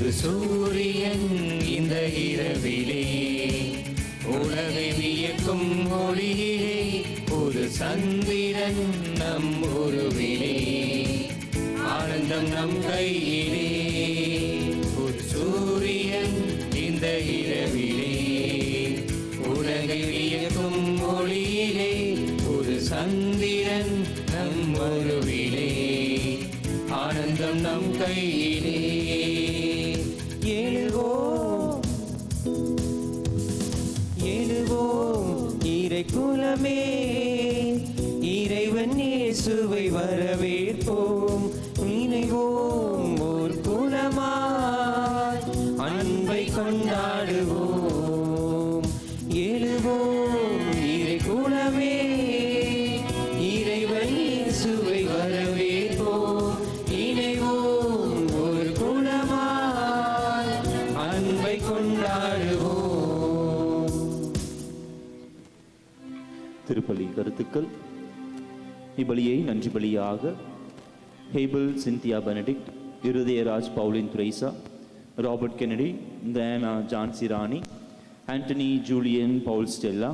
புது சூரியன் இந்த இரவிலே, உலகை வியக்கும் ஒளியிலே, புது சந்திரன் நம் உருவிலே, ஆனந்தம் நம் கையிலே. புது சூரியன் இந்த இரவிலே, உலகை வியக்கும் ஒளியிலே, புது சந்திரன் நம் உருவிலே, ஆனந்தம் நம் கையிலே. எழுவோம் எழுவோம் இறை குலமே, இறைவன் இயேசுவை வரவேற்போம். இணைவோம் ஓர் குலமாய் அன்பை கொண்டாடுவோம். எழுவோம் இறை குலமே, இறைவன் இயேசுவை வரவேற்போம். இணைவோம் ஓர் குலமாய் அன்பை கொண்டாடுவோம். திருப்பலி கருத்துக்கள். இப்பலியை நன்றி பலியாக ஹேபிள் Scindia Benedict, Irudayaraj Pauline Duraisa, Robert Kennedy, Diana Jhansi Rani, Antony Julian Paul Stella,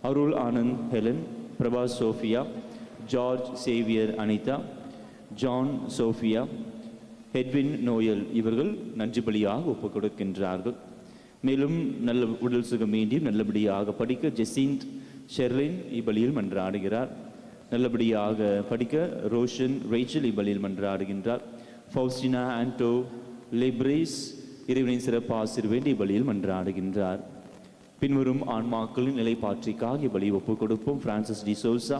Arul Anand Helen, Prabha Sophia, George Xavier Anitha, John Sophia, Edwin Noel இவர்கள் நன்றி பலியாக ஒப்புக் கொடுக்கின்றார்கள். மேலும் நல்ல உடல் சுகம் வேண்டியும் நல்லபடியாக படிக்க ஜெசிந்த் ஷெர்லின் இப்பலியில் மன்றாடுகிறார். நல்லபடியாக படிக்க ரோஷன் ரேச்சல் இப்பலியில் மன்றாடுகின்றார். ஃபவுஸ்டினா ஆண்டோ லிப்ரேஸ் இறைவனின் சிறப்பு ஆசிர் வேண்டி இப்பலியில் மன்றாடுகின்றார். பின்வரும் ஆன்மாக்களின் நிலைப்பாற்றிக்காக இப்பலி ஒப்புக் கொடுப்போம். பிரான்சிஸ் டி சோல்சா,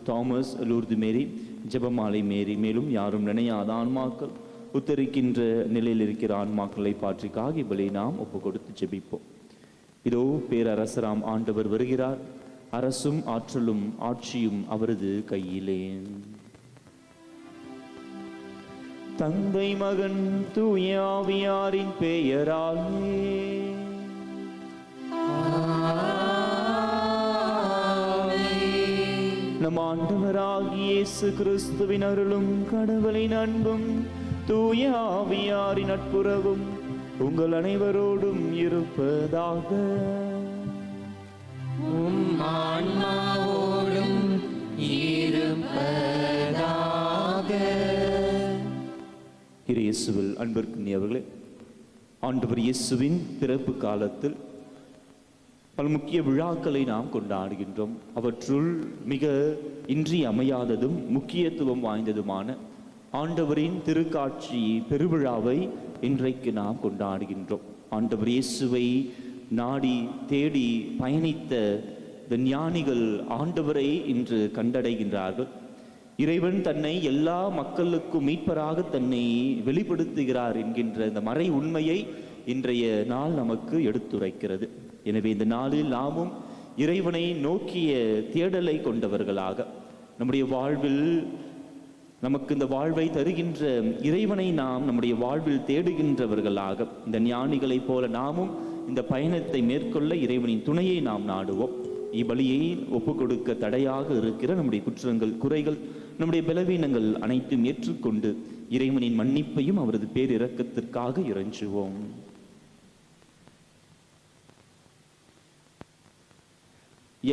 தாமஸ் லூர்து மேரி, ஜெபமாலை மேரி. மேலும் யாரும் நினையாத ஆன்மாக்கள், உத்தரிக்கின்ற நிலையில் இருக்கிற ஆன்மாக்களை பாற்றிக்காக இப்பலி நாம் ஒப்புக் கொடுத்து ஜெபிப்போம். இதோ பேரரசராம் ஆண்டவர் வருகிறார், அரசும் ஆற்றலும் ஆட்சியும் அவரது கையிலே. தந்தை மகன் தூய ஆவியாரின் பெயராலே நம் ஆண்டவராகிய இயேசு கிறிஸ்துவின் அருளும் கடவுளின் அன்பும் தூய ஆவியாரின் நட்புறவும் உங்கள் அனைவரோடும் இருப்பதாக. ஆன்மாவோடும் இருப்பதாக. இயேசுவில் அன்பிற்குரியவர்களே, ஆண்டவர் இயேசுவின் பிறப்பு காலத்தில் பல முக்கிய விழாக்களை நாம் கொண்டாடுகின்றோம். அவற்றுள் மிக இன்றியமையாததும் முக்கியத்துவம் வாய்ந்ததுமான ஆண்டவரின் திருக்காட்சி பெருவிழாவை இன்றைக்கு நாம் கொண்டாடுகின்றோம். ஆண்டவர் இயேசுவை நாடி தேடி பயணித்த ஞானிகள் ஆண்டவரை இன்று கண்டடைகின்றார்கள். இறைவன் தன்னை எல்லா மக்களுக்கும் மீட்பராக தன்னை வெளிப்படுத்துகிறார் என்கின்ற இந்த மறை உண்மையை இன்றைய நாள் நமக்கு எடுத்துரைக்கிறது. எனவே இந்த நாளில் நாமும் இறைவனை நோக்கிய தேடலை கொண்டவர்களாக, நம்முடைய வாழ்வில் நமக்கு இந்த வாழ்வை தருகின்ற இறைவனை நாம் நம்முடைய வாழ்வில் தேடுகின்றவர்களாக, இந்த ஞானிகளைப் போல நாமும் இந்த பயணத்தை மேற்கொள்ள இறைவனின் துணையை நாம் நாடுவோம். இப்பலியை ஒப்புக் கொடுக்க தடையாக இருக்கிற நம்முடைய குற்றங்கள், குறைகள், நம்முடைய பலவீனங்கள் அனைத்தும் ஏற்றுக்கொண்டு இறைவனின் மன்னிப்பையும் அவரது பேரிரக்கத்திற்காக இறைஞ்சுவோம்.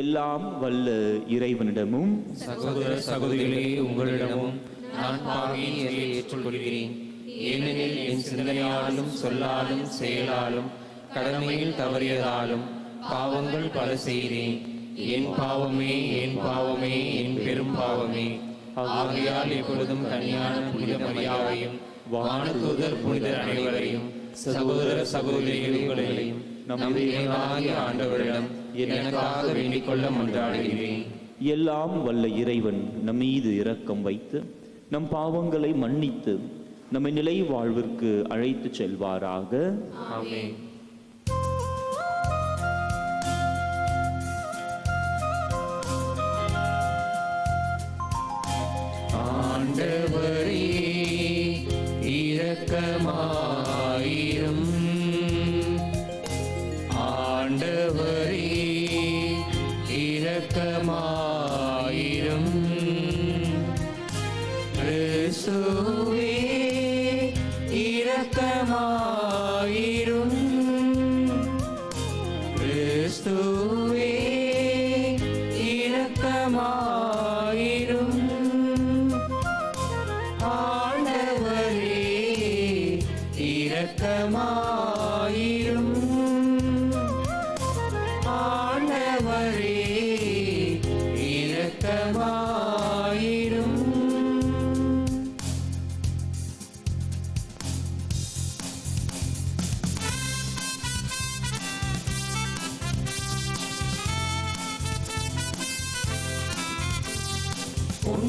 எல்லாம் வல்ல இறைவனிடமும் சகோதர சகோதரிகளே உங்களிடமும் நான் பாவியை ஏற்றுக்கொள்கிறேன். ஏனெனில் என் சிந்தனையாலும் சொல்லாலும் செயலாலும் கடமையில் தவறியதாலும் பாவங்கள் பல செய்தேன். என் பாவமே என் பாவமே என் பெரும் பாவமே. ஆகையால் எப்பொழுதும் கன்னியான புனித மரியாதையும் வானதூதர் புனிதர் அனைவரையும் சகோதர சகோதரிகளையும் நம் இறைவனாகிய ஆண்டவரிடம் எனக்காக வேண்டிக் கொள்ள மன்றாடுகிறேன். எல்லாம் வல்ல இறைவன் நம் மீது இரக்கம் வைத்து நம் பாவங்களை மன்னித்து நம்மை நிலை வாழ்விற்கு அழைத்து செல்வாராக. ஆமென். ஆண்டவரே இரக்கமாயிரும். ஆண்டவரே இரக்கமாயிரும். கிறிஸ்துவே இரக்கமாயிரும்.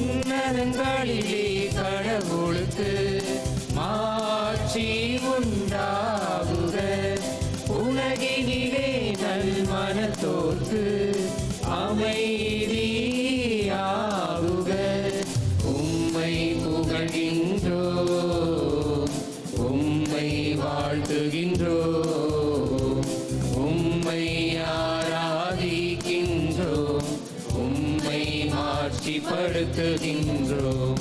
உன்னதங்களிலே கடவுளுக்கு மாட்சி உண்டாகுக. உலகினிலே நல் மனத்தோர்க்கு அமைதியாகுக. உம்மை புகழ்கின்றோம், உம்மை வாழ்த்துகின்றோம், உம்மை ஆராதிக்கின்றோம், உம்மை மாட்சிப்படுத்துகின்றோம்.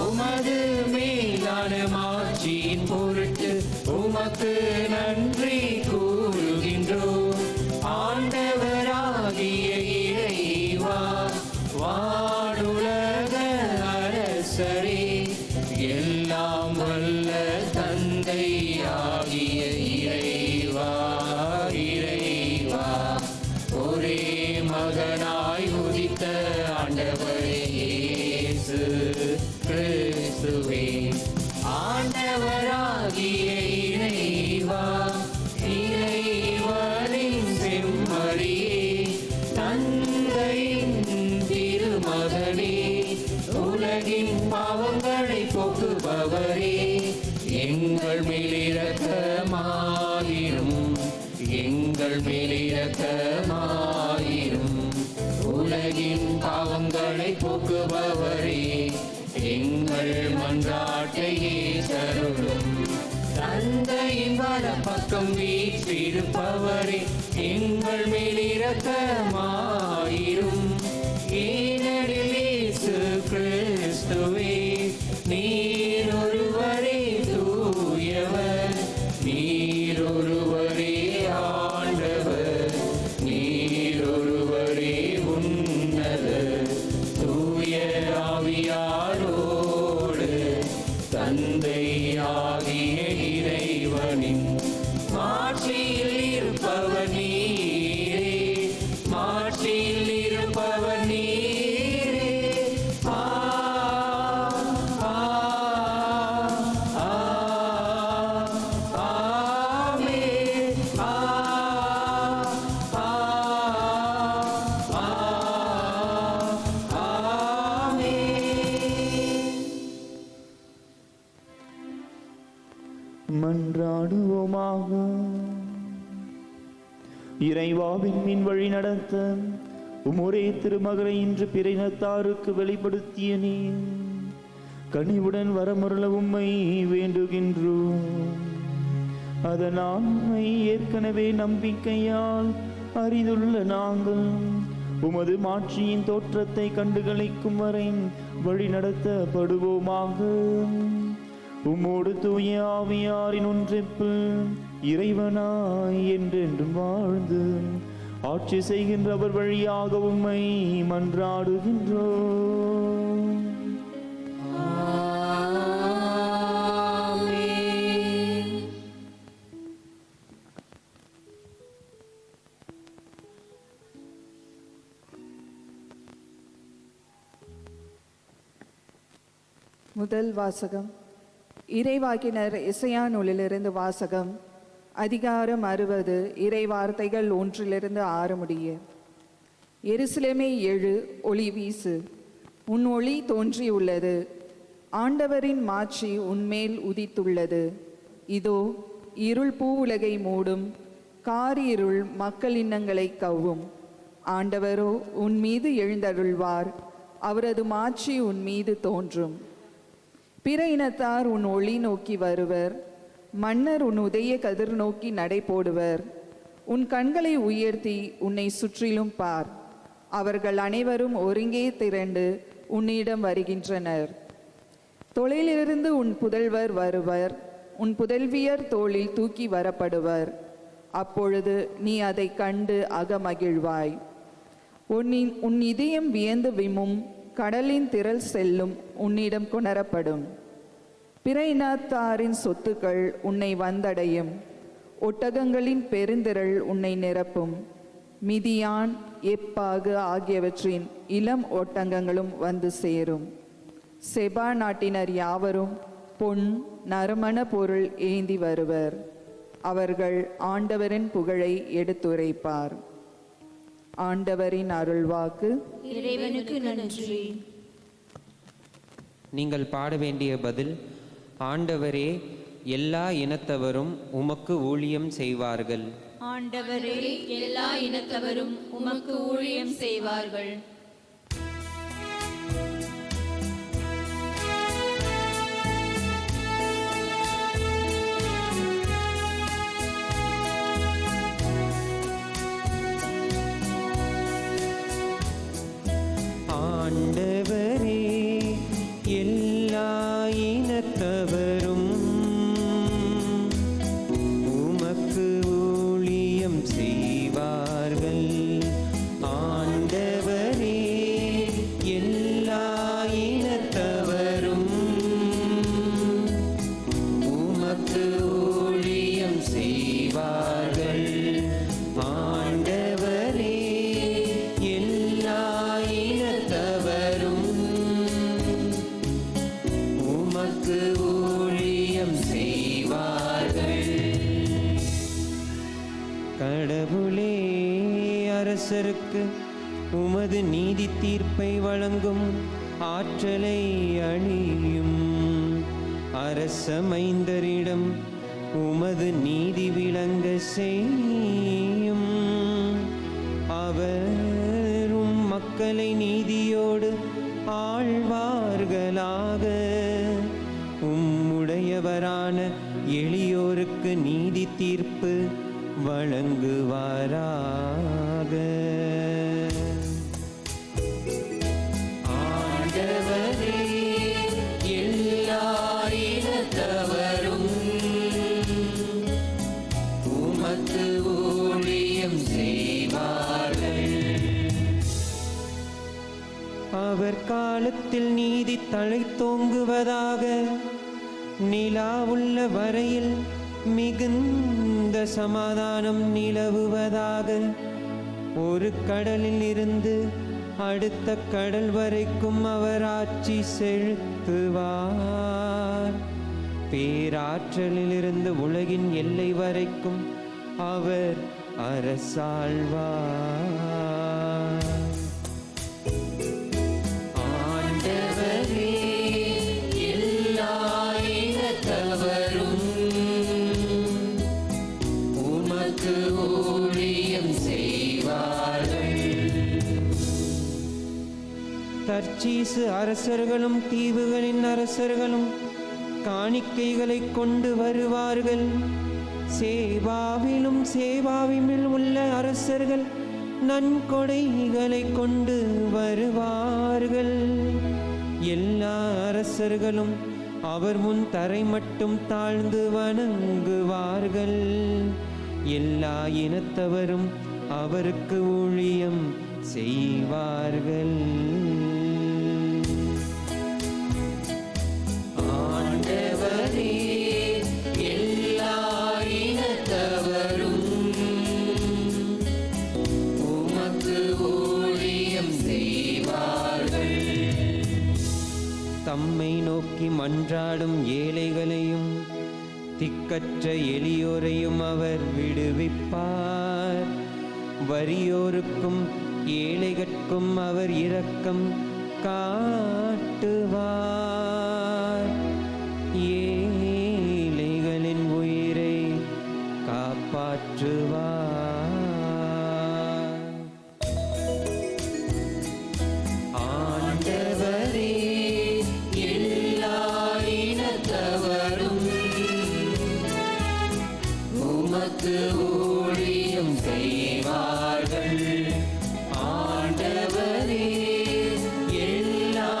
உமது மேலான மாட்சியின் பொருட்டு உமக்கு நன்றி கூறுகின்றோம். ஆண்டவராகிய இறைவா, வானுலக அரசரே, எல்லாம் வல்ல தந்தையாகிய இறைவா, இறைவா, ஒரே மகனாய் உதித்த ஆண்டவரே இயேசு கிறிஸ்துவே, ஆண்டவராகிய இறைவா, இறைவனின் செம்மறியே, தந்தையின் திருமகனே, உலகின் பாவங்களை போக்குபவரே, எங்கள் மேல் இரக்கமாயிரும், எங்கள் மேல் இரக்கமாயிரும். உலகின் பாவங்களை போக்குபவரே, எங்கள் மன்றாட்டையே தருளும். தந்தையின் வலப்பக்கம் வீற்றிருப்பவரே, எங்கள் மேல் இரக்கமாயிரும். ஏனெனில் இயேசு கிறிஸ்துவே, நீர் ஒருவரே தூயவர், நீர் ஒருவரே ஆண்டவர், நீர் ஒருவரே உன்னதர். தூய ஆவியாரோடு தந்தையாகிய இறைவனின் மாட்சியில் இருப்பவர் நீரே, மாட்சியில் இருப்பவர் நீரே. மன்றாடுவோமாக. இறைவாவின் மின் வழி நடத்த உம்முடைய திருமகனை இன்று பிறையினத்தாருக்கு வெளிப்படுத்திய நீர் கனிவுடன் வரமருள உம்மை வேண்டுகின்றோம். அதனால் உம்மை ஏற்கனவே நம்பிக்கையால் அறிந்துள்ள நாங்கள் உமது மாட்சியின் தோற்றத்தை கண்டுகளிக்கும் வரை வழி நடத்தப்படுவோமாக. உம்மோடு தூய ஆவியாரின் ஒன்றிப்பு இறைவனாய் என்றென்றும் வாழ்ந்து ஆட்சி செய்கின்றவர் வழியாக உம்மை மன்றாடுகின்றோம். முதல் வாசகம். இறைவாக்கினர் எசையா நூலிலிருந்து வாசகம். அதிகாரம் 60, இறை வார்த்தைகள் 1 6 முடிய. எருசலேமே எழு, ஒளி வீசு, உன் ஒளி தோன்றியுள்ளது, ஆண்டவரின் மாட்சி உன்மேல் உதித்துள்ளது. இதோ இருள் பூவுலகை மூடும், காரிருள் மக்கள் இன்னங்களை கவ்வும். ஆண்டவரோ உன் மீது எழுந்தருள்வார், அவரது மாட்சி உன் மீது தோன்றும். பிற இனத்தார் உன் ஒளி நோக்கி வருவர், மன்னர் உன் உதய கதிர் நோக்கி நடை போடுவர். உன் கண்களை உயர்த்தி உன்னை சுற்றிலும் பார், அவர்கள் அனைவரும் ஒருங்கே திரண்டு உன்னிடம் வருகின்றனர். தொலையிலிருந்து உன் புதல்வர் வருவர், உன் புதல்வியர் தோளில் தூக்கி வரப்படுவர். அப்பொழுது நீ அதை கண்டு அகமகிழ்வாய். உன் இதயம் வியந்து விம்மும், கடலின் திரள் செல்லும் உன்னிடம் கொணரப்படும். பிற இனத்தாரின் சொத்துக்கள் உன்னை வந்தடையும், ஒட்டகங்களின் பெருந்திரள் உன்னை நிரப்பும். மிதியான், எப்பாகு ஆகியவற்றின் இளம் ஒட்டகங்களும் வந்து சேரும். செபா நாட்டினர் யாவரும் பொன் நறுமண பொருள் ஏந்தி வருவர். அவர்கள் ஆண்டவரின் புகழை எடுத்துரைப்பார். ஆண்டவரின் அருள்வாக்கு. இறைவனுக்கு நன்றி. நீங்கள் பாட வேண்டிய பதில்: ஆண்டவரே, எல்லா இனத்தவரும் உமக்கு ஊழியம் செய்வார்கள். ஆண்டவரே, எல்லா இனத்தவரும் உமக்கு ஊழியம் செய்வார்கள். ஆண்டவரே, எல்லா இனத்தவரும் உமக்கு ஊழியம் செய்வார்கள். ஆண்டவரே, எல்லா இனத்தவரும் உமக்கு ஊழியம் செய்வார்கள். ஆண்டவரே, எல்லா இனத்தவரும் உமக்கு ஊழியம் செய்வார்கள். கடவுளே, அரசருக்கு உமது நீதி தீர்ப்பை வழங்கும் ஆற்றலை அழியும். அரச மைந்தரிடம் உமது நீதி விளங்க செய்யும். அவரும் மக்களை நீதியோடு ஆழ்வார்களாக. உம்முடையவரான எளியோருக்கு நீதி தீர்ப்பு வழங்குவாராக. ஆண்டவரே, எல்லா இனத்தவரும் உமக்கு ஊழியம் செய்வார்கள். அவர் காலத்தில் நீதி தழைத்தோங்குவதாக. நிலா உள்ள வரையில் மிகுந்த சமாதானம் நிலவுவதாக. ஒரு கடலில் இருந்து அடுத்த கடல் வரைக்கும் அவர் ஆட்சி செலுத்துவார். பேராற்றலிலிருந்து உலகின் எல்லை வரைக்கும் அவர் அரசாழ்வார். ஆண்டவரே, எல்லா இனத்தவரும் உமக்கு ஊழியம் செய்வார்கள். தர்ச்சீசு அரசர்களும் தீவுகளின் அரசர்களும் காணிக்கைகளை கொண்டு வருவார்கள். சேபாவிலும் சேபாவிமில் உள்ள அரசர்கள் நன்கொடைகளை கொண்டு வருவார்கள். எல்லா அரசர்களும் அவர் முன் தரை மட்டும் தாழ்ந்து வணங்குவார்கள். எல்லா இனத்தவரும் அவருக்கு ஊழியம் செய்வார்கள். ஆண்டவரே, எல்லா இனத்தவரும் உமக்கு ஊழியம் செய்வார்கள். தம்மை நோக்கி மன்றாடும் ஏழைகளையும் திக்கற்ற எளியோரையும் அவர் விடுவிப்பார். வறியோருக்கும் ஏழைகட்கும் அவர் இரக்கம் காட்டுவார். ஏழைகளின் உயிரை காப்பாற்றுவார். ஆண்டவரே, எல்லா இனத்தவரும் உமக்கு ஊழியம் செய்வார்கள். ஆண்டவரே, எல்லா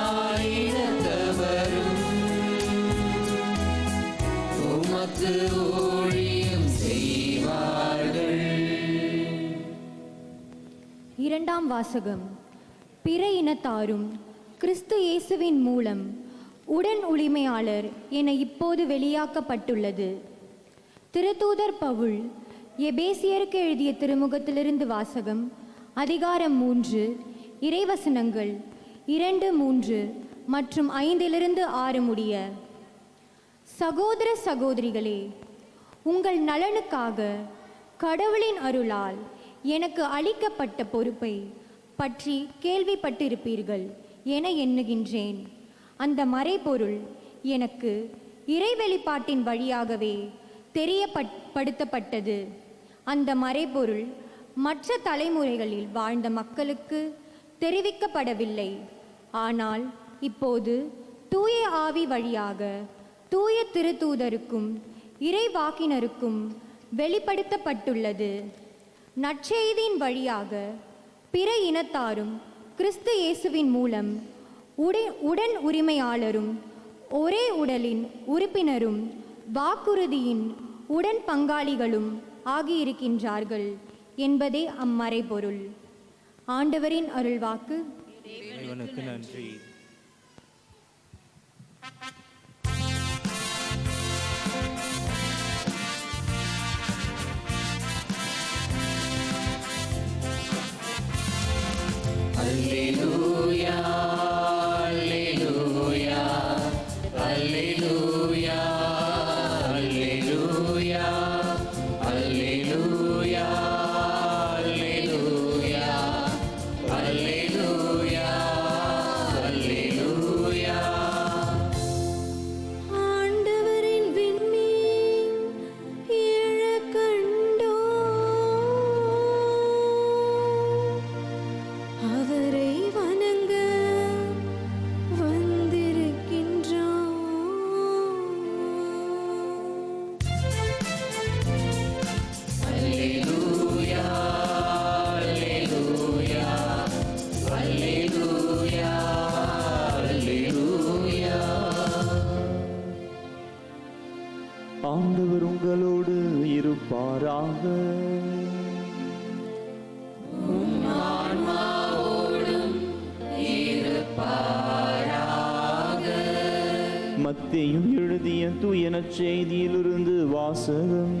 இனத்தவரும் உமக்கு ஊழியம் செய்வார்கள். இரண்டாம் வாசகம். பிற இனத்தாரும் கிறிஸ்து இயேசுவின் மூலம் உடன் உரிமையாளர் என இப்போது வெளியாக்கப்பட்டுள்ளது. திருத்தூதர் பவுல் எபேசியருக்கு எழுதிய திருமுகத்திலிருந்து வாசகம். அதிகாரம் 3, இறைவசனங்கள் 2, 3 மற்றும் 5 முடிய. சகோதர சகோதரிகளே, உங்கள் நலனுக்காக கடவுளின் அருளால் எனக்கு அளிக்கப்பட்ட பொறுப்பை பற்றி கேள்விப்பட்டிருப்பீர்கள் என எண்ணுகின்றேன். அந்த மறைபொருள் எனக்கு இறைவெளிப்பாட்டின் வழியாகவே தெரியப்படுத்தப்பட்டது. அந்த மறைபொருள் மற்ற தலைமுறைகளில் வாழ்ந்த மக்களுக்கு தெரிவிக்கப்படவில்லை. ஆனால் இப்போது தூய ஆவி வழியாக தூய திருத்தூதருக்கும் இறைவாக்கினருக்கும் வெளிப்படுத்தப்பட்டுள்ளது. நற்செய்தியின் வழியாக பிற இனத்தாரும் கிறிஸ்து இயேசுவின் மூலம் உடன் உரிமையாளரும் ஒரே உடலின் உறுப்பினரும் வாக்குறுதியின் உடன் பங்காளிகளும் ஆகியிருக்கின்றார்கள் என்பதே அம்மறைபொருள். ஆண்டவரின் அருள்வாக்கு. இறைவனுக்கு நன்றி. அல்லேலூயா அல்லேலூயா அல்லேலூயா அல்லேலூயா அல்லேலூயா அல்லேலூயா அல்லேலூயா அல்லேலூயா. ஆண்டவரின் விண்மீன் எழக் கண்டோம், அவரை வணங்க வந்திருக்கின்றோம். அல்லேலூயா அல்லேலூயா அல்லேலூயா அல்லேலூயா. ஆண்டவர் உங்களோடு இருப்பாராக. மத்தேயு எழுதிய தூய நற்செய்தியிலிருந்து வாசகம்.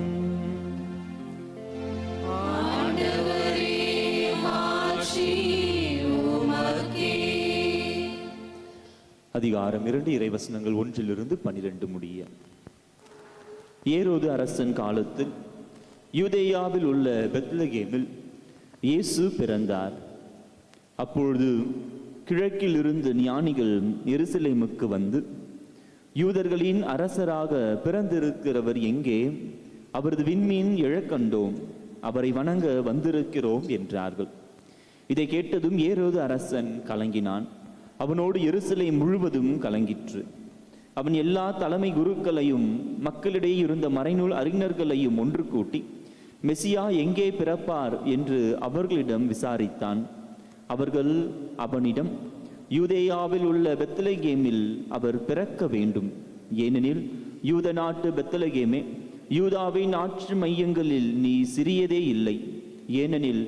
அதிகாரம் 2 இறைவசனங்கள் 1-12 முடிய. ஏரோது அரசன் காலத்தில் யூதேயாவில் உள்ள பெத்லகேமில் இயேசு பிறந்தார். அப்பொழுது கிழக்கில் இருந்து ஞானிகள் எருசலேமுக்கு வந்து, யூதர்களின் அரசராக பிறந்திருக்கிறவர் எங்கே? அவரது விண்மீன் எழக் கண்டோம், அவரை வணங்க வந்திருக்கிறோம் என்றார்கள். இதை கேட்டதும் ஏரோது அரசன் கலங்கினான். அவனோடு எருசலேம் முழுவதும் கலங்கிற்று. அவன் எல்லா தலைமை குருக்களையும் மக்களிடையே இருந்த மறைநூல் அறிஞர்களையும் ஒன்று கூட்டி மெசியா எங்கே பிறப்பார் என்று அவர்களிடம் விசாரித்தான். அவர்கள் அவனிடம், யூதேயாவில் உள்ள பெத்லகேமில் அவர் பிறக்க வேண்டும். ஏனெனில் யூத நாட்டு பெத்லகேமே, யூதாவின் ஆட்சி மையங்களில் நீ சிறியதே இல்லை. ஏனெனில்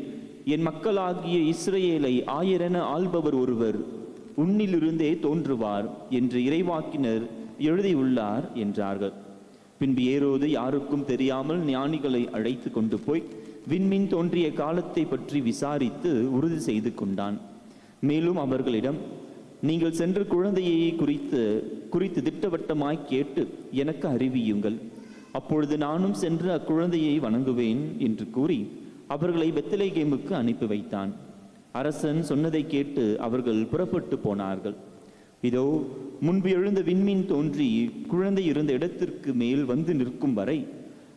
என் மக்களாகிய இஸ்ரவேலை ஆயிரென ஆள்பவர் ஒருவர் உன்னிலிருந்தே தோன்றுவார் என்று இறைவாக்கினர் எழுதியுள்ளார் என்றார்கள். பின்பு ஏரோது யாருக்கும் தெரியாமல் ஞானிகளை அழைத்து கொண்டு போய் விண்மீன் தோன்றிய காலத்தை பற்றி விசாரித்து உறுதி செய்து கொண்டான். மேலும் அவர்களிடம், நீங்கள் சென்று குழந்தையை குறித்து திட்டவட்டமாய் கேட்டு எனக்கு அறிவியுங்கள். அப்பொழுது நானும் சென்று அக்குழந்தையை வணங்குவேன் என்று கூறி அவர்களை பெத்லகேமுக்கு அனுப்பி வைத்தான். அரசன் சொன்னதை கேட்டு அவர்கள் புறப்பட்டு போனார்கள். இதோ, முன்பு எழுந்த விண்மீன் தோன்றி குழந்தை இருந்த இடத்திற்கு மேல் வந்து நிற்கும் வரை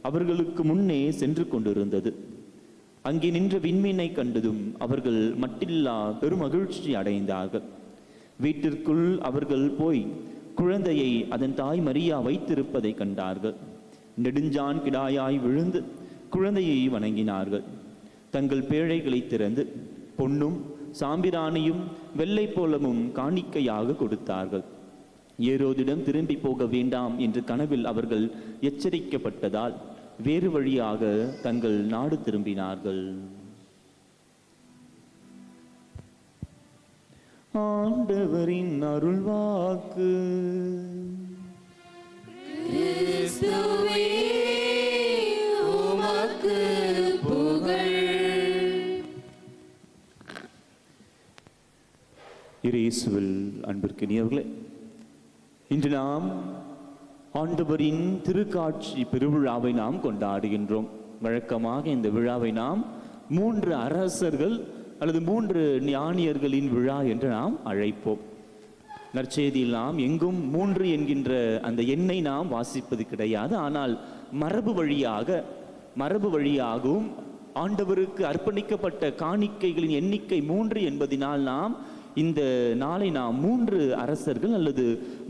அவர்களுக்கு முன்னே சென்று கொண்டிருந்தது. அங்கே நின்ற விண்மீனை கண்டதும் அவர்கள் மட்டில்லா பெருமகிழ்ச்சி அடைந்தார்கள். வீட்டிற்குள் அவர்கள் போய் குழந்தையை அதன் தாய் மரியா வைத்திருப்பதை கண்டார்கள். நெடுஞ்சான் கிடாயாய் விழுந்து குழந்தையை வணங்கினார்கள். தங்கள் பேழைகளை திறந்து பொன்னும் சாம்பிராணியும் வெள்ளை போலமும் காணிக்கையாக கொடுத்தார்கள். ஏரோதிடம் திரும்பி போக வேண்டாம் என்று கனவில் அவர்கள் எச்சரிக்கப்பட்டதால் வேறு வழியாக தங்கள் நாடு திரும்பினார்கள். ஆண்டவரின் அருள்வாக்கு. கிறிஸ்துவே உமக்கு புகழ். இயேசுவில் அன்பிற்கினியவர்களே, இன்று நாம் ஆண்டவரின் திருக்காட்சி பெருவிழாவை நாம் கொண்டாடுகின்றோம். வழக்கமாக இந்த விழாவை நாம் 3 அரசர்கள் அல்லது 3 ஞானியர்களின் விழா என்று நாம் அழைப்போம். நற்செய்தியில் நாம் எங்கும் 3 என்கின்ற அந்த எண்ணை நாம் வாசிப்பது கிடையாது. ஆனால் மரபு வழியாகவும் ஆண்டவருக்கு அர்ப்பணிக்கப்பட்ட காணிக்கைகளின் எண்ணிக்கை 3 என்பதினால் நாம் இந்த நாளை நாம் 3 அரசர்கள் அல்லது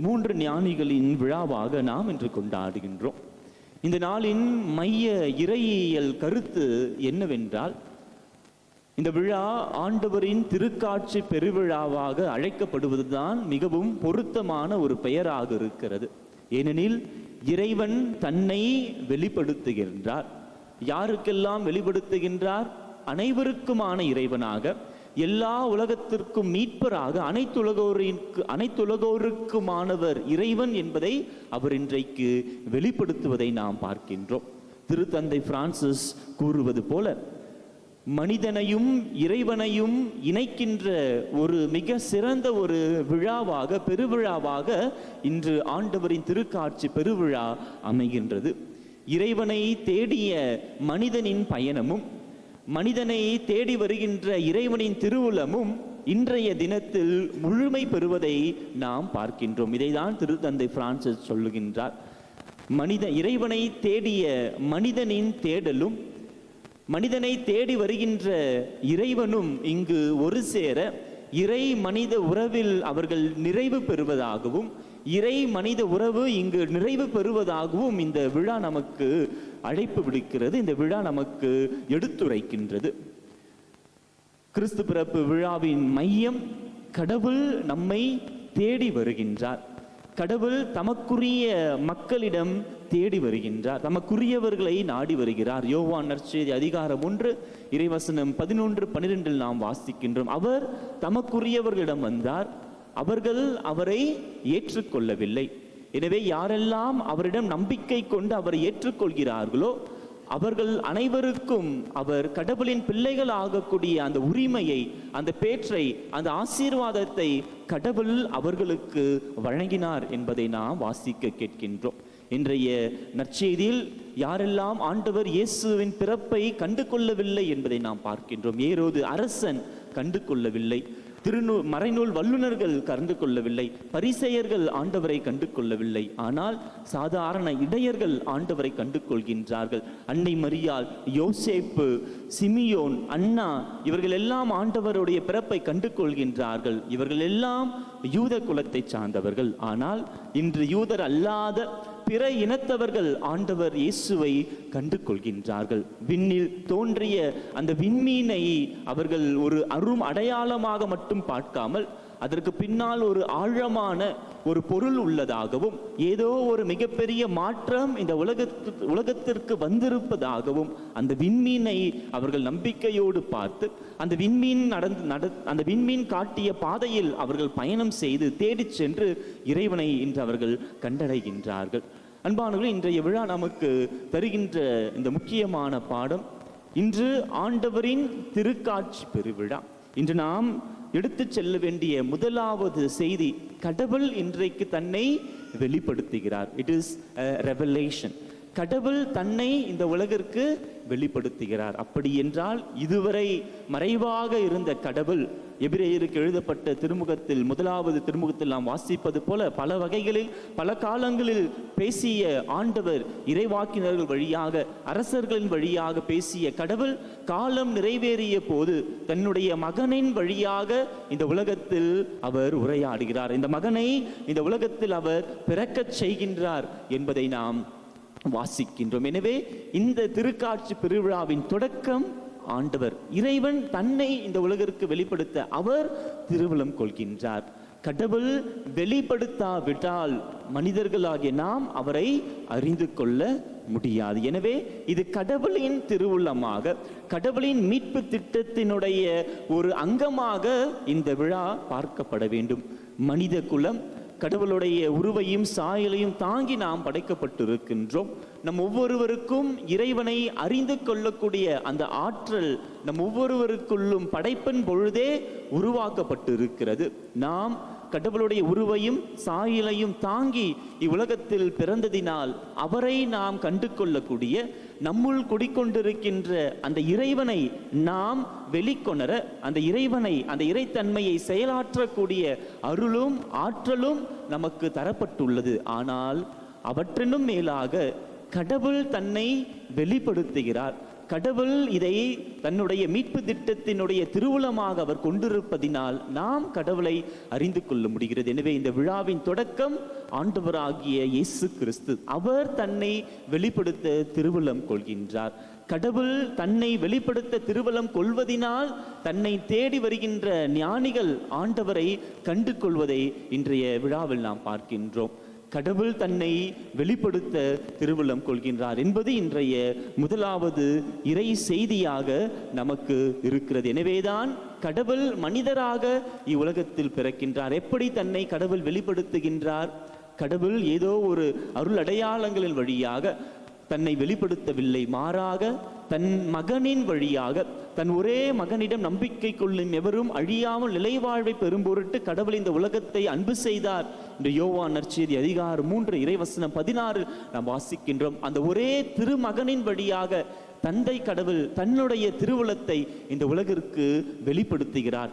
3 ஞானிகளின் விழாவாக நாம் இன்று கொண்டாடுகின்றோம். இந்த நாளின் மைய இறையியல் கருத்து என்னவென்றால், இந்த விழா ஆண்டவரின் திருக்காட்சி பெருவிழாவாக அழைக்கப்படுவதுதான் மிகவும் பொருத்தமான ஒரு பெயராக இருக்கிறது. ஏனெனில் இறைவன் தன்னை வெளிப்படுத்துகின்றார். யாருக்கெல்லாம் வெளிப்படுத்துகின்றார்? அனைவருக்குமான இறைவனாக, எல்லா உலகத்திற்கும் மீட்பராக, அனைத்துலகோருக்குமானவர் இறைவன் என்பதை அவர் இன்றைக்கு வெளிப்படுத்துவதை நாம் பார்க்கின்றோம். திருத்தந்தை பிரான்சிஸ் கூறுவது போல, மனிதனையும் இறைவனையும் இணைக்கின்ற ஒரு மிக சிறந்த ஒரு விழாவாக, பெருவிழாவாக இன்று ஆண்டவரின் திருக்காட்சி பெருவிழா அமைகின்றது. இறைவனை தேடிய மனிதனின் பயணமும், மனிதனை தேடி வருகின்ற இறைவனின் திருவுளமும் இன்றைய தினத்தில் முழுமை பெறுவதை நாம் பார்க்கின்றோம். இதைதான் திருத்தந்தை பிரான்சிஸ் சொல்லுகின்றார். இறைவனை தேடிய மனிதனின் தேடலும், மனிதனை தேடி வருகின்ற இறைவனும் இங்கு ஒரு சேர இறை மனித உறவில் அவர்கள் நிறைவு பெறுவதாகவும், இறை மனித உறவு இங்கு நிறைவு பெறுவதாகவும் இந்த விழா நமக்கு அழைப்பு விடுக்கிறது. இந்த விழா நமக்கு எடுத்துரைக்கின்றது. கிறிஸ்து பிறப்பு விழாவின் மையம், கடவுள் நம்மை தேடி வருகின்றார். கடவுள் தமக்குரிய மக்களிடம் தேடி வருகின்றார், தமக்குரியவர்களை நாடி வருகிறார். யோவான் நற்செய்தி அதிகாரம் 1 இறைவசனம் 11-12 நாம் வாசிக்கின்றோம். அவர் தமக்குரியவர்களிடம் வந்தார், அவர்கள் அவரை ஏற்றுக்கொள்ளவில்லை. எனவே யாரெல்லாம் அவரிடம் நம்பிக்கை கொண்டு அவரை ஏற்றுக்கொள்கிறார்களோ அவர்கள் அனைவருக்கும் அவர் கடவுளின் பிள்ளைகள் ஆகக்கூடிய அந்த உரிமையை, அந்த பேற்றை, அந்த ஆசீர்வாதத்தை கடவுள் அவர்களுக்கு வழங்கினார் என்பதை நாம் வாசிக்க கேட்கின்றோம். இன்றைய நற்செய்தியில் யாரெல்லாம் ஆண்டவர் இயேசுவின் பிறப்பை கண்டு கொள்ளவில்லை என்பதை நாம் பார்க்கின்றோம். ஏரோது அரசன் கண்டு கொள்ளவில்லை, மறைநூல் வல்லுநர்கள் கண்டு கொள்ளவில்லை, பரிசேயர்கள் ஆண்டவரை கண்டு கொள்ளவில்லை. ஆனால் சாதாரண இடையர்கள் ஆண்டவரை கண்டு கொள்கின்றார்கள். அன்னை மரியாள், யோசேப்பு, சிமியோன், அண்ணா இவர்கள் எல்லாம் ஆண்டவருடைய பிறப்பை கண்டு கொள்கின்றார்கள். இவர்கள் எல்லாம் யூத குலத்தை சார்ந்தவர்கள். ஆனால் இன்று யூதர் அல்லாத பிற இனத்தவர்கள் ஆண்டவர் இயேசுவை கண்டு கொள்கின்றார்கள். விண்ணில் தோன்றிய அந்த விண்மீனை அவர்கள் ஒரு அடையாளமாக மட்டும் பார்க்காமல், அதற்கு பின்னால் ஒரு ஆழமான ஒரு பொருள் உள்ளதாகவும், ஏதோ ஒரு மிகப்பெரிய மாற்றம் இந்த உலகத்திற்கு வந்திருப்பதாகவும் அந்த விண்மீனை அவர்கள் நம்பிக்கையோடு பார்த்து, அந்த விண்மீன் காட்டிய பாதையில் அவர்கள் பயணம் செய்து தேடிச் சென்று இறைவனை இன்று அவர்கள் கண்டடைகின்றார்கள். அன்பானவர்களே, இன்றைய விழா நமக்கு தருகின்ற இந்த முக்கியமான பாடம், இன்று ஆண்டவரின் திருக்காட்சி பெருவிழா. இன்று நாம் எடுத்துச் செல்ல வேண்டிய முதலாவது செய்தி, கடவுள் இன்றைக்கு தன்னை வெளிப்படுத்துகிறார். It is revelation. கடவுள் தன்னை இந்த உலகிற்கு வெளிப்படுத்துகிறார். அப்படி என்றால் இதுவரை மறைவாக இருந்த கடவுள், எபிரேயருக்கு எழுதப்பட்ட திருமுகத்தில், முதலாவது திருமுகத்தில் நாம் வாசிப்பது போல பல வகைகளில் பல காலங்களில் பேசிய ஆண்டவர், இறைவாக்கினர்கள் வழியாக, அரசர்களின் வழியாக பேசிய கடவுள் காலம் நிறைவேறிய போது தன்னுடைய மகனின் வழியாக இந்த உலகத்தில் அவர் உரையாடுகிறார். இந்த மகனை இந்த உலகத்தில் அவர் பிறக்கச் செய்கின்றார் என்பதை நாம் வாசிக்கின்றோம். எனவே இந்த திருக்காட்சி பெருவிழாவின் தொடக்கம் ஆண்டவர் இறைவன் தன்னை இந்த உலகிற்கு வெளிப்படுத்த அவர் திருவுளம் கொள்கின்றார். கடவுள் வெளிப்படுத்தாவிட்டால் மனிதர்களாகிய நாம் அவரை அறிந்து கொள்ள முடியாது. எனவே இது கடவுளின் திருவுள்ளமாக, கடவுளின் மீட்பு திட்டத்தினுடைய ஒரு அங்கமாக இந்த விழா பார்க்கப்பட வேண்டும். மனித குலம் கடவுளுடைய உருவையும் சாயலையும் தாங்கி நாம் படைக்கப்பட்டிருக்கின்றோம். நம் ஒவ்வொருவருக்கும் இறைவனை அறிந்து கொள்ளக்கூடிய அந்த ஆற்றல் நம் ஒவ்வொருவருக்குள்ளும் படைப்பின் பொழுதே உருவாக்கப்பட்டிருக்கிறது. நாம் கடவுளுடைய உருவையும் சாயலையும் தாங்கி இவ்வுலகத்தில் பிறந்ததினால் அவரை நாம் கண்டு கொள்ளக்கூடிய, நம்முள் குடிக்கொண்டிருக்கின்ற அந்த இறைவனை நாம் வெளிக்கொணர, அந்த இறைவனை, அந்த இறைத்தன்மையை செயலாற்றக்கூடிய அருளும் ஆற்றலும் நமக்கு தரப்பட்டுள்ளது. ஆனால் அவற்றினும் மேலாக கடவுள் தன்னை வெளிப்படுத்துகிறார். கடவுள் இதை தன்னுடைய மீட்பு திட்டத்தினுடைய திருவுளமாக அவர் கொண்டிருப்பதினால் நாம் கடவுளை அறிந்து கொள்ள முடிகிறது. எனவே இந்த விழாவின் தொடக்கம் ஆண்டவராகிய இயேசு கிறிஸ்து. அவர் தன்னை வெளிப்படுத்த திருவுளம் கொள்கின்றார். கடவுள் தன்னை வெளிப்படுத்த திருவுளம் கொள்வதினால் தன்னை தேடி வருகின்ற ஞானிகள் ஆண்டவரை கண்டு கொள்வதை இன்றைய விழாவில் நாம் பார்க்கின்றோம். கடவுள் தன்னை வெளிப்படுத்த திருவுளம் கொள்கின்றார் என்பது இன்றைய முதலாவது இறை செய்தியாக நமக்கு இருக்கிறது. எனவேதான் கடவுள் மனிதராக இவ்வுலகத்தில் பிறக்கின்றார். எப்படி தன்னை கடவுள் வெளிப்படுத்துகின்றார்? கடவுள் ஏதோ ஒரு அருள் அடையாளங்களின் வழியாக தன்னை வெளிப்படுத்தவில்லை. மாறாக தன் மகனின் வழியாக, தன் ஒரே மகனிடம் நம்பிக்கை கொள்ளும் எவரும் அழியாமல் நிலைவாழ்வை பெறும் பொருட்டு கடவுள் இந்த உலகத்தை அன்பு செய்தார் என்று யோவான் நற்செய்தி அதிகாரம் 3 இறைவசனம் 16 நாம் வாசிக்கின்றோம். அந்த ஒரே திருமகனின் வழியாக தந்தை கடவுள் தன்னுடைய திருவுளத்தை இந்த உலகிற்கு வெளிப்படுத்துகிறார்.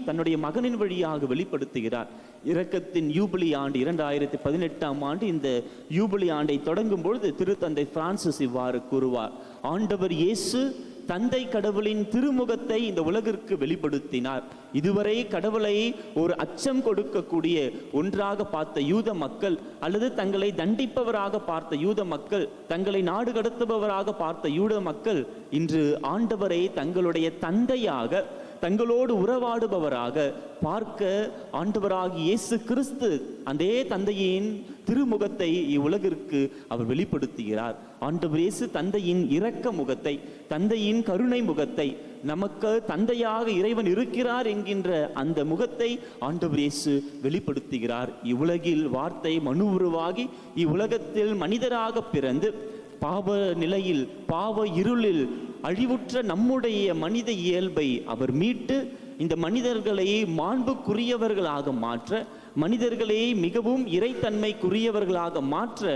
தன்னுடைய மகனின் வழியாக வெளிப்படுத்துகிறார். இரக்கத்தின் யூபிலி ஆண்டு 2018ஆம் ஆண்டு இந்த யூபிலி ஆண்டை தொடங்கும் பொழுது திருத்தந்தை பிரான்சிஸ் இவ்வாறு கூறுவார்: ஆண்டவர் இயேசு தந்தை கடவுளின் திருமுகத்தை இந்த உலகிற்கு வெளிப்படுத்தினார். இதுவரை கடவுளை ஒரு அச்சம் கொடுக்கக்கூடிய ஒன்றாக பார்த்த யூத மக்கள், அல்லது தங்களை தண்டிப்பவராக பார்த்த யூத மக்கள், தங்களை நாடு கடத்துபவராக பார்த்த யூத மக்கள் இன்று ஆண்டவரை தங்களுடைய தந்தையாக, தங்களோடு உறவாடுபவராக பார்க்க ஆண்டவராகிய இயேசு கிறிஸ்து அந்த தந்தையின் திருமுகத்தை இவ்வுலகிற்கு அவர் வெளிப்படுத்துகிறார். ஆண்டவர் இயேசு தந்தையின் இரக்க முகத்தை, தந்தையின் கருணை முகத்தை, நமக்கு தந்தையாக இறைவன் இருக்கிறார் என்கின்ற அந்த முகத்தை ஆண்டவர் இயேசு வெளிப்படுத்துகிறார். இவ்வுலகில் வார்த்தை மனு உருவாகி இவ்வுலகத்தில் மனிதராக பிறந்து பாவ நிலையில், பாவ இருளில் அழிவுற்ற நம்முடைய மனித இயல்பை அவர் மீட்டு இந்த மனிதர்களை மாண்புக்குரியவர்களாக மாற்ற, மனிதர்களை மிகவும் இறைத்தன்மைக்குரியவர்களாக மாற்ற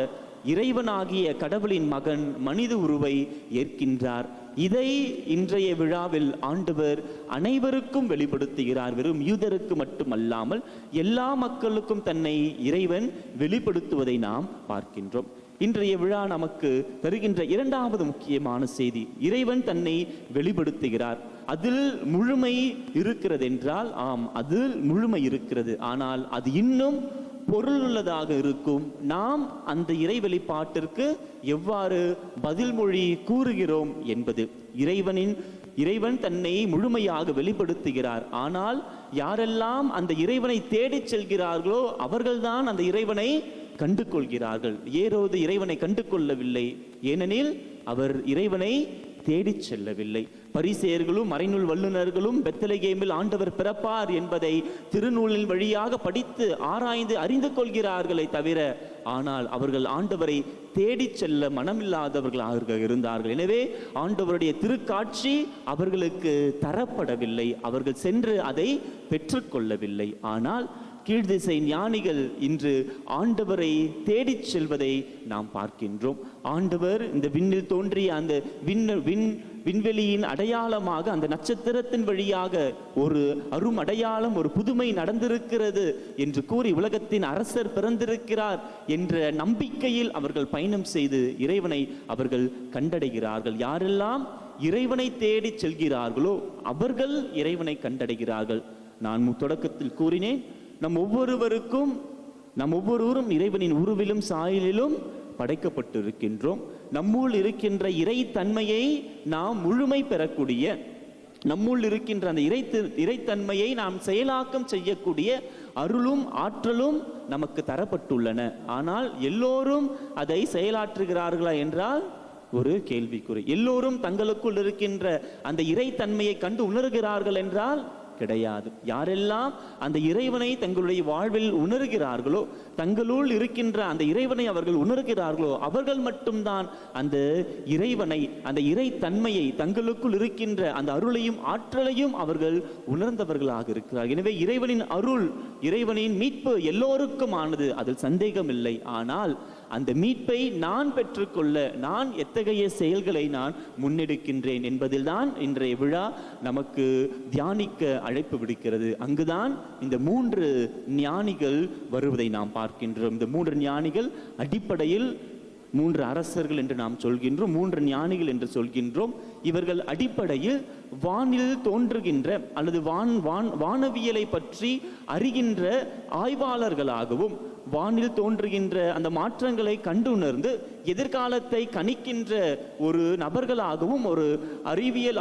இறைவனாகிய கடவுளின் மகன் மனித உருவை ஏற்கின்றார். இதை இன்றைய விழாவில் ஆண்டவர் அனைவருக்கும் வெளிப்படுத்துகிறார். வெறும் யூதருக்கு மட்டுமல்லாமல் எல்லா மக்களுக்கும் தன்னை இறைவன் வெளிப்படுத்துவதை நாம் பார்க்கின்றோம். இன்றைய விழா நமக்கு தருகின்ற இரண்டாவது முக்கியமான செய்தி, இறைவன் தன்னை வெளிப்படுத்துகிறார். அதில் முழுமை இருக்கிறது என்றால், ஆம், அதில் முழுமை இருக்கிறது. ஆனால் அது இன்னும் பொருளுள்ளதாக இருக்கும். நாம் அந்த இறை வெளிப்பாட்டிற்கு எவ்வாறு பதில் மொழி கூறுகிறோம் என்பது. இறைவன் தன்னை முழுமையாக வெளிப்படுத்துகிறார். ஆனால் யாரெல்லாம் அந்த இறைவனை தேடிச் செல்கிறார்களோ அவர்கள்தான் அந்த இறைவனை கண்டு கொள்கிறார்கள். ஏரோது இறைவனை கண்டு கொள்ளவில்லை, ஏனெனில் அவர் இறைவனை தேடிச் செல்லவில்லை. பரிசேயர்களும் மறைநூல் வல்லுநர்களும் பெத்லகேமில் ஆண்டவர் பிறப்பார் என்பதை திருநூலின் வழியாக படித்து ஆராய்ந்து அறிந்து கொள்கிறார்களே தவிர, ஆனால் அவர்கள் ஆண்டவரை தேடிச் செல்ல மனமில்லாதவர்களாக இருந்தார்கள். எனவே ஆண்டவருடைய திருக்காட்சி அவர்களுக்கு தரப்படவில்லை. அவர்கள் சென்று அதை பெற்றுக்கொள்ளவில்லை. ஆனால் கீழ்திசை ஞானிகள் இன்று ஆண்டவரை தேடிச் செல்வதை நாம் பார்க்கின்றோம். ஆண்டவர் இந்த விண்ணில் தோன்றிய அந்த விண்வெளியின் அடையாளமாக, அந்த நட்சத்திரத்தின் வழியாக ஒரு அரும் அடையாளம், ஒரு புதுமை நடந்திருக்கிறது என்று கூறி உலகத்தின் அரசர் பிறந்திருக்கிறார் என்ற நம்பிக்கையில் அவர்கள் பயணம் செய்து இறைவனை அவர்கள் கண்டடைகிறார்கள். யாரெல்லாம் இறைவனை தேடி செல்கிறார்களோ அவர்கள் இறைவனை கண்டடைகிறார்கள். நான் தொடக்கத்தில் கூறினேன், நம் ஒவ்வொருவரும் இறைவனின் உருவிலும் சாயலிலும் படைக்கப்பட்டிருக்கின்றோம். நம்முள் இருக்கின்ற இறை தன்மையை நாம் முழுமை பெறக்கூடிய, நம்முள் இருக்கின்ற அந்த இறைத்தன்மையை நாம் செயலாக்கம் செய்யக்கூடிய அருளும் ஆற்றலும் நமக்கு தரப்பட்டுள்ளன. ஆனால் எல்லோரும் அதை செயலாற்றுகிறார்களா என்றால் ஒரு கேள்விக்குறி. எல்லோரும் தங்களுக்குள் இருக்கின்ற அந்த இறைத்தன்மையை கண்டு உணர்கிறார்கள் என்றால் கிடையாது. யாரெல்லாம் அந்த இறைவனை தங்களுடைய வாழ்வில் உணர்கிறார்களோ, தங்களுள் இருக்கின்ற அந்த இறைவனை அவர்கள் உணர்கிறார்களோ, அவர்கள் மட்டும்தான் அந்த இறைவனை, அந்த இறை தன்மையை, தங்களுக்குள் இருக்கின்ற அந்த அருளையும் ஆற்றலையும் அவர்கள் உணர்ந்தவர்களாக இருக்கிறார்கள். எனவே இறைவனின் அருள், இறைவனின் மீட்பு எல்லோருக்கும் ஆனது, அதில் சந்தேகம் இல்லை. ஆனால் அந்த மீட்பை நான் பெற்றுக்கொள்ள நான் எத்தகைய செயல்களை நான் முன்னெடுக்கின்றேன் என்பதில்தான் இன்றைய விழா நமக்கு தியானிக்க அழைப்பு விடுக்கிறது. அங்குதான் இந்த 3 ஞானிகள் வருவதை நாம் பார்க்கின்றோம். இந்த 3 ஞானிகள் அடிப்படையில் 3 அரசர்கள் என்று நாம் சொல்கின்றோம், 3 ஞானிகள் என்று சொல்கின்றோம். இவர்கள் அடிப்படையில் வானில் தோன்றுகின்ற அல்லது வானவியலை பற்றி அறிகின்ற ஆய்வாளர்களாகவும், வானில் தோன்றுகின்ற அந்த மாற்றங்களை கண்டுணர்ந்து எதிர்காலத்தை கணிக்கின்ற ஒரு நபர்களாகவும், ஒரு அறிவியல்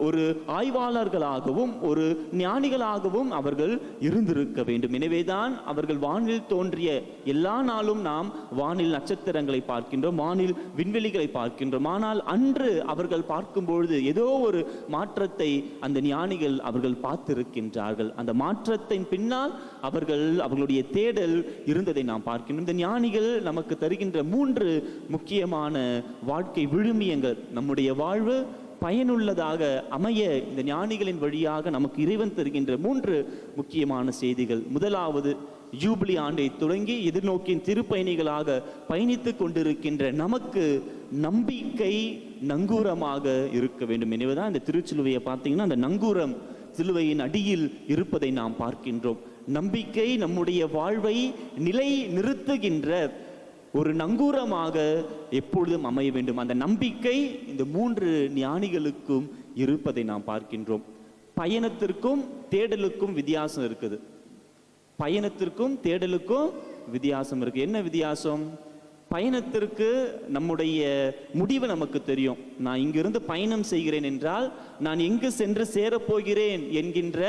ஒரு ஆய்வாளர்களாகவும், ஒரு ஞானிகளாகவும் அவர்கள் இருந்திருக்க வேண்டும். எனவேதான் அவர்கள் வானில் தோன்றிய எல்லா நாளும் நாம் வானில் நட்சத்திரங்களை பார்க்கின்றோம், வானில் விண்வெளிகளை பார்க்கின்றோம். ஆனால் அன்று அவர்கள் பார்க்கும்பொழுது ஏதோ ஒரு மாற்றத்தை அந்த ஞானிகள் அவர்கள் பார்த்திருக்கின்றார்கள். அந்த மாற்றத்தின் பின்னால் அவர்களுடைய தேடல் இருந்ததை நாம் பார்க்கின்றோம். இந்த ஞானிகள் நமக்கு தருகின்ற 3 முக்கியமான வாழ்க்கை விழுமியங்கள், நம்முடைய வாழ்வு பயனுள்ளதாக அமைய இந்த ஞானிகளின் வழியாக நமக்கு இறைவன் தருகின்ற 3 முக்கியமான செய்திகள். முதலாவது, ஜூபிலி ஆண்டை தொடங்கி எதிர்நோக்கின் திருப்பயணிகளாக பயணித்துக் கொண்டிருக்கின்ற நமக்கு நம்பிக்கை நங்கூரமாக இருக்க வேண்டும். எனவேதான் இந்த திருச்சிலுவையை பார்த்தீங்கன்னா அந்த நங்கூரம் சிலுவையின் அடியில் இருப்பதை நாம் பார்க்கின்றோம். நம்பிக்கை நம்முடைய வாழ்வை நிலை நிறுத்துகின்ற ஒரு நங்கூரமாக எப்பொழுதும் அமைய வேண்டும். அந்த நம்பிக்கை இந்த 3 ஞானிகளுக்கும் இருப்பதை நாம் பார்க்கின்றோம். பயணத்திற்கும் தேடலுக்கும் வித்தியாசம் இருக்குது. பயணத்திற்கும் தேடலுக்கும் வித்தியாசம் இருக்கு. என்ன வித்தியாசம்? பயணத்திற்கு நம்முடைய முடிவு நமக்கு தெரியும். நான் இங்கிருந்து பயணம் செய்கிறேன் என்றால் நான் எங்கு சென்று சேரப்போகிறேன் என்கின்ற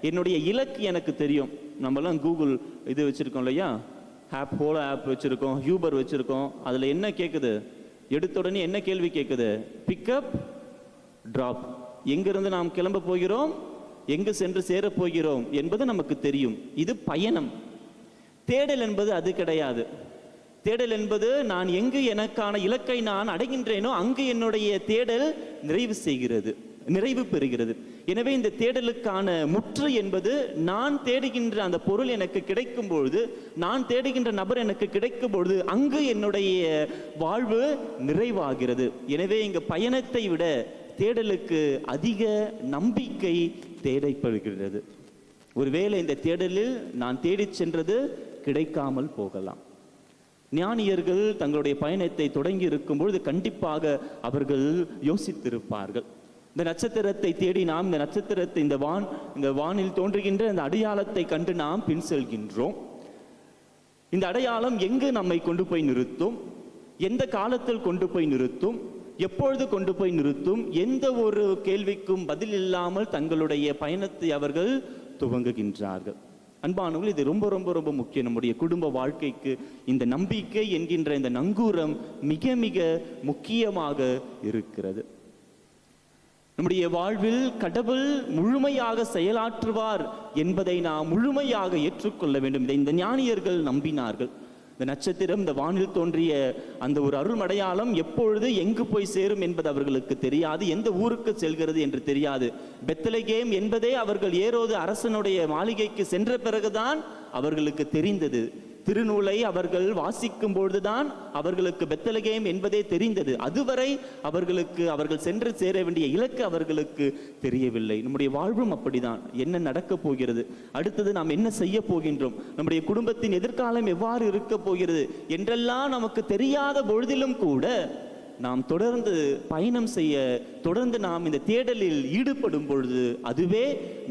என்னுடைய இலக்கு எனக்கு தெரியும். நம்மளாம் கூகுள் இது வச்சிருக்கோம் இல்லையா, ஹோலோ ஆப் வச்சிருக்கோம், யூபர் வச்சிருக்கோம். அதில் என்ன கேட்குது? எடுத்த உடனே என்ன கேள்வி கேட்குது? Pickup drop. எங்கிருந்து நாம் கிளம்ப போகிறோம், எங்கு சென்று சேரப்போகிறோம் என்பது நமக்கு தெரியும். இது பயணம். தேடல் என்பது அது கிடையாது. தேடல் என்பது நான் எங்கு எனக்கான இலக்கை நான் அடைகின்றேனோ அங்கு என்னுடைய தேடல் நிறைவு பெறுகிறது. எனவே இந்த தேடலுக்கான முற்று என்பது நான் தேடுகின்ற அந்த பொருள் எனக்கு கிடைக்கும் பொழுது, நான் தேடுகின்ற நபர் எனக்கு கிடைக்கும் பொழுது அங்கு என்னுடைய வாழ்வு நிறைவாகிறது. எனவே இங்கு பயணத்தை விட தேடலுக்கு அதிக நம்பிக்கை தேவைப்படுகிறது. ஒருவேளை இந்த தேடலில் நான் தேடிச் சென்றது கிடைக்காமல் போகலாம். ஞானியர்கள் தங்களுடைய பயணத்தை தொடங்கி இருக்கும் பொழுது கண்டிப்பாக அவர்கள் யோசித்திருப்பார்கள். இந்த நட்சத்திரத்தை தேடி நாம் இந்த நட்சத்திரத்தை இந்த வானில் தோன்றுகின்ற இந்த அடையாளத்தை கண்டு நாம் பின் செல்கின்றோம். இந்த அடையாளம் எங்கு நம்மை கொண்டு போய் நிறுத்தும், எந்த காலத்தில் கொண்டு போய் நிறுத்தும், எப்பொழுது கொண்டு போய் நிறுத்தும், எந்த ஒரு கேள்விக்கும் பதில் இல்லாமல் தங்களுடைய பயணத்தை அவர்கள் துவங்குகின்றார்கள். அன்பானவர்கள், இது ரொம்ப ரொம்ப ரொம்ப முக்கியம். நம்முடைய குடும்ப வாழ்க்கைக்கு இந்த நம்பிக்கை என்கின்ற இந்த நங்கூரம் மிக மிக முக்கியமாக இருக்கிறது. நம்முடைய வாழ்வில் கடவுள் முழுமையாக செயலாற்றுவார் என்பதை நாம் முழுமையாக ஏற்றுக்கொள்ள வேண்டும். இந்த ஞானியர்கள் நம்பினார்கள். இந்த நட்சத்திரம், இந்த வானில் தோன்றிய அந்த ஒரு அருள்மடையாளம் எப்பொழுது எங்கு போய் சேரும் என்பது அவர்களுக்கு தெரியாது. எந்த ஊருக்கு செல்கிறது என்று தெரியாது. பெத்லகேம் என்பதே அவர்கள் ஏரோது அரசனுடைய மாளிகைக்கு சென்ற பிறகுதான் அவர்களுக்கு தெரிந்தது. திருநூலை அவர்கள் வாசிக்கும் பொழுதுதான் அவர்களுக்கு பெத்லகேம் என்பதே தெரிந்தது. அதுவரை அவர்கள் சென்று சேர வேண்டிய இலக்கு அவர்களுக்கு தெரியவில்லை. நம்முடைய வாழ்வும் அப்படிதான். என்ன நடக்கப் போகிறது, அடுத்தது நாம் என்ன செய்ய போகின்றோம், நம்முடைய குடும்பத்தின் எதிர்காலம் எவ்வாறு இருக்க போகிறது என்றெல்லாம் நமக்கு தெரியாத பொழுதிலும் கூட நாம் தொடர்ந்து பயணம் செய்ய, தொடர்ந்து நாம் இந்த தேடலில் ஈடுபடும் பொழுது அதுவே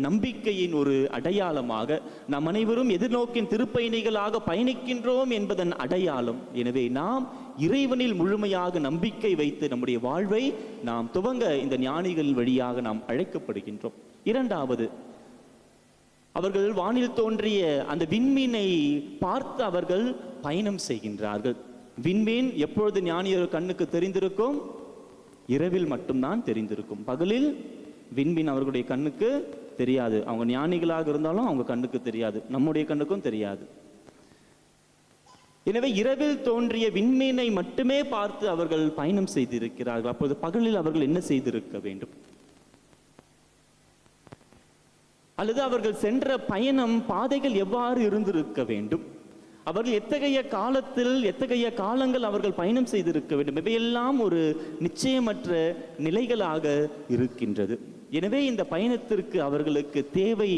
நம்பிக்கையின் ஒரு அடையாளமாக, நாம் அனைவரும் எதிர்நோக்கின் திருப்பயணிகளாக பயணிக்கின்றோம் என்பதன் அடையாளம். எனவே நாம் இறைவனில் முழுமையாக நம்பிக்கை வைத்து நம்முடைய வாழ்வை நாம் துவங்க இந்த ஞானிகளின் வழியாக நாம் அழைக்கப்படுகின்றோம். இரண்டாவது, அவர்கள் வானில் தோன்றிய அந்த விண்மீனை பார்த்து அவர்கள் பயணம் செய்கின்றார்கள். விண்மீன் எப்பொழுது ஞானியர் கண்ணுக்கு தெரிந்திருக்கும்? இரவில் மட்டும்தான் தெரிந்திருக்கும். பகலில் விண்மீன் அவர்களுடைய கண்ணுக்கு தெரியாது. அவங்க ஞானிகளாக இருந்தாலும் அவங்க கண்ணுக்கு தெரியாது, நம்முடைய கண்ணுக்கும் தெரியாது. எனவே இரவில் தோன்றிய விண்மீனை மட்டுமே பார்த்து அவர்கள் பயணம் செய்திருக்கிறார்கள். அப்போது பகலில் அவர்கள் என்ன செய்திருக்க வேண்டும்? அல்லது அவர்கள் சென்ற பயணம் பாதைகள் எவ்வாறு இருந்திருக்க வேண்டும்? அவர்கள் எத்தகைய காலத்தில் எத்தகைய காலங்கள் அவர்கள் பயணம் செய்திருக்க வேண்டும்? இவையெல்லாம் ஒரு நிச்சயமற்ற நிலைகளாக இருக்கின்றது. எனவே இந்த பயணத்திற்கு அவர்களுக்கு தேவை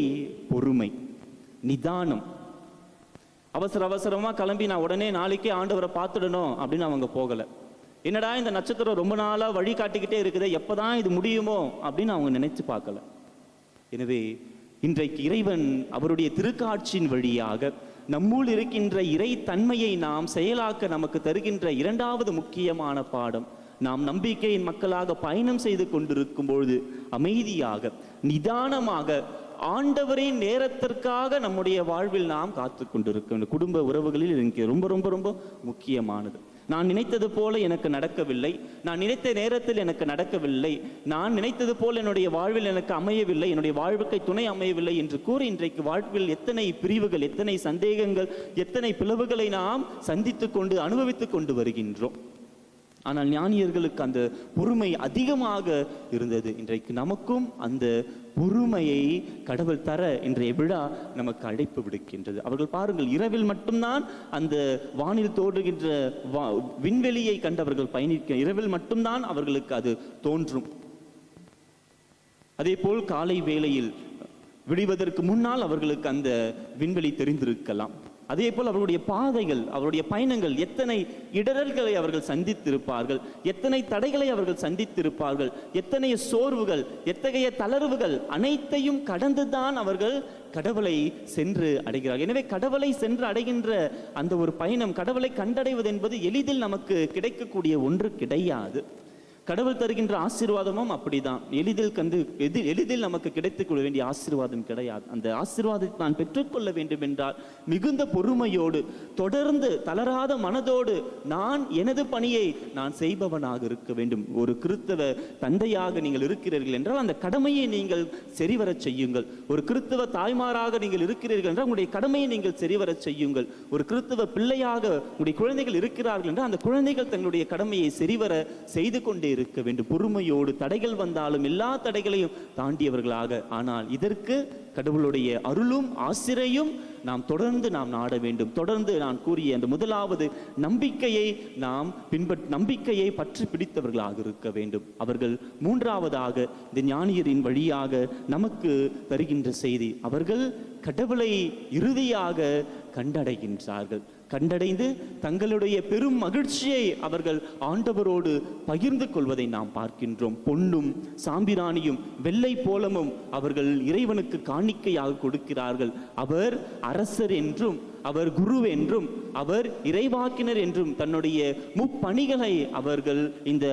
பொறுமை, நிதானம். அவசரமா கிளம்பி நான் உடனே நாளைக்கே ஆண்டவரை பார்த்துடணும் அப்படின்னு அவங்க போகலை. என்னடா இந்த நட்சத்திரம் ரொம்ப நாளாக வழி காட்டிக்கிட்டே இருக்குது, எப்போதான் இது முடியுமோ அப்படின்னு அவங்க நினைச்சு பார்க்கல. எனவே இன்றைக்கு இறைவன் அவருடைய திருக்காட்சியின் வழியாக நம்முள் இருக்கின்ற இறை தன்மையை நாம் செயலாக்க நமக்கு தருகின்ற இரண்டாவது முக்கியமான பாடம், நாம் நம்பிக்கையின் மக்களாக பயணம் செய்து கொண்டிருக்கும் பொழுது அமைதியாக நிதானமாக ஆண்டவரின் நேரத்திற்காக நம்முடைய வாழ்வில் நாம் காத்து கொண்டிருக்க குடும்ப உறவுகளில் எனக்கு ரொம்ப ரொம்ப ரொம்ப முக்கியமானது. நான் நினைத்தது போல எனக்கு நடக்கவில்லை, நான் நினைத்த நேரத்தில் எனக்கு நடக்கவில்லை, நான் நினைத்தது போல என்னுடைய வாழ்வில் எனக்கு அமையவில்லை, என்னுடைய வாழ்க்கை துணை அமையவில்லை என்று கூறி இன்றைக்கு வாழ்வில் எத்தனை பிரிவுகள், எத்தனை சந்தேகங்கள், எத்தனை பிளவுகளை நாம் சந்தித்து கொண்டு அனுபவித்து கொண்டு வருகின்றோம். ஆனால் ஞானியர்களுக்கு அந்த பொறுமை அதிகமாக இருந்தது. இன்றைக்கு நமக்கும் அந்த பொறுமையை கடவுள் தர இன்றைய விழா நமக்கு அழைப்பு விடுக்கின்றது. அவர்கள் பாருங்கள், இரவில் மட்டும்தான் அந்த வானில் தோன்றுகின்ற விண்வெளியை கண்டவர்கள் பயணிக்க, இரவில் மட்டும்தான் அவர்களுக்கு அது தோன்றும். அதே போல் காலை வேளையில் விடுவதற்கு முன்னால் அவர்களுக்கு அந்த விண்வெளி தெரிந்திருக்கலாம். அதே போல் அவர்களுடைய பாதைகள், அவருடைய பயணங்கள், எத்தனை இடரல்களை அவர்கள் சந்தித்திருப்பார்கள், எத்தனை தடைகளை அவர்கள் சந்தித்திருப்பார்கள், எத்தனைய சோர்வுகள், எத்தகைய தளர்வுகள் அனைத்தையும் கடந்துதான் அவர்கள் கடவுளை சென்று அடைகிறார்கள். எனவே கடவுளை சென்று அடைகின்ற அந்த ஒரு பயணம், கடவுளை கண்டடைவது என்பது எளிதில் நமக்கு கிடைக்கக்கூடிய ஒன்று கிடையாது. கடவுள் தருகின்ற ஆசீர்வாதமும் அப்படிதான், எளிதில் நமக்கு கிடைத்துக் கொள்ள வேண்டிய ஆசீர்வாதம் கிடையாது. அந்த ஆசீர்வாதத்தை நான் பெற்றுக்கொள்ள வேண்டும் என்றால் மிகுந்த பொறுமையோடு, தொடர்ந்து தளராத மனதோடு நான் எனது பணியை நான் செய்பவனாக இருக்க வேண்டும். ஒரு கிறிஸ்தவ தந்தையாக நீங்கள் இருக்கிறீர்கள் என்றால் அந்த கடமையை நீங்கள் சரிவரச் செய்யுங்கள். ஒரு கிறிஸ்தவ தாய்மாராக நீங்கள் இருக்கிறீர்கள் என்றால் உங்களுடைய கடமையை நீங்கள் சரிவரச் செய்யுங்கள். ஒரு கிறிஸ்தவ பிள்ளையாக உங்களுடைய குழந்தைகள் இருக்கிறார்கள் என்றால் அந்த குழந்தைகள் தங்களுடைய கடமையை சரிவர செய்து கொண்டே இருக்க வேண்டும். பொறுமையோடு, தடைகள் வந்தாலும் எல்லா தடைகளையும் தாண்டியவர்களாக. ஆனால் இதற்கு கடவுளுடைய அருளும் ஆசிரையும் நாம் தொடர்ந்து நாட வேண்டும். தொடர்ந்து நான் கூறிய அந்த முதலாவது நம்பிக்கையை நாம் நம்பிக்கையை பற்றி பிடித்தவர்களாக இருக்க வேண்டும். அவர்கள் மூன்றாவதாக இந்த ஞானியரின் வழியாக நமக்கு தருகின்ற செய்தி, அவர்கள் கடவுளை இறுதியாக கண்டடைகின்றார்கள். கண்டடைந்து தங்களுடைய பெரும் மகிழ்ச்சியை அவர்கள் ஆண்டவரோடு பகிர்ந்து கொள்வதை நாம் பார்க்கின்றோம். பொன்னும் சாம்பிராணியும் வெள்ளை போலமும் அவர்கள் இறைவனுக்கு காணிக்கையாக கொடுக்கிறார்கள். அவர் அரசர் என்றும், அவர் குரு என்றும், அவர் இறைவாக்கினர் என்றும் தன்னுடைய முப்பணிகளை அவர்கள் இந்த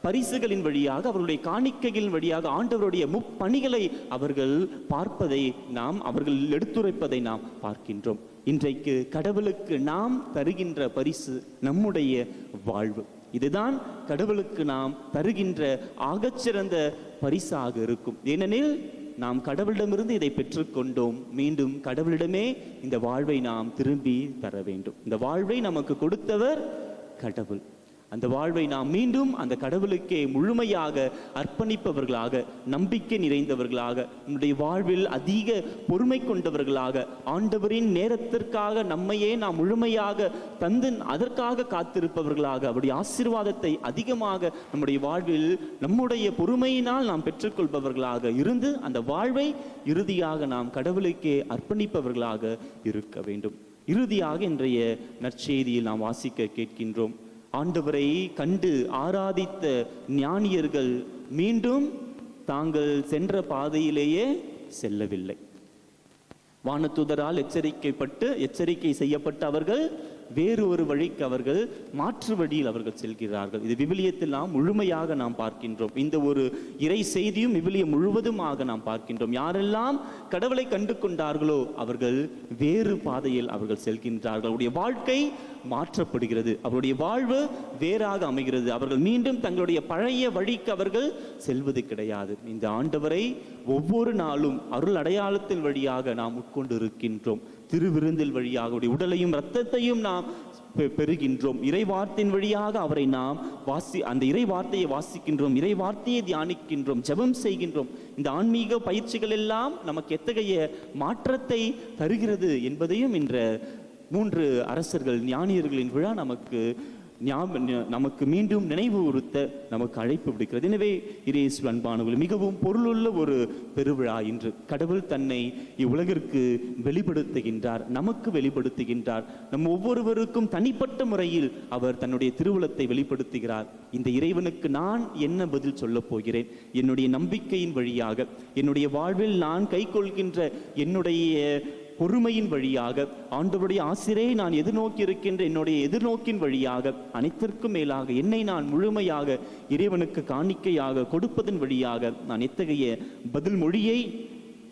பரிசுகளின் வழியாக, அவர்களுடைய காணிக்கைகளின் வழியாக ஆண்டவருடைய முப்பணிகளை அவர்கள் பார்ப்பதை நாம், அவர்கள் எடுத்துரைப்பதை நாம் பார்க்கின்றோம். இன்றைக்கு கடவுளுக்கு நாம் தருகின்ற பரிசு நம்முடைய வாழ்வு. இதுதான் கடவுளுக்கு நாம் தருகின்ற ஆகச்சிறந்த பரிசாக இருக்கும். ஏனெனில் நாம் கடவுளிடமிருந்து இதை பெற்றுக்கொண்டோம். மீண்டும் கடவுளிடமே இந்த வாழ்வை நாம் திரும்பி தர வேண்டும். இந்த வாழ்வை நமக்கு கொடுத்தவர் கடவுள். அந்த வாழ்வை நாம் மீண்டும் அந்த கடவுளுக்கே முழுமையாக அர்ப்பணிப்பவர்களாக, நம்பிக்கை நிறைந்தவர்களாக, நம்முடைய வாழ்வில் அதிக பொறுமை கொண்டவர்களாக, ஆண்டவரின் நேரத்திற்காக நம்மையே நாம் முழுமையாக தந்து அதற்காக காத்திருப்பவர்களாக, அவருடைய ஆசீர்வாதத்தை அதிகமாக நம்முடைய வாழ்வில் நம்முடைய பொறுமையினால் நாம் பெற்றுக்கொள்பவர்களாக இருந்து அந்த வாழ்வை இறுதியாக நாம் கடவுளுக்கே அர்ப்பணிப்பவர்களாக இருக்க வேண்டும். இறுதியாக இன்றைய நற்செய்தியில் நாம் வாசிக்க கேட்கின்றோம், ஆண்டவரை கண்டு ஆராதித்த ஞானியர்கள் மீண்டும் தாங்கள் சென்ற பாதையிலேயே செல்லவில்லை. வானதூதரால் எச்சரிக்கை செய்யப்பட்ட அவர்கள் வேறு ஒரு வழிக்கு, அவர்கள் மாற்று வழியில் அவர்கள் செல்கிறார்கள். இது விவிலியத்தில் நாம் முழுமையாக நாம் பார்க்கின்றோம். இந்த ஒரு இறை செய்தியும் விவிலியம் முழுவதுமாக நாம் பார்க்கின்றோம். யாரெல்லாம் கடவுளை கண்டு கொண்டார்களோ அவர்கள் வேறு பாதையில் அவர்கள் செல்கின்றார்கள். அவருடைய வாழ்க்கை மாற்றப்படுகிறது, அவருடைய வாழ்வு வேறாக அமைகிறது. அவர்கள் மீண்டும் தங்களுடைய பழைய வழிக்கு அவர்கள் செல்வது கிடையாது. இந்த ஆண்டவரை ஒவ்வொரு நாளும் அருள் அடையாளத்தின் வழியாக நாம் உட்கொண்டு இருக்கின்றோம். திருவிருந்தில் வழியாக உடலையும் இரத்தத்தையும் நாம் பெறுகின்றோம். இறைவார்த்தையின் வழியாக அவரை நாம் அந்த இறை வார்த்தையை வாசிக்கின்றோம், இறை வார்த்தையை தியானிக்கின்றோம், ஜெபம் செய்கின்றோம். இந்த ஆன்மீக பயிற்சிகள் எல்லாம் நமக்கு எத்தகைய மாற்றத்தை தருகிறது என்பதையும் இன்ற 3 அரசர்கள் ஞானியர்களின் விழா நமக்கு மீண்டும் நினைவுறுத்த நமக்கு அழைப்பு விடுக்கிறது. எனவே இயேசு அன்பானவர்கள், மிகவும் பொருளுள்ள ஒரு பெருவிழா இன்று. கடவுள் தன்னை இவ்வுலகிற்கு வெளிப்படுத்துகின்றார், நமக்கு வெளிப்படுத்துகின்றார். நம் ஒவ்வொருவருக்கும் தனிப்பட்ட முறையில் அவர் தன்னுடைய திருவுளத்தை வெளிப்படுத்துகிறார். இந்த இறைவனுக்கு நான் என்ன பதில் சொல்லப் போகிறேன்? என்னுடைய நம்பிக்கையின் வழியாக, என்னுடைய வாழ்வில் நான் கைக்கொள்கின்ற என்னுடைய பொறுமையின் வழியாக, ஆண்டவருடைய ஆசிரியை நான் எதிர்நோக்கி இருக்கின்ற என்னுடைய எதிர்நோக்கின் வழியாக, அனைத்திற்கும் மேலாக என்னை நான் முழுமையாக இறைவனுக்கு காணிக்கையாக கொடுப்பதன் வழியாக நான் எத்தகைய பதில் மொழியை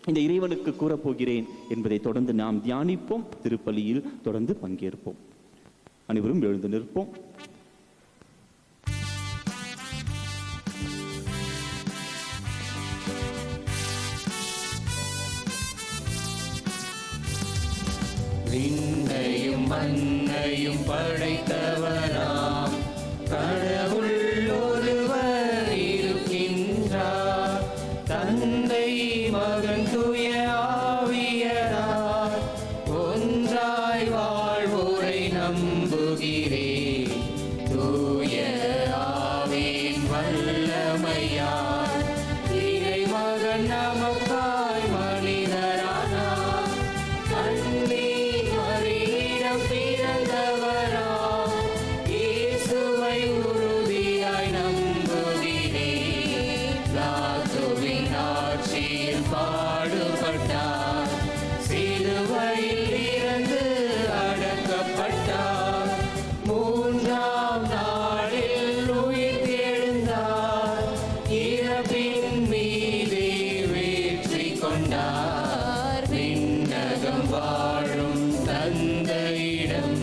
இந்த இறைவனுக்கு கூறப்போகிறேன் என்பதை தொடர்ந்து நாம் தியானிப்போம். திருப்பலியில் தொடர்ந்து பங்கேற்போம். அனைவரும் எழுந்து நிற்போம். விண்ணையும் மண்ணையும் படைத்தவராம் கடவுள் ஒருவர் இருக்கின்றார். தந்தை, மகன், தூய ஆவியரார் ஒன்றாய் வாழ்வோரை நம்புகிறேன். தூய ஆவியின் வல்லமையால் இறைமகன் நமக்காய் மனிதரானார். பாடுபட்டார், சிலுவையில் இருந்து அடக்கப்பட்டார், 3ஆம் நாளில் உயிர் தெழுந்தார், இறப்பின் மீது வெற்றி கொண்டார். விண்ணகம் வாழும் தந்தையிடம்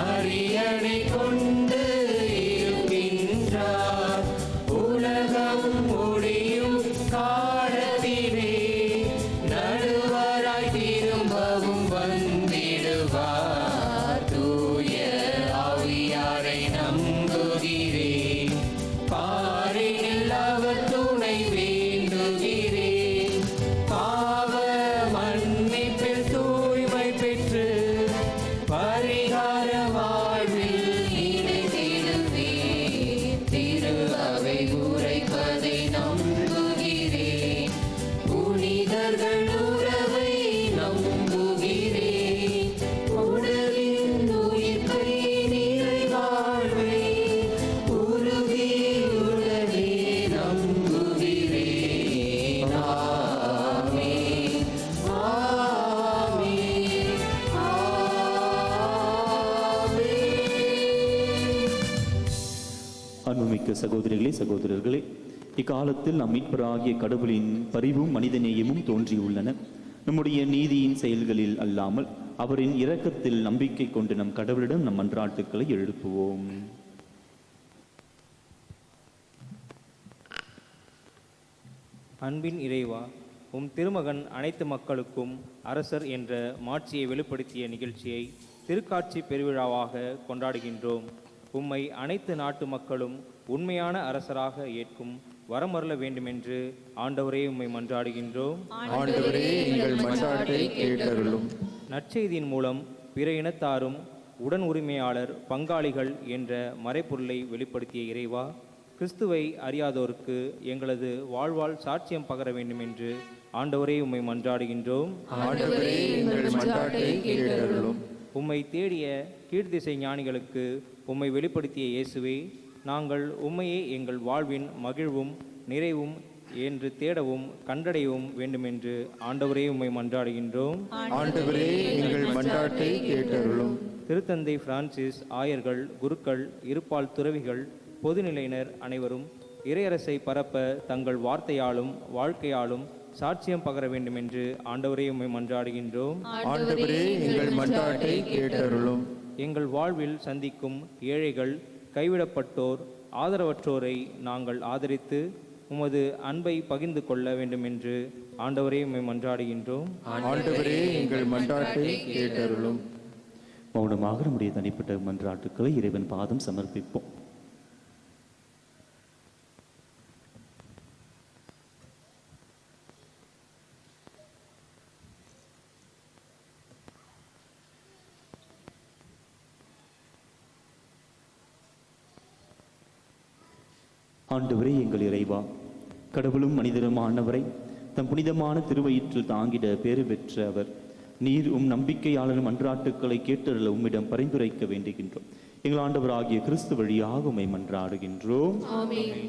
அரியணை கொண்டு இருக்கின்றார். உலகம் முடியும் காலத்திலே நடுவராய் திரும்பவும் வந்திடுவார். தூய ஆவியாரை நம்புகிறேன், பாரினில் அவர் துணை வேண்டுகிறேன். பாவ மன்னிப்பில் தூய்மை பெற்று பரிகார வாழ்வில் நிலைத்திடுவேன். திரு அவை உரைப்பதை நம்புகிறேன், புனிதர்கள் உறவை நம்புகிறேன். உடலின் உயிர்ப்பை நிறை வாழ்வை உறுதியுடனே நம்புகிறேன். ஆமென், ஆமென், ஆமென். அன்புமிக்க சகோதரிகளே, சகோதரர்களே, இக்காலத்தில் நம் மீட்பராகிய கடவுளின் பரிவும் மனிதநேயமும் தோன்றியுள்ளன. நம்முடைய நீதியின் செயல்களில் அல்லாமல் அவரின் இரக்கத்தில் நம்பிக்கை கொண்டு நம் கடவுளிடம் நம் மன்றாட்டுக்களை எழுப்புவோம். அன்பின் இறைவா, உம் திருமகன் அனைத்து மக்களுக்கும் அரசர் என்ற மாட்சியை வெளிப்படுத்திய நிகழ்ச்சியை திருக்காட்சி பெருவிழாவாக கொண்டாடுகின்றோம். உம்மை அனைத்து நாட்டு மக்களும் உண்மையான அரசராக ஏற்கும் வரமருள வேண்டுமென்று ஆண்டவரே உம்மை மன்றாடுகின்றோம். ஆண்டவரே, எங்கள் மன்றாட்டை கேட்டருளும். நற்செய்தியின் மூலம் பிற இனத்தாரும் உடன் உரிமையாளர் பங்காளிகள் என்ற மறைப்பொருளை வெளிப்படுத்திய இறைவா, கிறிஸ்துவை அறியாதோருக்கு எங்களது வாழ்வால் சாட்சியம் பகர வேண்டும் என்று ஆண்டவரே உம்மை மன்றாடுகின்றோம். ஆண்டவரே, எங்கள் மன்றாட்டை கேட்டருளும். உம்மை தேடிய கீழ்த்திசை ஞானிகளுக்கு உம்மை வெளிப்படுத்திய இயேசுவே, நாங்கள் உம்மையே எங்கள் வாழ்வின் மகிழ்வும் நிறைவும் என்று தேடவும் கண்டடையவும் வேண்டுமென்று ஆண்டவரே உம்மை மன்றாடுகின்றோம். ஆண்டவரே, எங்கள் மன்றாட்டை கேட்டருளும். திருத்தந்தை பிரான்சிஸ், ஆயர்கள், குருக்கள், இருப்பால் துறவிகள், பொதுநிலையினர் அனைவரும் இறையரசை பரப்ப தங்கள் வார்த்தையாலும் வாழ்க்கையாலும் சாட்சியம் பகர வேண்டும் என்று ஆண்டவரே உம்மை மன்றாடுகின்றோம். ஆண்டவரே, எங்கள் மன்றாட்டை கேட்டருளும். எங்கள் வாழ்வில் சந்திக்கும் ஏழைகள், கைவிடப்பட்டோர், ஆதரவற்றோரை நாங்கள் ஆதரித்து உமது அன்பை பகிர்ந்து கொள்ள வேண்டுமென்று ஆண்டவரே உம்மை மன்றாடுகின்றோம். ஆண்டவரே எங்கள் மன்றாட்டை கேட்டருளும். மௌனமாக நம்முடைய தனிப்பட்ட மன்றாட்டுக்களை இறைவன் பாதம் சமர்ப்பிப்போம். ஆண்டவரே எங்கள் இறைவா, கடவுளும் மனிதரும் ஆண்டவரை தம் புனிதமான திருவயிற்றில் தாங்கிட பேறு பெற்ற அவர், நீர் நம்பிக்கையாளரும் மன்றாட்டுக்களை கேட்டருள உம்மிடம் பரிந்துரைக்க வேண்டுகின்றோம். எங்கள் ஆண்டவராகிய கிறிஸ்து வழியாக உம்மை மன்றாடுகின்றோம். ஆமென்.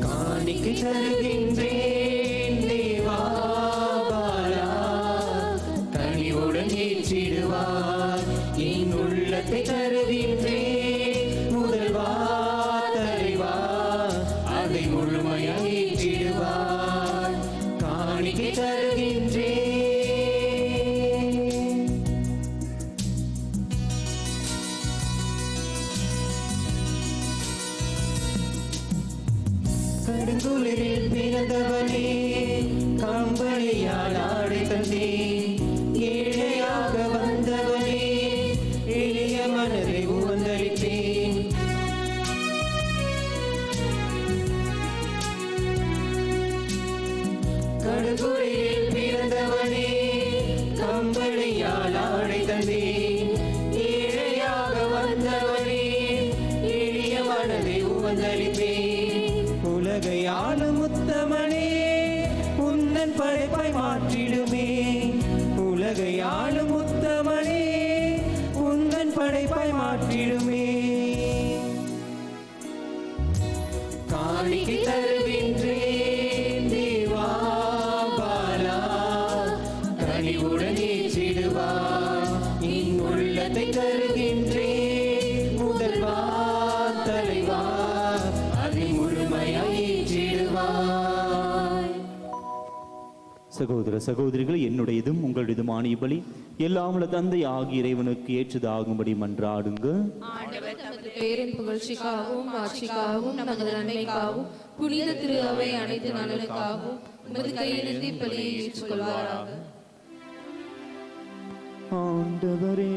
காணிக்கை தருகின்றேன் தேவா பாலா, கனிவுடன் ஏற்றிடுவார் என் உள்ளத்தை தருகின்றேன் முதல்வா தலைவா, அதை முழுமையாக ஏற்றிடுவார். காணிக்கை தருகின்றேன். கடுங்குளிரில் பிறந்தவனே, கம்பளியால் ஆடை தந்தே, ஏழையாக வந்தவனே, எளிய மனதை உவந்தளித்தேன். கடுங்குளிரில் பிறந்தவனே, கம்பளியால் ஆடை தந்தே, ஏழையாக வந்தவனே, எளிய மனதை உவந்தளித்தேன். உலகை ஆளும் உத்தமனே, உந்தன் படைப்பாய் மாற்றிடுமே. உலகை ஆளும் உத்தமனே, உந்தன் படைப்பாய் மாற்றிடுமே. காணிக்கை தருகின்றேன் தேவா பாலா, கனிவுடன் ஏற்றிடுவார் என் உள்ளத்தை தருகின்றேன் முதல்வா தலைவா, அதை முழுமையாய் ஏற்றிடுவாய். சகோதர சகோதரிகள், என்னுடையதும் உங்களுடையதுமான இப்பலி எல்லாம் உள்ள தந்தை ஆகிய இறைவனுக்கு ஏற்றதாகும்படி மன்றாடுங்க. ஆண்டவர் தமது பேரின் புகழ்ச்சிக்காகவும் ஆட்சிக்காகவும் நமது நன்மைக்காகவும் புனித திரு அவை அனைத்து நலனுக்காகவும் உமது கையிலிருந்து இப்பலியை ஏற்றுக்கொள்வாராக. ஆண்டவரே,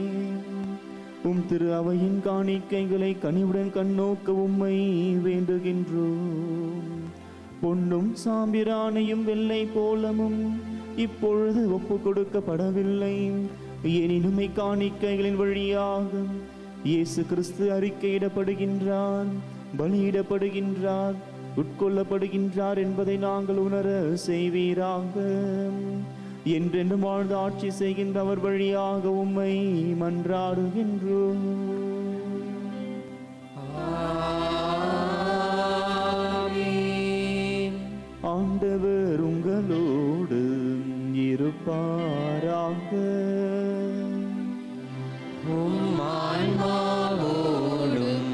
திரு அவையின் காணிக்கைகளை கனிவுடன் கண்ணோக்க உம்மை வேண்டுகின்றோம். பொன்னும் சாம்பிரானையும் வெள்ளை போலமும் இப்பொழுது ஒப்பு கொடுக்கப்படவில்லை. எனினும் காணிக்கைகளின் வழியாக இயேசு கிறிஸ்து அறிக்கையிடப்படுகின்றார், பலியிடப்படுகின்றார், உட்கொள்ளப்படுகின்றார் என்பதை நாங்கள் உணர செய்வீராக. என்றென்றும் வாழ்ந்து ஆட்சி செய்கின்ற அவர் வழியாக உம்மை மன்றாடுகின்றோம். ஆண்டவர் உங்களோடு இருப்பாராக. ஆன்மாவோடும்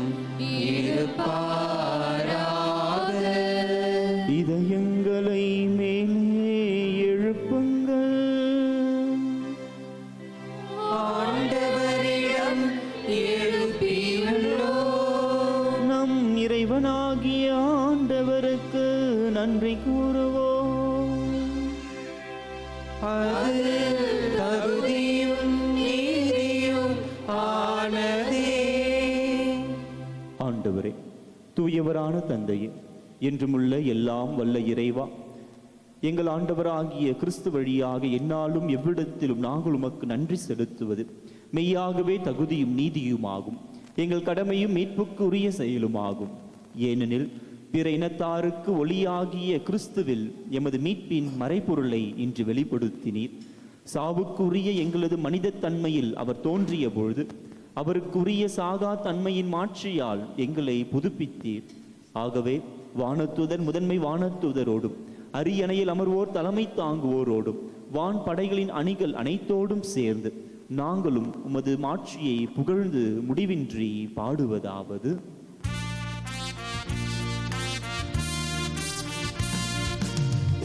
இருப்பாராக. இதயங்களை மேலே எழுப்புங்கள். ஆண்டவரிடம் எழுப்பியுள்ளோம். நம் இறைவனாகிய ஆண்டவருக்கு நன்றி கூறுவோம். அது தகுதியும் நீதியும் ஆனதே. ஆண்டவரே, தூயவரான தந்தையே, என்றுமுள்ள எல்லாம் வல்ல இறைவா, எங்கள் ஆண்டவராகிய கிறிஸ்து வழியாக எந்நாளும் எவ்விடத்திலும் நாங்கள் உமக்கு நன்றி செலுத்துவது மெய்யாகவே தகுதியும் நீதியுமாகும். எங்கள் கடமையும் மீட்புக்கு உரிய செயலுமாகும். ஏனெனில் பிற இனத்தாருக்கு ஒளியாகிய கிறிஸ்துவில் எமது மீட்பின் மறைபொருளை இன்று வெளிப்படுத்தினீர். சாவுக்குரிய எங்களது மனித தன்மையில் அவர் தோன்றிய பொழுது அவருக்குரிய சாகா தன்மையின் மாட்சியால் எங்களை புதுப்பித்தீர். ஆகவே வானத்துதர் முதன்மை வானத்துதரோடும் அரியணையில் அமர்வோர் தலைமை தாங்குவோரோடும் வான் படைகளின் அணிகள் அனைத்தோடும் சேர்ந்து நாங்களும் உமது மாட்சியை புகழ்ந்து முடிவின்றி பாடுவதாவது: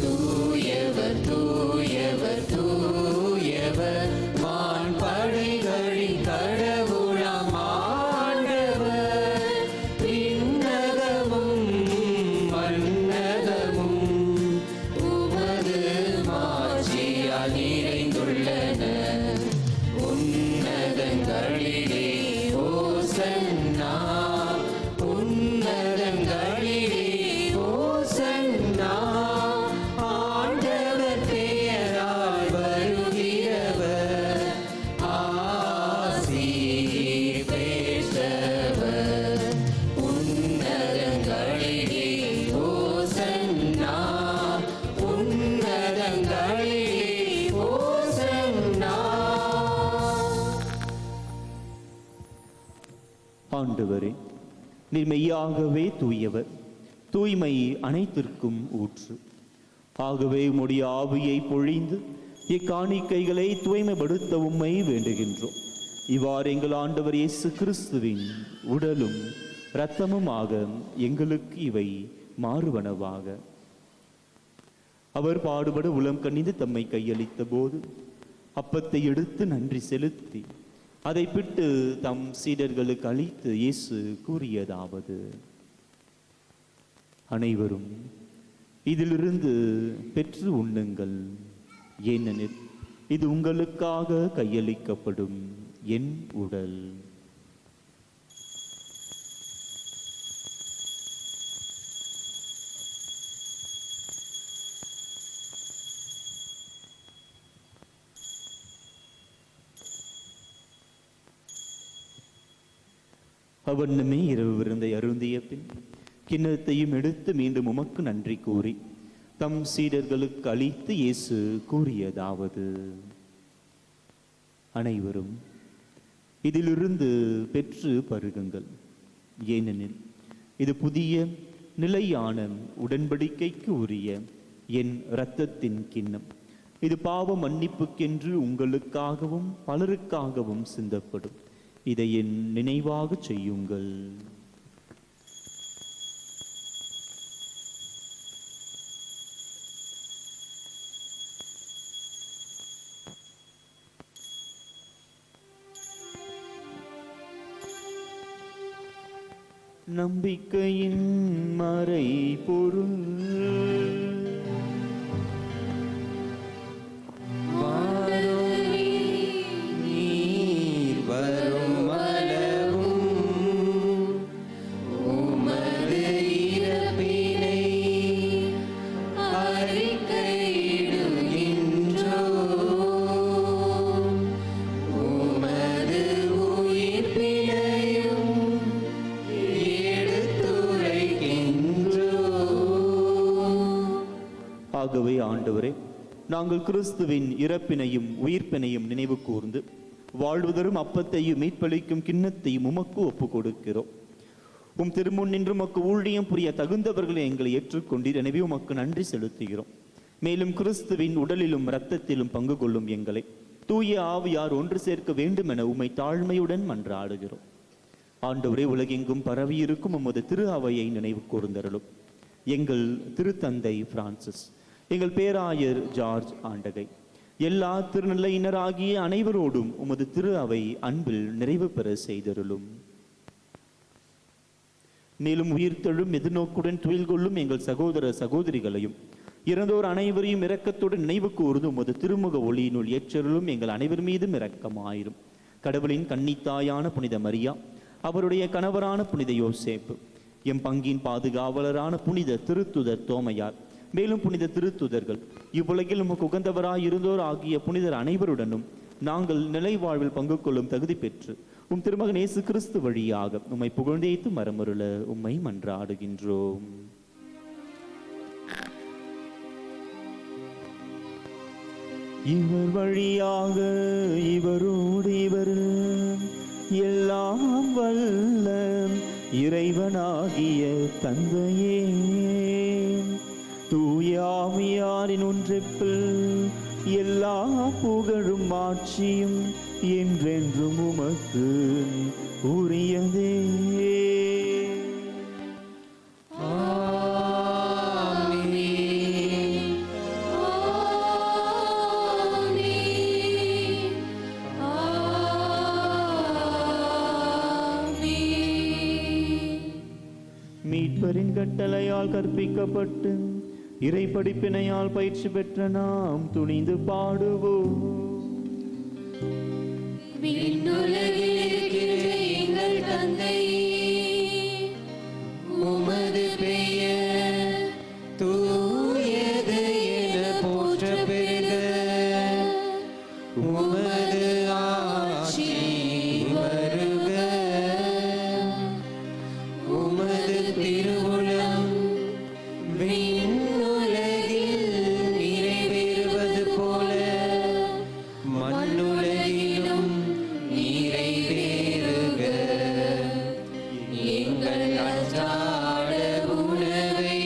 தூயவர் தூயவர் தூயவர் வான் படைகளின் கடவுளாம் ஆண்டவர். விண்ணகமும் மண்ணகமும் உமது மாட்சியால் நிறைந்துள்ளன. உன்னதங்களிலே ஓசன்னா, உன்னதங்களிலே ஓசன்னா. ஆண்டவர் பெயரால் வருகிறவர் ஆசி பெற்றவர். உன்னதங்களிலே ஓசன்னா, உன்னதங்களிலே ஓசன்னா. ஆண்டவரே, நீர் மெய்யாகவே தூயவர், தூய்மை அனைத்திற்கும் ஊற்று. ஆகவே உம்முடைய ஆவியை பொழிந்து இக்காணிக்கைகளை தூய்மைப்படுத்த உம்மை வேண்டுகின்றோம். இவ்வாறு எங்கள் ஆண்டவர் இயேசு கிறிஸ்துவின் உடலும் இரத்தமுமாக எங்களுக்கு இவை மாறுவனவாக. அவர் பாடுபட உளம் கனிந்து தம்மை கையளித்த போது அப்பத்தை எடுத்து நன்றி செலுத்தி அதை பிட்டு தம் சீடர்களுக்கு அளித்து இயேசு கூறியதாவது: அனைவரும் இதிலிருந்து பெற்று உண்ணுங்கள், ஏனெனில் இது உங்களுக்காக கையளிக்கப்படும் என் உடல். அவண்ணமே இரவு விருந்தை அருந்திய பின் கிண்ணத்தையும் எடுத்து மீண்டும் உமக்கு நன்றி கூறி தம் சீடர்களுக்கு அளித்து இயேசு கூறியதாவது: அனைவரும் இதிலிருந்து பெற்று பருகுங்கள், ஏனெனில் இது புதிய நிலையான உடன்படிக்கைக்கு உரிய என் இரத்தத்தின் கிண்ணம். இது பாவ மன்னிப்புக்கென்று உங்களுக்காகவும் பலருக்காகவும் சிந்தப்படும். இதை என் நினைவாக செய்யுங்கள். நம்பிக்கையின் மறை பொருள் நீர் வரும் அளவும் உமது இறப்பினை அறிக்கையிடுகின்றோம். உமது உயிர்ப்பினையும் ஆகவே ஆண்டவரே, நாங்கள் கிறிஸ்துவின் இறப்பினையும் உயிர்ப்பினையும் நினைவு கூர்ந்து வாழ்வதரும் அப்பத்தையும் மீட்பளிக்கும் கிண்ணத்தையும் உமக்கு ஒப்பு கொடுக்கிறோம். உம் திருமுன் நின்று உமக்கு ஊழியம் புரிய தகுந்தவர்களை எங்களை ஏற்றுக்கொண்டீர். எனவே உமக்கு நன்றி செலுத்துகிறோம். மேலும் கிறிஸ்துவின் உடலிலும் இரத்தத்திலும் பங்கு கொள்ளும் எங்களை தூய ஆவியார் ஒன்று சேர்க்க வேண்டும் என உம்மை தாழ்மையுடன் மன்றாடுகிறோம். ஆண்டவரே, உலகெங்கும் பரவியிருக்கும் உமது திரு அவையை நினைவு கூர்ந்தருளும். எங்கள் திருத்தந்தை பிரான்சிஸ், எங்கள் பேராயர் ஜார்ஜ் ஆண்டகை, எல்லா திருநிலையினராகிய அனைவரோடும் உமது திரு அவை அன்பில் நிறைவு பெற செய்தருளும். மேலும் உயிர்த்தெழும் எதிர்நோக்குடன் துயில் கொள்ளும் எங்கள் சகோதர சகோதரிகளையும் இறந்தோர் அனைவரையும் இரக்கத்துடன் நினைவு கூர்ந்து உமது திருமுக ஒளியினுள் ஏற்றருளும். எங்கள் அனைவர் மீதும் இரக்கமாயிரும். கடவுளின் கன்னித்தாயான புனித மரியா, அவருடைய கணவரான புனித யோசேப்பு, எம் பங்கின் பாதுகாவலரான புனித திருத்துதர் தோமையார், மேலும் புனித திருத்துதர்கள், இவ்வுலகில் உமக்கு உகந்தவராய் இருந்தோர் ஆகிய புனிதர் அனைவருடனும் நாங்கள் நிலை வாழ்வில் பங்கு கொள்ளும் தகுதி பெற்று உம் திருமகன் இயேசு கிறிஸ்து வழியாக உம்மை புகழ்ந்தேத்து மரமருள உம்மை மன்றாடுகின்றோம். இவர் வழியாக இவரோடு இவர் எல்லாம் வல்ல இறைவனாகிய தந்தையே, தூய ஆவியாரின் ஒன்றிப்பில் எல்லா புகழும் ஆட்சியும் என்றென்றும் உமக்கு உரியதே. மீட்பரின் கட்டளையால் கற்பிக்கப்பட்டு இறை படிப்பினையால் பயிற்சி பெற்ற நாம் துணிந்து பாடுவோம். விண்ணுலகில் இருக்கின்ற எங்கள் தந்தையே, உமது பெயர் தூயது என போற்ற பெறுக. உமது ஆட்சி வருக. உமது திருவுளம் விண்ணுலகில் நிறைவேறுவது போல மண்ணுலகிலும் நிறைவேறுக. எங்கள் அன்றாட உணவை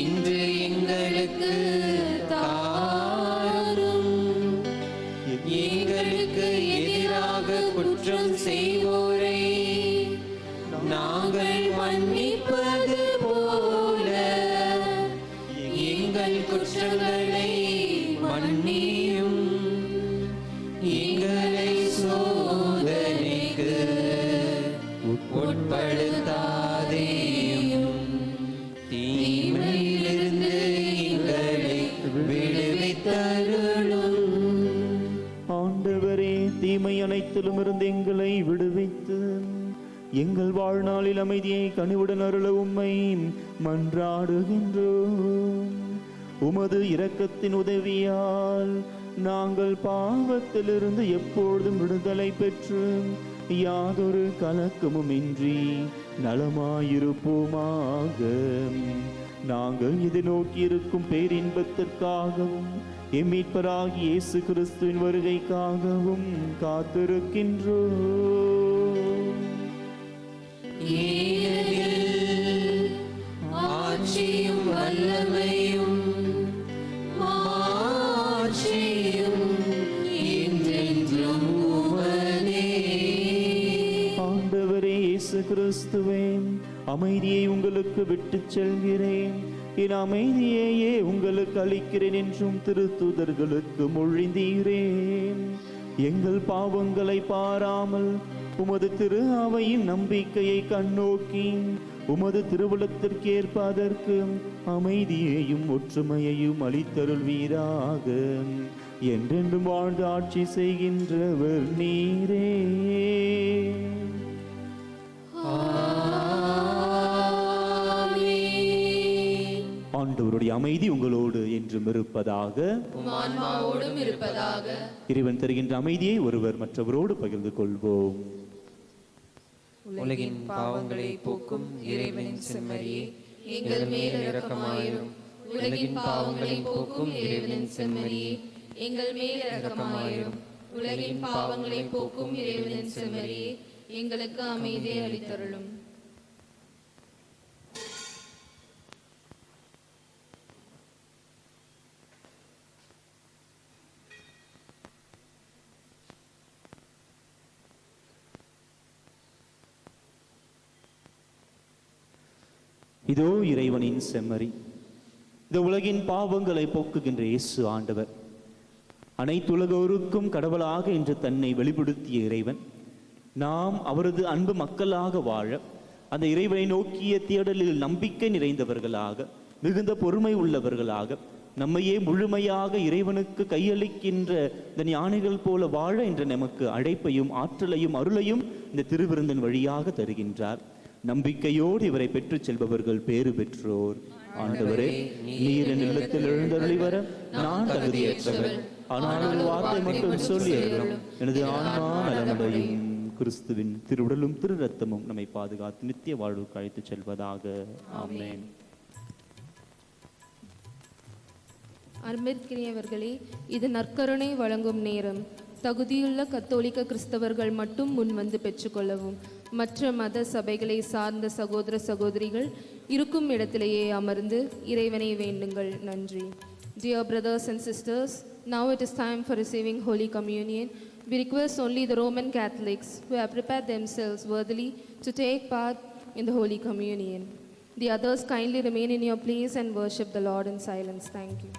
இன்று எங்களுக்கு தாரும். எங்களுக்கு எதிராக குற்றம் செய்வோரை நாங்கள் மன்னிப்பது போல எங்கள் குற்றங்களை மன்னியும். எங்களை சோதனைக்கு உட்படுத்தாதேயும், தீமையிலிருந்து எங்களை விடுவித்தருளும். ஆண்டவரே, தீமை அனைத்திலும் இருந்து எங்களை விடுவித்து எங்கள் வாழ்நாளில் அமைதியை கனிவுடன் அருள உம்மை மன்றாடுகின்றோம். உமது இரக்கத்தின் உதவியால் நாங்கள் பாவத்திலிருந்து எப்பொழுதும் விடுதலை பெற்று யாதொரு கலக்கமும் இன்றி நலமாயிருப்போமாக. நாங்கள் எதிர்நோக்கி இருக்கும் பேரின்பத்திற்காகவும் எம் மீட்பராகிய இயேசு கிறிஸ்துவின் வருகைக்காகவும் காத்திருக்கின்றோம். ஏனெனில் ஆட்சியும் வல்லமையும் மாட்சியும் என்றென்றும் உமதே. ஆண்டவரே இயேசு கிறிஸ்துவே, அமைதியை உங்களுக்கு விட்டுச் செல்கிறேன், என் அமைதியையே உங்களுக்கு அளிக்கிறேன் என்றும் திருத்தூதர்களுக்கு மொழிந்தீரேன். எங்கள் பாவங்களை பாராமல் உமது திரு அவையின் நம்பிக்கையை கண்ணோக்கி உமது திருவுளத்திற்கேற்ப அதற்கு அமைதியையும் ஒற்றுமையையும் அளித்தருள்வீராக. என்றென்றும் வாழ்ந்து ஆட்சி செய்கின்றவர் நீரே. ஆண்டவருடைய அமைதி உங்களோடு என்றும் இருப்பதாக. ஆன்மாவோடும் இருப்பதாக. இறைவன் தருகின்ற அமைதியை ஒருவர் மற்றவரோடு பகிர்ந்து கொள்வோம். உலகின் பாவங்களை போக்கும் இறைவனின் செம்மறியே, எங்கள் மேல் இரக்கமாயிரும். உலகின் பாவங்களை போக்கும் இறைவனின் செம்மறியே, எங்கள் மேல் இரக்கமாயிரும். உலகின் பாவங்களை போக்கும் இறைவனின் செம்மறியே, எங்களுக்கு அமைதியை அளித்தருளும். இதோ இறைவனின் செம்மறி, இந்த உலகின் பாவங்களை போக்குகின்ற இயேசு ஆண்டவர். அனைத்துலகோருக்கும் கடவுளாக இன்று தன்னை வெளிப்படுத்திய இறைவன், நாம் அவரது அன்பு மக்களாக வாழ அந்த இறைவனை நோக்கிய தேடலில் நம்பிக்கை நிறைந்தவர்களாக, மிகுந்த பொறுமை உள்ளவர்களாக, நம்மையே முழுமையாக இறைவனுக்கு கையளிக்கின்ற இந்த ஞானிகள் போல வாழ என்ற நமக்கு அழைப்பையும் ஆற்றலையும் அருளையும் இந்த திருவிருந்தின் வழியாக தருகின்றார். நம்பிக்கையோடு இவரை பெற்றுச் செல்பவர்கள் பேறு பெற்றோர். ஆண்டவரே, நீர் என் இல்லத்தில் எழுந்தருளி வர நான் தகுதியற்றவர், ஆனால் வார்த்தை மட்டும் சொல்லி அருளும், எனது ஆன்மா நலமடையும். கிறிஸ்துவின் திருவுடலும் திரு ரத்தமும் நம்மை பாதுகாத்து நித்திய வாழ்வுக்கு அழைத்துச் செல்வதாக. ஆமென். அன்பிற்கினியவர்களே, இது நற்கருணை வழங்கும் நேரம். தகுதியுள்ள கத்தோலிக்க கிறிஸ்தவர்கள் மட்டும் முன்வந்து பெற்றுக்கொள்ளவும். மற்ற மத சபைகளை சார்ந்த சகோதர சகோதரிகள் இருக்கும் இடத்திலேயே அமர்ந்து இறைவனை வேண்டுங்கள். நன்றி. Dear brothers and sisters, now it is time for receiving Holy Communion. We request only the Roman Catholics who have prepared themselves worthily to take part in the Holy Communion. The others kindly remain in your place and worship the Lord in silence. Thank you.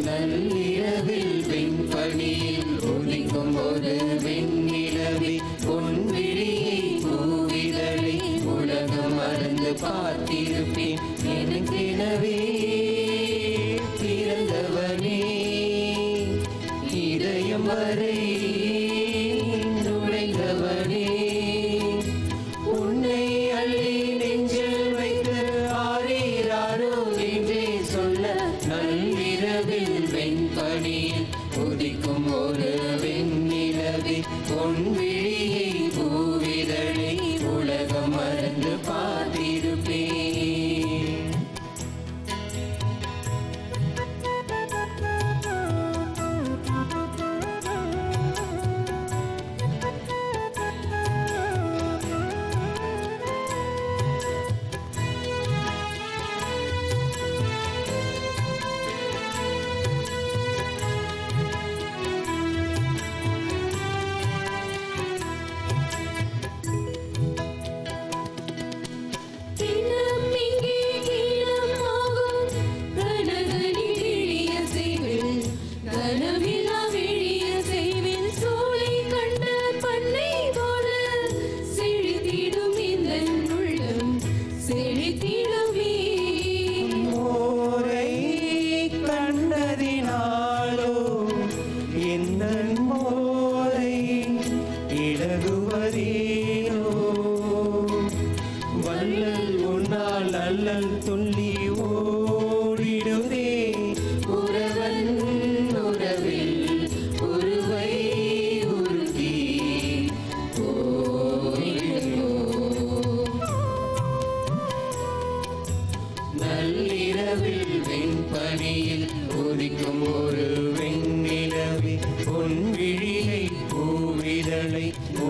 நள்ளிரவில் வெண்பனியில் உதிக்கும் ஒரு வெண்ணிலவே பொன்விழியை பூவிதழை உலகம் மறந்து பார்த்திருப்பேன். எனக்கெனவே பிறந்தவனே இதயம் வரை நுழைந்தவனே உன்னை அள்ளி நெஞ்சில் வைத்து ஆரீராரோ என்றே சொல்ல நள்ளிரவில் வெண்பனியில் உதிக்கும் ஒரு வெண்ணிலவே பொன்விழியை பூவிதழை உலகம் மறந்து பார்த்திருப்பேன்.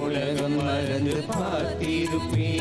உலகம் மறந்து பார்த்திருப்பேன்.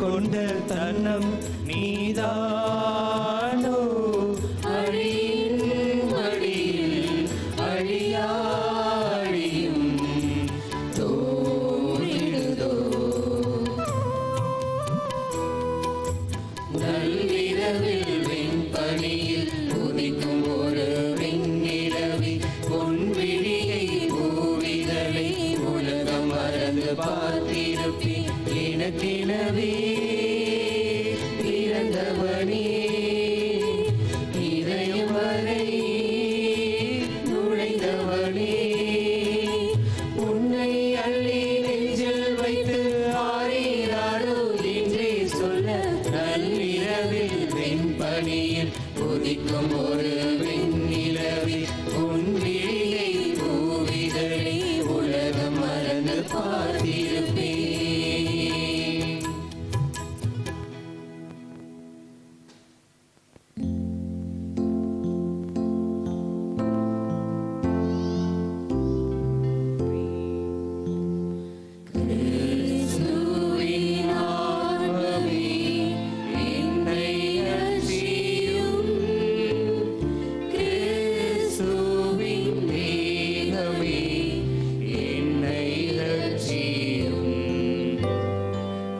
கொண்ட தன்னம் நீதானோ நள்ளிரவில் வெண்பனியில் உதிக்கும் ஒரு வெண்ணிலவி பொன்விழியை பூவிதழை உலகம் மறந்து பார்த்திருப்பேன். எனக்கெனவே பிறந்தவனே இதயம் வரை நுழைந்தவனே உன்னை அள்ளி நெஞ்சில் வைத்து ஆரீராரோ என்றே சொல்ல நள்ளிரவில் வெண்பனியில் உதிக்கும் ஒரு வெண்ணிலவி பொன்விழியை பூவிதழை உலகம் மறந்து பார்த்திருப்பேன். கிறிஸ்துவின் ஆன்மமே என்னை ரட்சியும். கிறிஸ்துவின் தேகமே என்னை ரட்சியும்.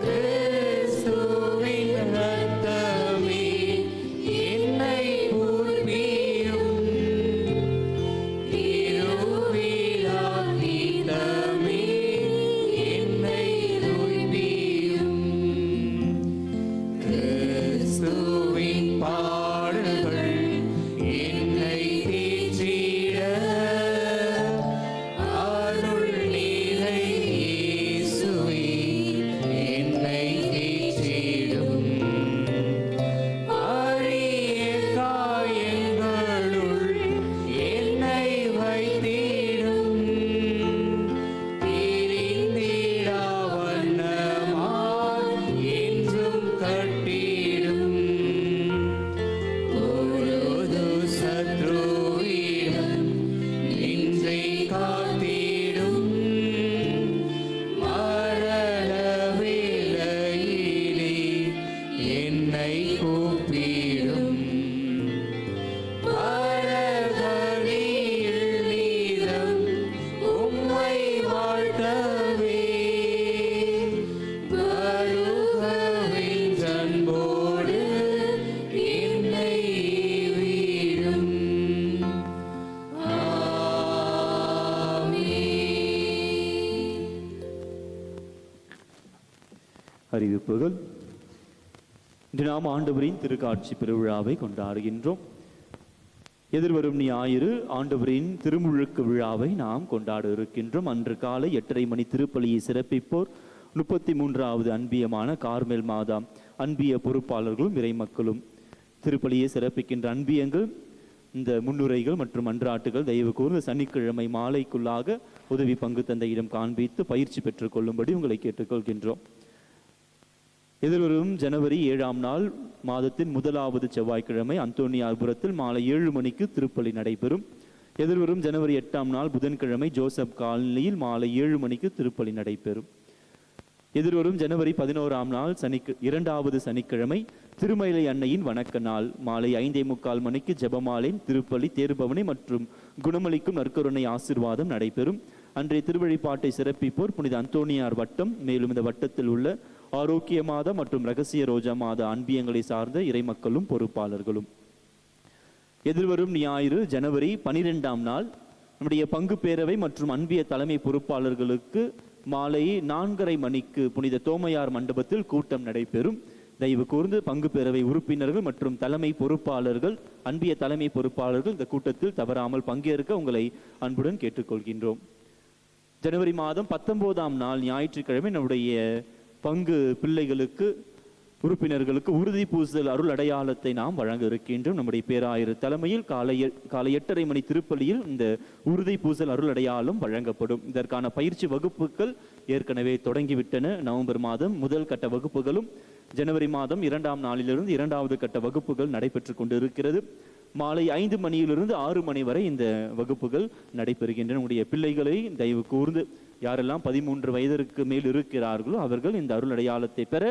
கிறிஸ்துவின் இரத்தமே என்னை உயிர்ப்பியும். திருவிழா கீதமே என்னை உயிர்ப்பியும். கிறிஸ்துவின் பாடுகள் என்னை தேற்றிட அருள் நிறை இயேசுவே என்னை தேற்றிடும். அரிய காயங்களுள் என்னை வைத்திடும். பிரிந்திடா வண்ணமாய் என்றும் கட்டிடும். பொழுது சத்ருவிடம் நின்றை காத்திடும். மரண வேளையிலே என்னை கூப்பிடும். பரகதியில் நீதம் உம்மை வாழ்த்தவே வருகவின் அன்போடு என்னை வீடும். ஆமென். அறிவிப்புகள். இன்று நாம் ஆண்டவரின் திருக்காட்சி பெருவிழாவை கொண்டாடுகின்றோம். எதிர்வரும் ஞாயிறு ஆண்டவரின் திருமுழுக்கு விழாவை நாம் கொண்டாட இருக்கின்றோம். அன்று காலை 8:30 மணி திருப்பலியை சிறப்பிப்போர் 33வது அன்பியமான கார்மேல் மாதா அன்பிய பொறுப்பாளர்களும் இறைமக்களும். திருப்பலியை சிறப்பிக்கின்ற அன்பியங்கள் இந்த முன்னுரைகள் மற்றும் மன்றாட்டுகள் தயவு கூர்ந்து சனிக்கிழமை மாலைக்குள்ளாக உதவி பங்கு தந்தையிடம் காண்பித்து பயிற்சி பெற்றுக் கொள்ளும்படி உங்களை கேட்டுக்கொள்கின்றோம். எதிர்வரும் ஜனவரி 7ஆம் நாள் மாதத்தின் முதலாவது செவ்வாய்க்கிழமை அந்தோனியார்புரத்தில் மாலை 7 மணிக்கு திருப்பலி நடைபெறும். எதிர்வரும் ஜனவரி 8ஆம் நாள் புதன்கிழமை ஜோசப் காலனியில் மாலை 7 மணிக்கு திருப்பலி நடைபெறும். எதிர்வரும் ஜனவரி 11ஆம் நாள் இரண்டாவது சனிக்கிழமை திருமயிலை அன்னையின் வணக்க நாள் மாலை 5:45 மணிக்கு ஜெபமாலை, திருப்பலி, தேர்பவனி மற்றும் குணமளிக்கும் நற்கருணை ஆசீர்வாதம் நடைபெறும். அன்றைய திருவழிபாட்டை சிறப்பிப்போர் புனித அந்தோனியார் வட்டம். மேலும் இந்த வட்டத்தில் உள்ள ஆரோக்கிய மாத மற்றும் இரகசிய ரோஜா மாத அன்பியங்களை சார்ந்த இறைமக்களும் பொறுப்பாளர்களும். எதிர்வரும் ஞாயிறு ஜனவரி 12ஆம் நாள் நம்முடைய பங்கு பேரவை மற்றும் அன்பிய தலைமை பொறுப்பாளர்களுக்கு மாலை 4:30 மணிக்கு புனித தோமையார் மண்டபத்தில் கூட்டம் நடைபெறும். தயவு கூர்ந்து பங்கு பேரவை உறுப்பினர்கள் மற்றும் தலைமை பொறுப்பாளர்கள், அன்பிய தலைமை பொறுப்பாளர்கள் இந்த கூட்டத்தில் தவறாமல் பங்கேற்க உங்களை அன்புடன் கேட்டுக்கொள்கின்றோம். ஜனவரி மாதம் 19ஆம் நாள் ஞாயிற்றுக்கிழமை நம்முடைய பங்கு பிள்ளைகளுக்கு உறுப்பினர்களுக்கு உறுதி பூசுதல் அருள் அடையாளத்தை நாம் வழங்க இருக்கின்றோம். நம்முடைய பேராயர் தலைமையில் காலை 8:30 மணி திருப்பலியில் இந்த உறுதி பூசல் அருள் அடையாளம் வழங்கப்படும். இதற்கான பயிற்சி வகுப்புகள் ஏற்கனவே தொடங்கிவிட்டன. நவம்பர் மாதம் முதல் கட்ட வகுப்புகளும் ஜனவரி மாதம் 2ஆம் நாளிலிருந்து 2வது கட்ட வகுப்புகள் நடைபெற்று கொண்டு இருக்கிறது. மாலை 5 மணியிலிருந்து 6 மணி வரை இந்த வகுப்புகள் நடைபெறுகின்றன. நம்முடைய பிள்ளைகளை தயவு கூர்ந்து யாரெல்லாம் 13 வயதிற்கு மேல் இருக்கிறார்களோ அவர்கள் இந்த அருள் அடையாளத்தை பெற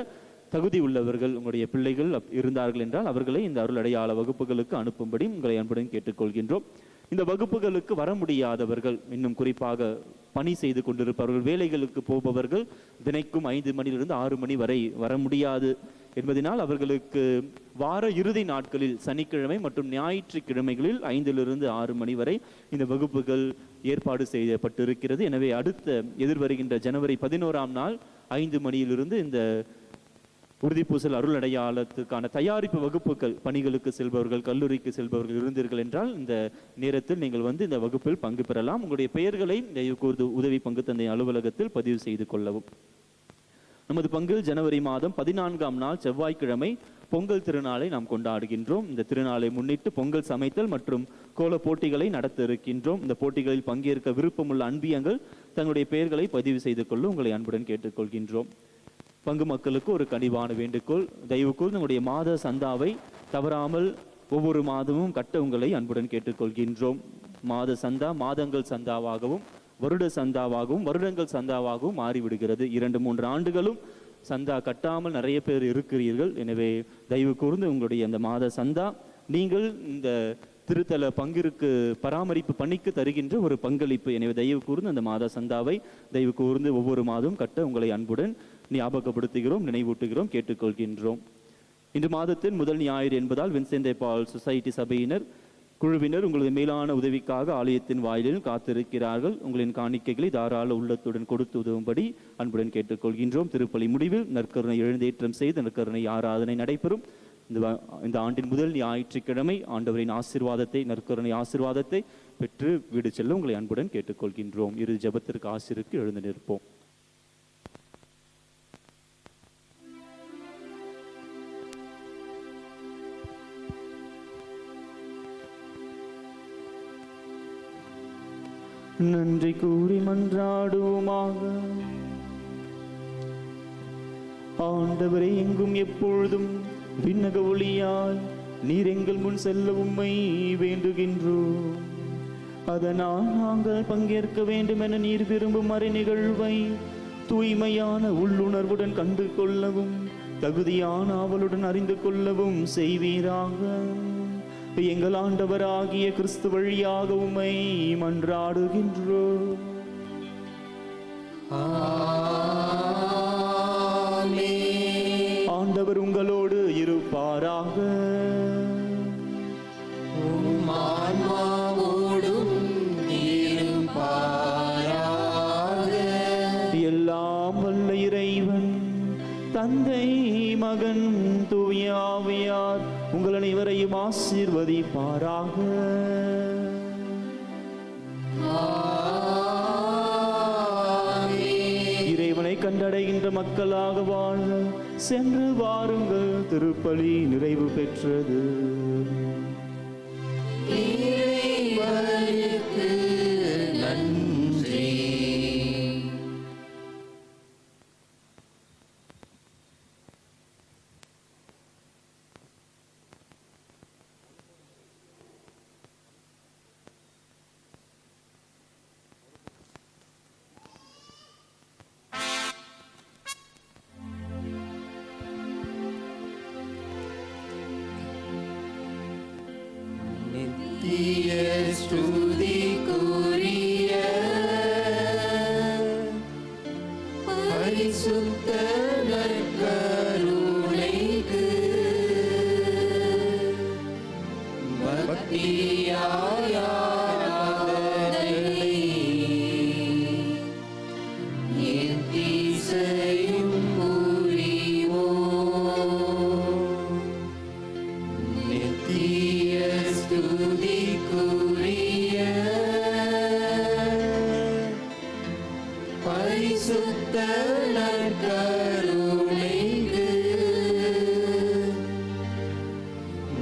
தகுதி உள்ளவர்கள் உங்களுடைய பிள்ளைகள் இருந்தார்கள் என்றால் அவர்களை இந்த அருள் அடையாள வகுப்புகளுக்கு அனுப்பும்படி உங்களை அன்புடன் கேட்டுக்கொள்கின்றோம். இந்த வகுப்புகளுக்கு வர முடியாதவர்கள், இன்னும் குறிப்பாக பணி செய்து கொண்டிருப்பவர்கள், வேலைகளுக்கு போபவர்கள் தினைக்கும் 5 மணியிலிருந்து 6 மணி வரை வர முடியாது என்பதனால் அவர்களுக்கு வார இறுதி நாட்களில் சனிக்கிழமை மற்றும் ஞாயிற்றுக்கிழமைகளில் 5 to 6 மணி வரை இந்த வகுப்புகள் ஏற்பாடு செய்யப்பட்டிருக்கிறது. எனவே அடுத்த எதிர்வருகின்ற ஜனவரி 11ஆம் நாள் 5 மணியிலிருந்து இந்த உறுதிப்பூசல் அருள் அடையாளத்துக்கான தயாரிப்பு வகுப்புகள், பணிகளுக்கு செல்பவர்கள், கல்லூரிக்கு செல்பவர்கள் இருந்தீர்கள் என்றால் இந்த நேரத்தில் நீங்கள் வந்து இந்த வகுப்பில் பங்கு பெறலாம். உங்களுடைய பெயர்களை தயவுகூர்ந்து உதவி பங்கு தந்தை அலுவலகத்தில் பதிவு செய்து கொள்ளவும். நமது பங்கில் ஜனவரி மாதம் 14ஆம் நாள் செவ்வாய்க்கிழமை பொங்கல் திருநாளை நாம் கொண்டாடுகின்றோம். இந்த திருநாளை முன்னிட்டு பொங்கல் சமைத்தல் மற்றும் கோல போட்டிகளை நடத்த இருக்கின்றோம். இந்த போட்டிகளில் பங்கேற்க விருப்பமுள்ள அன்பியங்கள் தங்களுடைய பெயர்களை பதிவு செய்து கொள்ள உங்களை அன்புடன் கேட்டுக்கொள்கின்றோம். பங்கு மக்களுக்கு ஒரு கனிவான வேண்டுகோள், தயவுக்கூர்ந்து நம்முடைய மாத சந்தாவை தவறாமல் ஒவ்வொரு மாதமும் கட்ட உங்களை அன்புடன் கேட்டுக்கொள்கின்றோம். மாத சந்தா மாதங்கள் சந்தாவாகவும் வருட சந்தாவாகவும் வருடங்கள் சந்தாவாகவும் மாறிவிடுகிறது. 2-3 ஆண்டுகளும் சந்தா கட்டாமல் நிறைய பேர் இருக்கிறீர்கள். எனவே தயவு கூர்ந்து உங்களுடைய அந்த மாத சந்தா நீங்கள் இந்த திருத்தல பங்கிற்கு பராமரிப்பு பணிக்கு தருகின்ற ஒரு பங்களிப்பு. எனவே தயவு கூர்ந்து அந்த மாத சந்தாவை தயவு கூர்ந்து ஒவ்வொரு மாதமும் கட்ட உங்களை அன்புடன் ஞாபகப்படுத்துகிறோம், நினைவூட்டுகிறோம், கேட்டுக்கொள்கின்றோம். இன்று மாதத்தின் முதல் ஞாயிறு என்பதால் வின்சென்ட் பால் சொசைட்டி சபையினர் குழுவினர் உங்களது மேலான உதவிக்காக ஆலயத்தின் வாயிலில் காத்திருக்கிறார்கள். உங்களின் காணிக்கைகளை தாராள உள்ளத்துடன் கொடுத்து உதவும்படி அன்புடன் கேட்டுக்கொள்கின்றோம். திருப்பலி முடிவில் நற்கருணை எழுந்தேற்றம் செய்து நற்கருணை ஆராதனை நடைபெறும். இந்த ஆண்டின் முதல் ஞாயிற்றுக்கிழமை ஆண்டவரின் ஆசீர்வாதத்தை, நற்கருணை ஆசீர்வாதத்தை பெற்று வீடு செல்ல உங்களை அன்புடன் கேட்டுக்கொள்கின்றோம். இறுதி ஜெபத்திற்கு ஆசிருக்கு எழுந்து நிற்போம். நன்றி கூறி மன்றாடுவோமாக. ஆண்டவரை எங்கும் எப்பொழுதும் விண்ணக ஒளியாய் நீர் எங்கள் முன் செல்ல உம்மை வேண்டுகின்றோம். அதனால் நாங்கள் பங்கேற்க வேண்டும் என நீர் விரும்பும் மறை நிகழ்வை தூய்மையான உள்ளுணர்வுடன் கண்டு கொள்ளவும் தகுதியான ஆவலுடன் அறிந்து கொள்ளவும் செய்வீராக. எங்கள் ஆண்டவராகிய கிறிஸ்து வழியாக உம்மை மன்றாடுகின்றோம். ஆண்டவர் உங்களோடு இருப்பாராக. எல்லாம் வல்ல இறைவன் தந்தை, மகன், தூய ஆவியார் உங்கள் அனைவரையும் ஆசீர்வதிப்பாராக. இறைவனை கண்டடைகின்ற மக்களாக வாழ சென்று வாருங்கள். திருப்பலி நிறைவு பெற்றது. நன்றி. ஸ்துதிக்குரிய பரிசுத்த நற்கருணைக்கு பக்தியாய் ஆராதனை எத்திசையும் புரிவோம். நித்திய ஸ்துதிக்குரிய பரிசுத்த நற்கருணைக்கு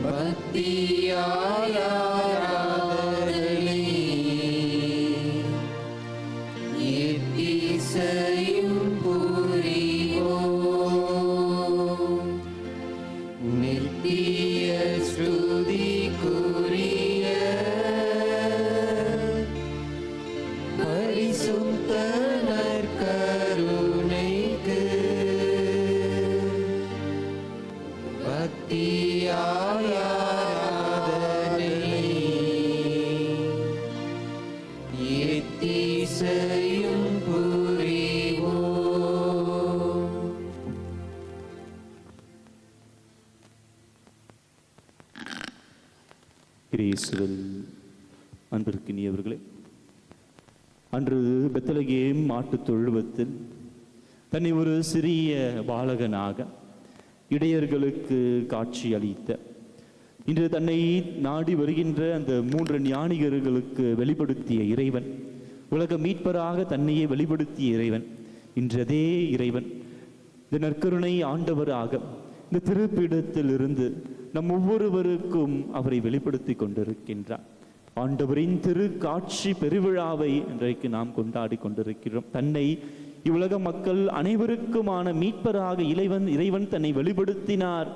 பக்தியாய் ஆராதனை எத்திசையும் புரிவோம். நித்திய ஸ்துதிக்குரிய பரிசுத்த நற்கருணைக்கு பக்தியாய் ஆராதனை எத்திசையும் புரிவோம். கிறிஸ்துவில் அன்பிற்கினியவர்களே, அன்று பெத்லகேம் மாட்டுத் தொழுவத்தில் தன்னை ஒரு சிறிய பாலகனாக இடையர்களுக்கு காட்சி அளித்த, இன்று தன்னை நாடி வருகின்ற அந்த 3 ஞானிகர்களுக்கு வெளிப்படுத்திய இறைவன், உலக மீட்பராக தன்னையே வெளிப்படுத்திய இறைவன், இன்று அதே இறைவன் இந்த நற்கருணை ஆண்டவராக இந்த திருப்பீடத்தில் இருந்து நம் ஒவ்வொருவருக்கும் அவரை வெளிப்படுத்தி கொண்டிருக்கின்றார். ஆண்டவரின் திரு காட்சி பெருவிழாவை இன்றைக்கு நாம் கொண்டாடி கொண்டிருக்கிறோம். தன்னை இவ்வுலக மக்கள் அனைவருக்குமான மீட்பராக இறைவன் தன்னை வெளிப்படுத்தினார்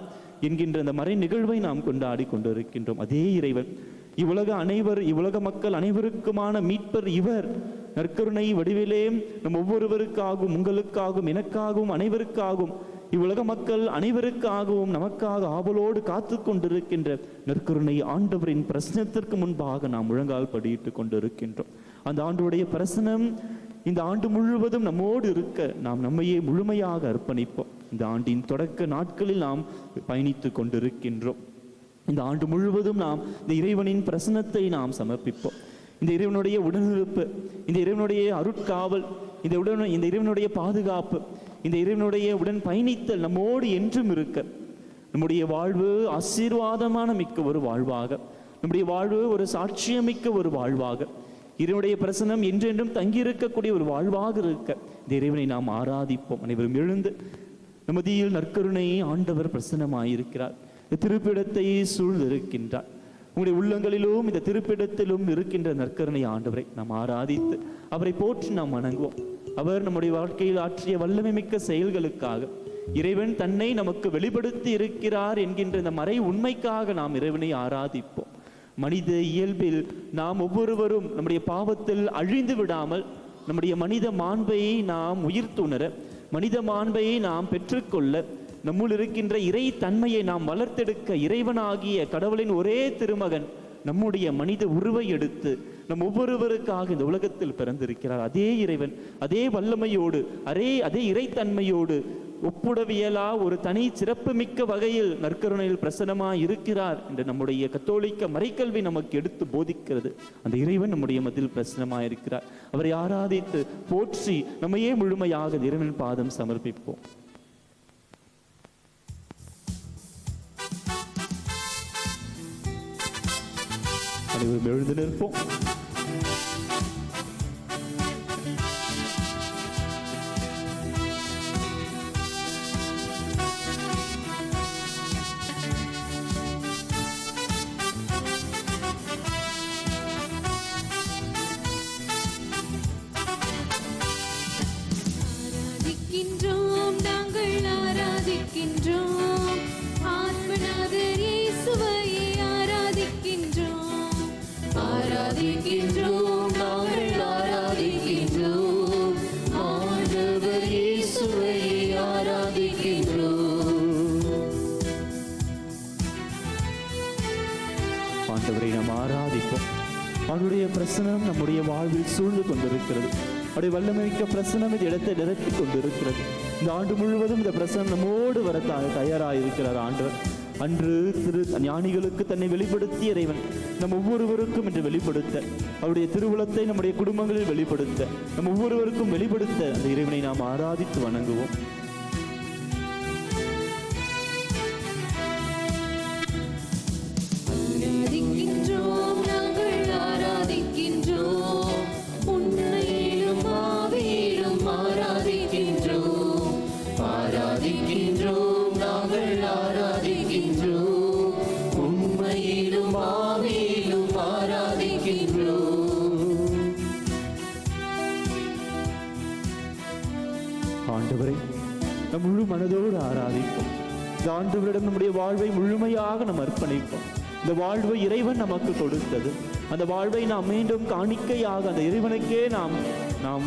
என்கின்ற அந்த மறை நிகழ்வை நாம் கொண்டாடி கொண்டிருக்கின்றோம். அதே இறைவன் இவ்வுலக மக்கள் அனைவருக்குமான மீட்பர் இவர். நற்கருணை வடிவிலே நம் ஒவ்வொருவருக்காகவும், உங்களுக்காகவும், எனக்காகவும், அனைவருக்காகவும், இவ்வுலக மக்கள் அனைவருக்காகவும் நமக்காக ஆவலோடு காத்து கொண்டிருக்கின்ற நற்கருணை ஆண்டவரின் பிரசனத்திற்கு முன்பாக நாம் முழங்கால் படியிட்டு கொண்டிருக்கின்றோம். அந்த ஆண்டவருடைய பிரசனம் இந்த ஆண்டு முழுவதும் நம்மோடு இருக்க நாம் நம்மையே முழுமையாக அர்ப்பணிப்போம். இந்த ஆண்டின் தொடக்க நாட்களில் நாம் பயணித்து கொண்டிருக்கின்றோம். இந்த ஆண்டு முழுவதும் நாம் இந்த இறைவனின் பிரசனத்தை நாம் சமர்ப்பிப்போம். இந்த இறைவனுடைய உடனிருப்பு, இந்த இறைவனுடைய அருட்காவல், இந்த இறைவனுடைய பாதுகாப்பு, இந்த இறைவனுடைய உடன் பயணித்தல் நம்மோடு என்றும் இருக்க, நம்முடைய வாழ்வு ஆசீர்வாதமான மிக்க ஒரு வாழ்வாக, நம்முடைய வாழ்வு ஒரு சாட்சியமிக்க ஒரு வாழ்வாக, இறைவனுடைய பிரசனம் என்றென்றும் தங்கியிருக்கக்கூடிய ஒரு வாழ்வாக இருக்க இந்த இறைவனை நாம் ஆராதிப்போம். அனைவரும் எழுந்து நமதியில் நற்கருணை ஆண்டவர் பிரசன்னமாயிருக்கிறார். இந்த திருப்பிடத்தை சூழ்ந்திருக்கின்றார். உங்களுடைய உள்ளங்களிலும் இந்த திருப்பிடத்திலும் இருக்கின்ற நற்கருணை ஆண்டவரை நாம் ஆராதித்து அவரை போற்றி நாம் வணங்குவோம். அவர் நம்முடைய வாழ்க்கையில் ஆற்றிய வல்லமை மிக்க செயல்களுக்காக, இறைவன் தன்னை நமக்கு வெளிப்படுத்தி இருக்கிறார் என்கின்ற இந்த மறை உண்மைக்காக நாம் இறைவனை ஆராதிப்போம். மனித இயல்பில் நாம் ஒவ்வொருவரும் நம்முடைய பாவத்தில் அழிந்து விடாமல் நம்முடைய மனித மாண்பை நாம் உயிர்த்துணர, மனித மாண்பை நாம் பெற்றுக்கொள்ள, நம்முள் இருக்கின்ற இறை தன்மையை நாம் வளர்த்தெடுக்க இறைவனாகிய கடவுளின் ஒரே திருமகன் நம்முடைய மனித உருவை எடுத்து நம் ஒவ்வொருவருக்காக இந்த உலகத்தில் பிறந்திருக்கிறார். அதே இறைவன் அதே வல்லமையோடு அதே இறைத்தன்மையோடு ஒப்புடவியலா ஒரு தனி சிறப்புமிக்க வகையில் நற்கருணையில் பிரசன்னமாய் இருக்கிறார் என்று நம்முடைய கத்தோலிக்க மறைக்கல்வி நமக்கு எடுத்து போதிக்கிறது. அந்த இறைவன் நம்முடைய மத்தியில் பிரசன்னமாய் இருக்கிறார். அவரை ஆராதித்து போற்றி நம்மையே முழுமையாக இறைவன் பாதம் சமர்ப்பிப்போம். அனைவரும் எழுந்து நிற்போம். ஆராதிக்கின்றோம், நாங்கள் ஆராதிக்கின்றோம், ஆத்மநாதர் இயேசுவையே ஆராதிக்கின்றோம், ஆராதிக்கின்றோம், நாங்கள் ஆராதிக்கின்றோம், ஆண்டவர் இயேசுவையே ஆராதிக்கின்றோம். ஆண்டவரை நாம் ஆராதிப்போம். அவருடைய பிரசனம் நம்முடைய வாழ்வில் சூழ்ந்து கொண்டிருக்கிறது. அவருடைய வல்லமைக்க பிரசனம் இந்த இடத்தை நிரப்பி கொண்டிருக்கிறது. இந்த ஆண்டு முழுவதும் இந்த பிரசனம் நம்மோடு வர தயாராயிருக்கிறார் ஆண்டவர். அன்று ஞானிகளுக்கு தன்னை வெளிப்படுத்திய இறைவன் நம் ஒவ்வொருவருக்கும் என்று வெளிப்படுத்த, அவருடைய திருவுளத்தை நம்முடைய குடும்பங்களில் வெளிப்படுத்த, நம் ஒவ்வொருவருக்கும் வெளிப்படுத்த அந்த இறைவனை நாம் ஆராதித்து வணங்குவோம். ஆராதிக்கின்றோம், நாங்கள் ஆராதிக்கின்றோம், உன்னையிலும் ஆவியிலும் ஆராதிக்கின்றோம், ஆராதிக்கின்றோம், நாங்கள் ஆராதிக்கின்றோம், உண்மையிலும் ஆவியிலும் ஆராதிக்கின்றோம். ஆண்டவரை நம் முழு மனதோடு ஆராதிப்போம். இந்த ஆண்டவரிடம் நம்முடைய வாழ்வை முழுமையாக நாம் அர்ப்பணிப்போம். இந்த வாழ்வை இறைவன் நமக்கு கொடுத்தது. அந்த வாழ்வை நாம் மீண்டும் காணிக்கையாக அந்த இறைவனுக்கே நாம்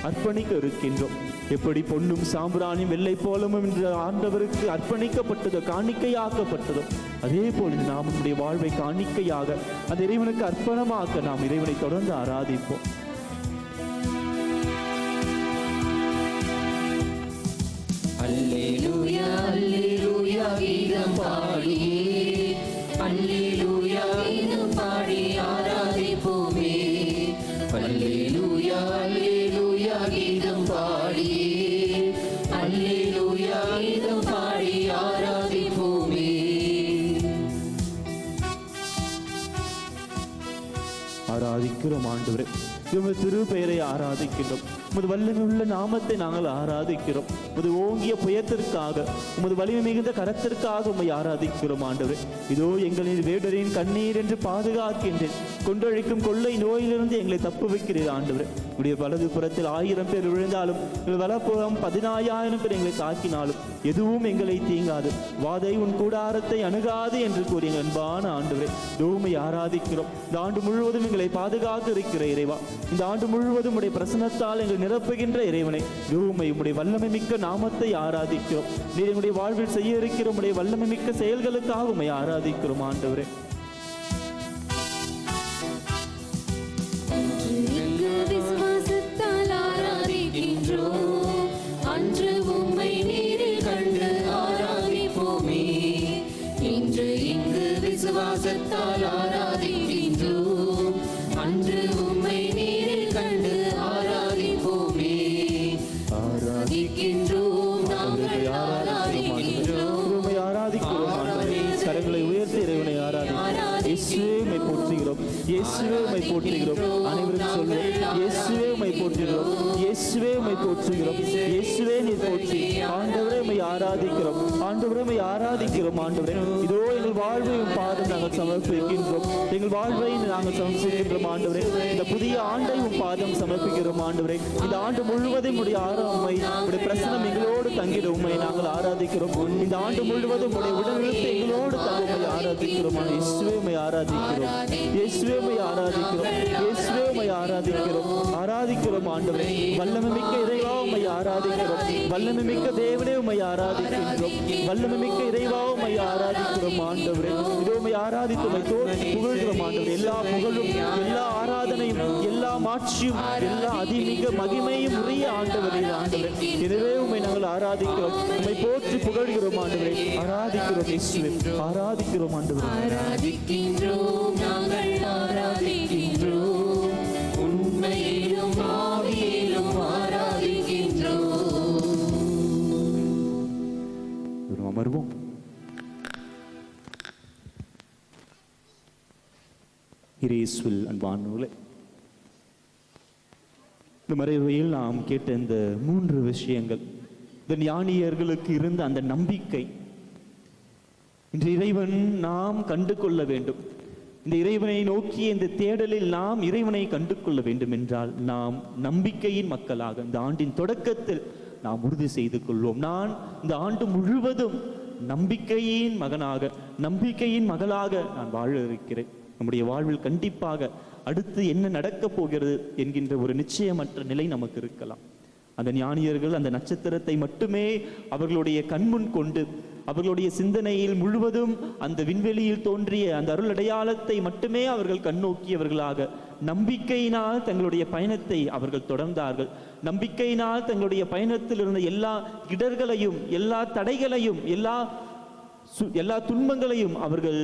அர்ப்பணிக்க இருக்கின்றோம். எப்படி பொன்னும் சாம்பிராணியும் வெள்ளை போலமும் என்ற ஆண்டவருக்கு அர்ப்பணிக்கப்பட்டதோ, காணிக்கையாக்கப்பட்டதோ, அதே போல் நாம் நம்முடைய வாழ்வை காணிக்கையாக அந்த இறைவனுக்கு அர்ப்பணமாக்க நாம் இறைவனை தொடர்ந்து ஆராதிப்போம். அல்லேலூயா அல்லேலூயா கீதம் பாடி, அல்லேலூயா கீதம் ஆராதிக்கிறோம் ஆண்டவரே. உமது திருப்பெயரை ஆராதிக்கிறோம். உமது வல்லமை உள்ள நாமத்தை நாங்கள் ஆராதிக்கிறோம். உமது ஓங்கிய புயத்திற்காக, உமது வலிமை மிகுந்த கரத்திற்காக உம்மை ஆராதிக்கிறோம் ஆண்டவரே. இதோ எங்களின் வேடரின் கண்ணீர் என்று பாதுகாக்கின்றேன். கொன்றழிக்கும் கொள்ளை நோயிலிருந்து எங்களை தப்பு வைக்கிறீர் ஆண்டவரே. உடைய வலது புறத்தில் 1000 பேர் விழுந்தாலும், எங்கள் வலப்புறம் 14,000 பேர் எங்களை தாக்கினாலும் எதுவும் எங்களை தீங்காது. வாதை உன் கூடாரத்தை அணுகாது என்று கூறிய எங்கள் அன்பான ஆண்டவரே, உம்மை ஆராதிக்கிறோம். இந்த ஆண்டு முழுவதும் எங்களை பாதுகாக்க இருக்கிற இறைவா, இந்த ஆண்டு முழுவதும் உடைய பிரசன்னத்தால் எங்களை நிரப்புகின்ற இறைவனை, உம்மை உம்முடைய வல்லமை மிக்க நாமத்தை ஆராதிக்கிறோம். நீர் எங்களுடைய வாழ்வில் செய்ய இருக்கிற உம்முடைய வல்லமை மிக்க செயல்களுக்காக உம்மை ஆராதிக்கிறோம் ஆண்டவரே. விசுவாசத்தால் ஆராதிக்கின்றோம். அன்று உம்மை நேரில் கண்டு ஆராதிப்போமே. இன்று இங்கு விசுவாசத்தால் ஆராதிக்கின்றோம். அன்று உம்மை நேரில் கண்டு ஆராதிப்போமே. ஆராதிக்கின்றோம், நாங்கள் ஆராதிக்கின்றோம். உம்மை ஆராதிக்கிறோம் ஆண்டவரே. கரங்களை உயர்த்தி இறைவனை ஆராதிக்கிறோம். இயேசுவே உம்மை போற்றுகிறோம். இயேசுவே உம்மை போற்றுகிறோம். அனைவரும் சொல்லுவோம், இயேசுவே உம்மை போற்றுகிறோம். இயேசுவே உம்மை போற்றுகிறோம். இயேசுவே நீர் போற்றி. ஆண்டவரே உம்மை ஆராதிக்கிறோம். ஆண்டவரே உம்மை ஆராதிக்கிறோம் ஆண்டவரே. இதோ எங்கள் வாழ்வை உம் பாதம் நாங்கள் சமர்ப்பிக்கின்றோம். எங்கள் வாழ்வை நாங்கள் சமர்ப்பிக்கின்றோம் ஆண்டவரே. இந்த புதிய ஆண்டை உம் பாதம் சமர்ப்பிக்கிறோம் ஆண்டவரே. இந்த ஆண்டு முழுவதும் உடைய ஆராமை உடைய பிரசனம் எங்களோடு தங்கிட உம்மை நாங்கள் ஆராதிக்கிறோம். இந்த ஆண்டு முழுவதும் உடைய உடல்நிலை எங்களோடு தங்க உம்மை ஆராதிக்கிறோம். இயேசுவே உம்மை ஆராதிக்கிறோம். இயேசுவே உம்மை ஆராதிக்கிறோம். இயேசுவே உம்மை ஆராதிக்கிறோம். ஆராதிக்கிறோம் ஆண்டவரே. வல்லமை மிக்க இறைவா உம்மை ஆராதிக்கிறோம். வல்லமை மிக்க தேவனே உம்மை ஆராதிக்கின்றோம். வல்லமை மிக்க இறைவா உம்மை ஆராதிக்கிறோம் ஆண்டவரே. இதோ உம்மை ஆராதித்து உம்மை தோற்றி புகழ்கிறோம் ஆண்டவரே. எல்லா புகழும், எல்லா ஆராதனையும், எல்லா மாட்சியும், எல்லா அதிமிக மகிமையும் உரிய ஆண்டவரே ஆண்டவரே. எனவே உம்மை நாங்கள் ஆராதிக்கிறோம். உம்மை போற்றி புகழ்கிறோம் ஆண்டவரே. ஆராதிக்கிறோம் இயேசுவே. ஆராதிக்கிறோம் ஆண்டவரே. ஆராதிக்கின்றோம், நாங்கள் ஆராதிக்கின்றோம். உண்மையிலும் ஆவியிலும் ஆராதிக்கின்றோம். அமர்வோம். இயேசுவில் அன்பானவர்களே, இந்த மறைவையில் நாம் கேட்ட இந்த 3 விஷயங்கள், இந்த ஞானியர்களுக்கு இருந்த அந்த நம்பிக்கை, இன்று இறைவன் நாம் கண்டு கொள்ள வேண்டும். இந்த இறைவனை நோக்கி இந்த தேடலில் நாம் இறைவனை கண்டு கொள்ள வேண்டும் என்றால் நாம் நம்பிக்கையின் மக்களாக இந்த ஆண்டின் தொடக்கத்தில் நாம் உறுதி செய்து கொள்வோம். நான் இந்த ஆண்டு முழுவதும் நம்பிக்கையின் மகனாக, நம்பிக்கையின் மகளாக நான் வாழ இருக்கிறேன். நம்முடைய வாழ்வில் கண்டிப்பாக அடுத்து என்ன நடக்கப் போகிறது என்கின்ற ஒரு நிச்சயமற்ற நிலை நமக்கு இருக்கலாம். அந்த ஞானியர்கள் அந்த நட்சத்திரத்தை மட்டுமே அவர்களுடைய கண்முன் கொண்டு, அவர்களுடைய சிந்தனையில் முழுவதும் அந்த விண்வெளியில் தோன்றிய அந்த அருள் அடையாளத்தை மட்டுமே அவர்கள் கண்ணோக்கியவர்களாக நம்பிக்கையினால் தங்களுடைய பயணத்தை அவர்கள் தொடர்ந்தார்கள். நம்பிக்கையினால் தங்களுடைய பயணத்தில் இருந்த எல்லா இடர்களையும், எல்லா தடைகளையும், எல்லா துன்பங்களையும் அவர்கள்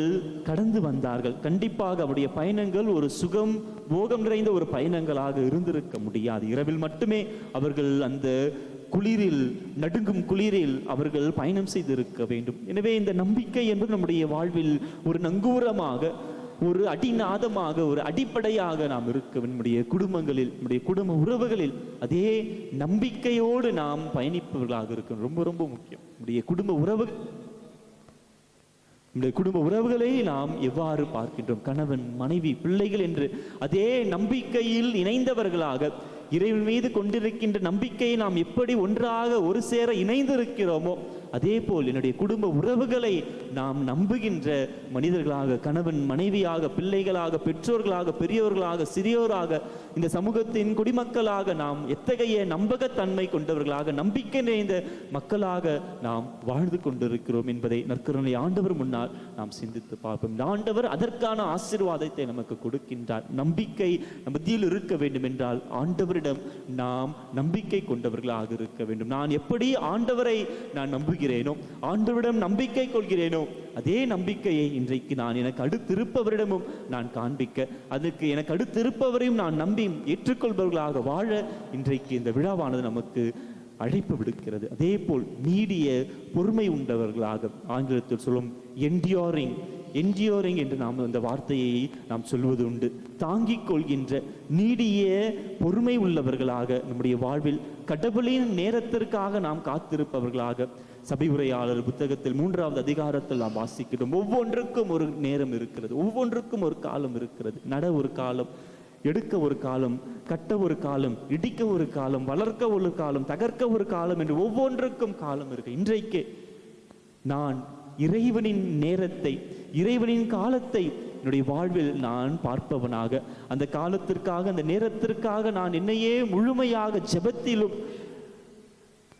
கடந்து வந்தார்கள். கண்டிப்பாக அவருடைய பயணங்கள் ஒரு சுகம், போகம் நிறைந்த ஒரு பயணங்களாக இருந்திருக்க முடியாது. இரவில் மட்டுமே அவர்கள் அந்த குளிரில், நடுங்கும் குளிரில் அவர்கள் பயணம் செய்திருக்க வேண்டும். எனவே இந்த நம்பிக்கை என்பது நம்முடைய வாழ்வில் ஒரு நங்கூரமாக, ஒரு அடிநாதமாக, ஒரு அடிப்படையாக நாம் இருக்க வேண்டும். நம்முடைய குடும்பங்களில், நம்முடைய குடும்ப உறவுகளில் அதே நம்பிக்கையோடு நாம் பயணிப்பவர்களாக இருக்கணும். ரொம்ப ரொம்ப முக்கியம். நம்முடைய குடும்ப உறவுகளை நாம் எவ்வாறு பார்க்கின்றோம்? கணவன், மனைவி, பிள்ளைகள் என்று அதே நம்பிக்கையில் இணைந்தவர்களாக, இறைவன் மீது கொண்டிருக்கின்ற நம்பிக்கையை நாம் எப்படி ஒன்றாக ஒரு சேர இணைந்திருக்கிறோமோ அதே போல் என்னுடைய குடும்ப உறவுகளை நாம் நம்புகின்ற மனிதர்களாக, கணவன் மனைவியாக, பிள்ளைகளாக, பெற்றோர்களாக, பெரியவர்களாக, சிறியோராக, இந்த சமூகத்தின் குடிமக்களாக நாம் எத்தகைய நம்பகத்தன்மை கொண்டவர்களாக, நம்பிக்கை நிறைந்த மக்களாக நாம் வாழ்ந்து கொண்டிருக்கிறோம் என்பதை நற்கருணை ஆண்டவர் முன்னால் நாம் சிந்தித்து பார்ப்போம். இந்த ஆண்டவர் அதற்கான ஆசீர்வாதத்தை நமக்கு கொடுக்கின்றார். நம்பிக்கை மத்தியில் இருக்க வேண்டும் என்றால் ஆண்டவரிடம் நாம் நம்பிக்கை கொண்டவர்களாக இருக்க வேண்டும். நான் எப்படி ஆண்டவரை நான் நம்புகிறேனோ, ஆண்டவரிடம் நம்பிக்கை கொள்கிறேனோ, அதே நம்பிக்கையை இன்றைக்கு நான் எனக்கு அடுத்திருப்பவரிடமும் நான் காண்பிக்க, அதற்கு எனக்கு அடுத்திருப்பவரையும் நான் நம்பி ஏற்றுக்கொள்பவர்களாக வாழ இன்றைக்கு இந்த விழாவானது நமக்கு அழைப்பு விடுக்கிறது. அதே போல் நீடிய பொறுமை உண்டவர்களாக, ஆங்கிலத்தில் சொல்லும் என்டியூரிங் என்டியோரிங் என்று நாம் அந்த வார்த்தையை நாம் சொல்வது உண்டு. தாங்கிக் கொள்கின்ற நீடிய பொறுமை உள்ளவர்களாக நம்முடைய வாழ்வில் கடவுளின் நேரத்திற்காக நாம் காத்திருப்பவர்களாக சபை உரையாளர் புத்தகத்தில் 3வது அதிகாரத்தில் நாம் வாசிக்கிறோம். ஒவ்வொன்றுக்கும் ஒரு நேரம் இருக்கிறது, ஒவ்வொன்றுக்கும் ஒரு காலம் இருக்கிறது. நட ஒரு காலம், எடுக்க ஒரு காலம், கட்ட ஒரு காலம், இடிக்க ஒரு காலம், வளர்க்க ஒரு காலம், தகர்க்க ஒரு காலம் என்று ஒவ்வொன்றுக்கும் காலம் இருக்கு. இன்றைக்கு நான் இறைவனின் நேரத்தை, இறைவனின் காலத்தை என்னுடைய வாழ்வில் நான் பார்ப்பவனாக, அந்த காலத்திற்காக, அந்த நேரத்திற்காக நான் என்னையே முழுமையாக ஜெபத்திலும்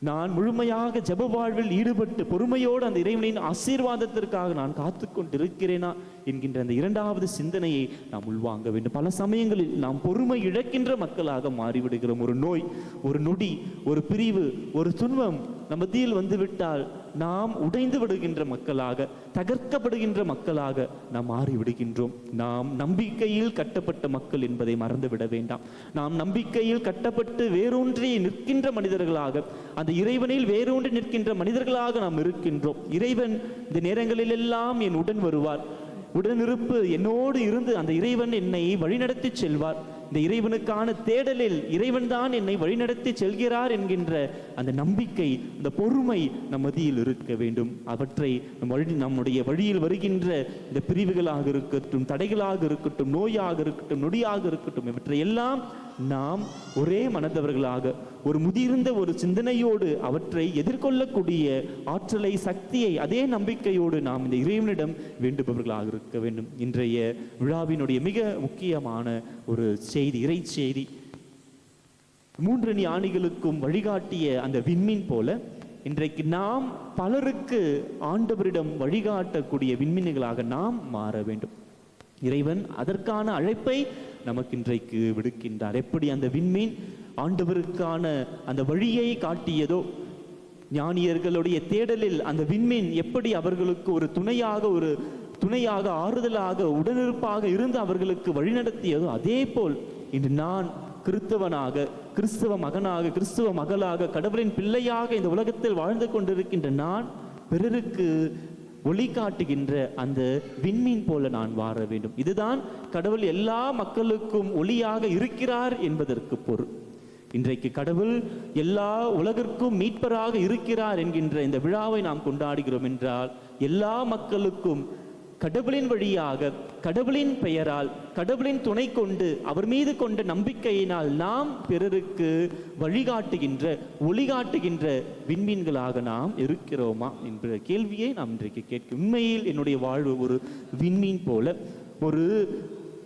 நான் முழுமையாக ஜெப வாழ்வில் ஈடுபட்டு பொறுமையோடு அந்த இறைவனின் ஆசீர்வாதத்திற்காக நான் காத்து கொண்டிருக்கிறேனா என்கின்ற அந்த 2வது சிந்தனையை நாம் உள்வாங்க வேண்டும். பல சமயங்களில் நாம் பொறுமை இழக்கின்ற மக்களாக மாறிவிடுகிறோம். ஒரு நோய், ஒரு நொடி, ஒரு பிரிவு, ஒரு துன்பம் நம்ம மத்தியில் வந்துவிட்டால் நாம் உடைந்து விடுகின்ற மக்களாக, தகர்க்கப்படுகின்ற மக்களாக நாம் மாறிவிடுகின்றோம். நாம் நம்பிக்கையில் கட்டப்பட்ட மக்கள் என்பதை மறந்துவிட வேண்டாம். நாம் நம்பிக்கையில் கட்டப்பட்டு வேரூன்றி நிற்கின்ற மனிதர்களாக, அந்த இறைவனில் வேரூன்றி நிற்கின்ற மனிதர்களாக நாம் இருக்கின்றோம். இறைவன் இந்த நேரங்களில் எல்லாம் என் உடன் வருவார், உடனிருப்பு என்னோடு இருந்து அந்த இறைவன் என்னை வழிநடத்தி செல்வார். இந்த இறைவனுக்கான தேடலில் இறைவன் தான் என்னை வழிநடத்தி செல்கிறார் என்கின்ற அந்த நம்பிக்கை, அந்த பொறுமை நம் மத்தியில் இருக்க வேண்டும். அவற்றை நம்முடைய வழியில் வருகின்ற இந்த பிரிவுகளாக இருக்கட்டும், தடைகளாக இருக்கட்டும், நோயாக இருக்கட்டும், நொடியாக இருக்கட்டும், இவற்றை எல்லாம் நாம் ஒரே மனதவர்களாக, ஒரு முதிர்ந்த ஒரு சிந்தனையோடு அவற்றை எதிர்கொள்ளக்கூடிய ஆற்றலை, சக்தியை அதே நம்பிக்கையோடு நாம் இந்த இறைவனிடம் வேண்டுபவர்களாக இருக்க வேண்டும். இன்றைய விழாவினுடைய மிக முக்கியமான ஒரு செய்தி, இறை செய்தி, 3 ஞானிகளுக்கும் வழிகாட்டிய அந்த விண்மீன் போல இன்றைக்கு நாம் பலருக்கு ஆண்டவரிடம் வழிகாட்டக்கூடிய விண்மீன்களாக நாம் மாற வேண்டும். இறைவன் அதற்கான அழைப்பை நமக்கு இன்றைக்கு விடுக்கின்றார். எப்படி அந்த விண்மீன் ஆண்டவருக்கான அந்த வழியை காட்டியதோ, ஞானியர்களுடைய தேடலில் அந்த விண்மீன் எப்படி அவர்களுக்கு ஒரு துணையாக ஆறுதலாக உடனிருப்பாக இருந்து அவர்களுக்கு வழிநடத்தியதோ, அதே போல் இன்று நான் கிறிஸ்தவனாக, கிறிஸ்தவ மகனாக, கிறிஸ்தவ மகளாக, கடவுளின் பிள்ளையாக இந்த உலகத்தில் வாழ்ந்து கொண்டிருக்கின்ற நான் பிறருக்கு ஒளி காட்டுகின்ற அந்த விண்மீன் போல நான் வாழ வேண்டும். இதுதான் கடவுள் எல்லா மக்களுக்கும் ஒளியாக இருக்கிறார் என்பதற்கு பொருள். இன்றைக்கு கடவுள் எல்லா உலகிற்கும் மீட்பராக இருக்கிறார் என்கின்ற இந்த விழாவை நாம் கொண்டாடுகிறோம் என்றால், எல்லா மக்களுக்கும் கடவுளின் வழியாக, கடவுளின் பெயரால், கடவுளின் துணை கொண்டு, அவர் மீது கொண்ட நம்பிக்கையினால் நாம் பிறருக்கு வழிகாட்டுகின்ற, ஒளிகாட்டுகின்ற விண்மீன்களாக நாம் இருக்கிறோமா என்ற கேள்வியை நாம் இன்றைக்கு கேட்க. உண்மையில் என்னுடைய வாழ்வு ஒரு விண்மீன் போல, ஒரு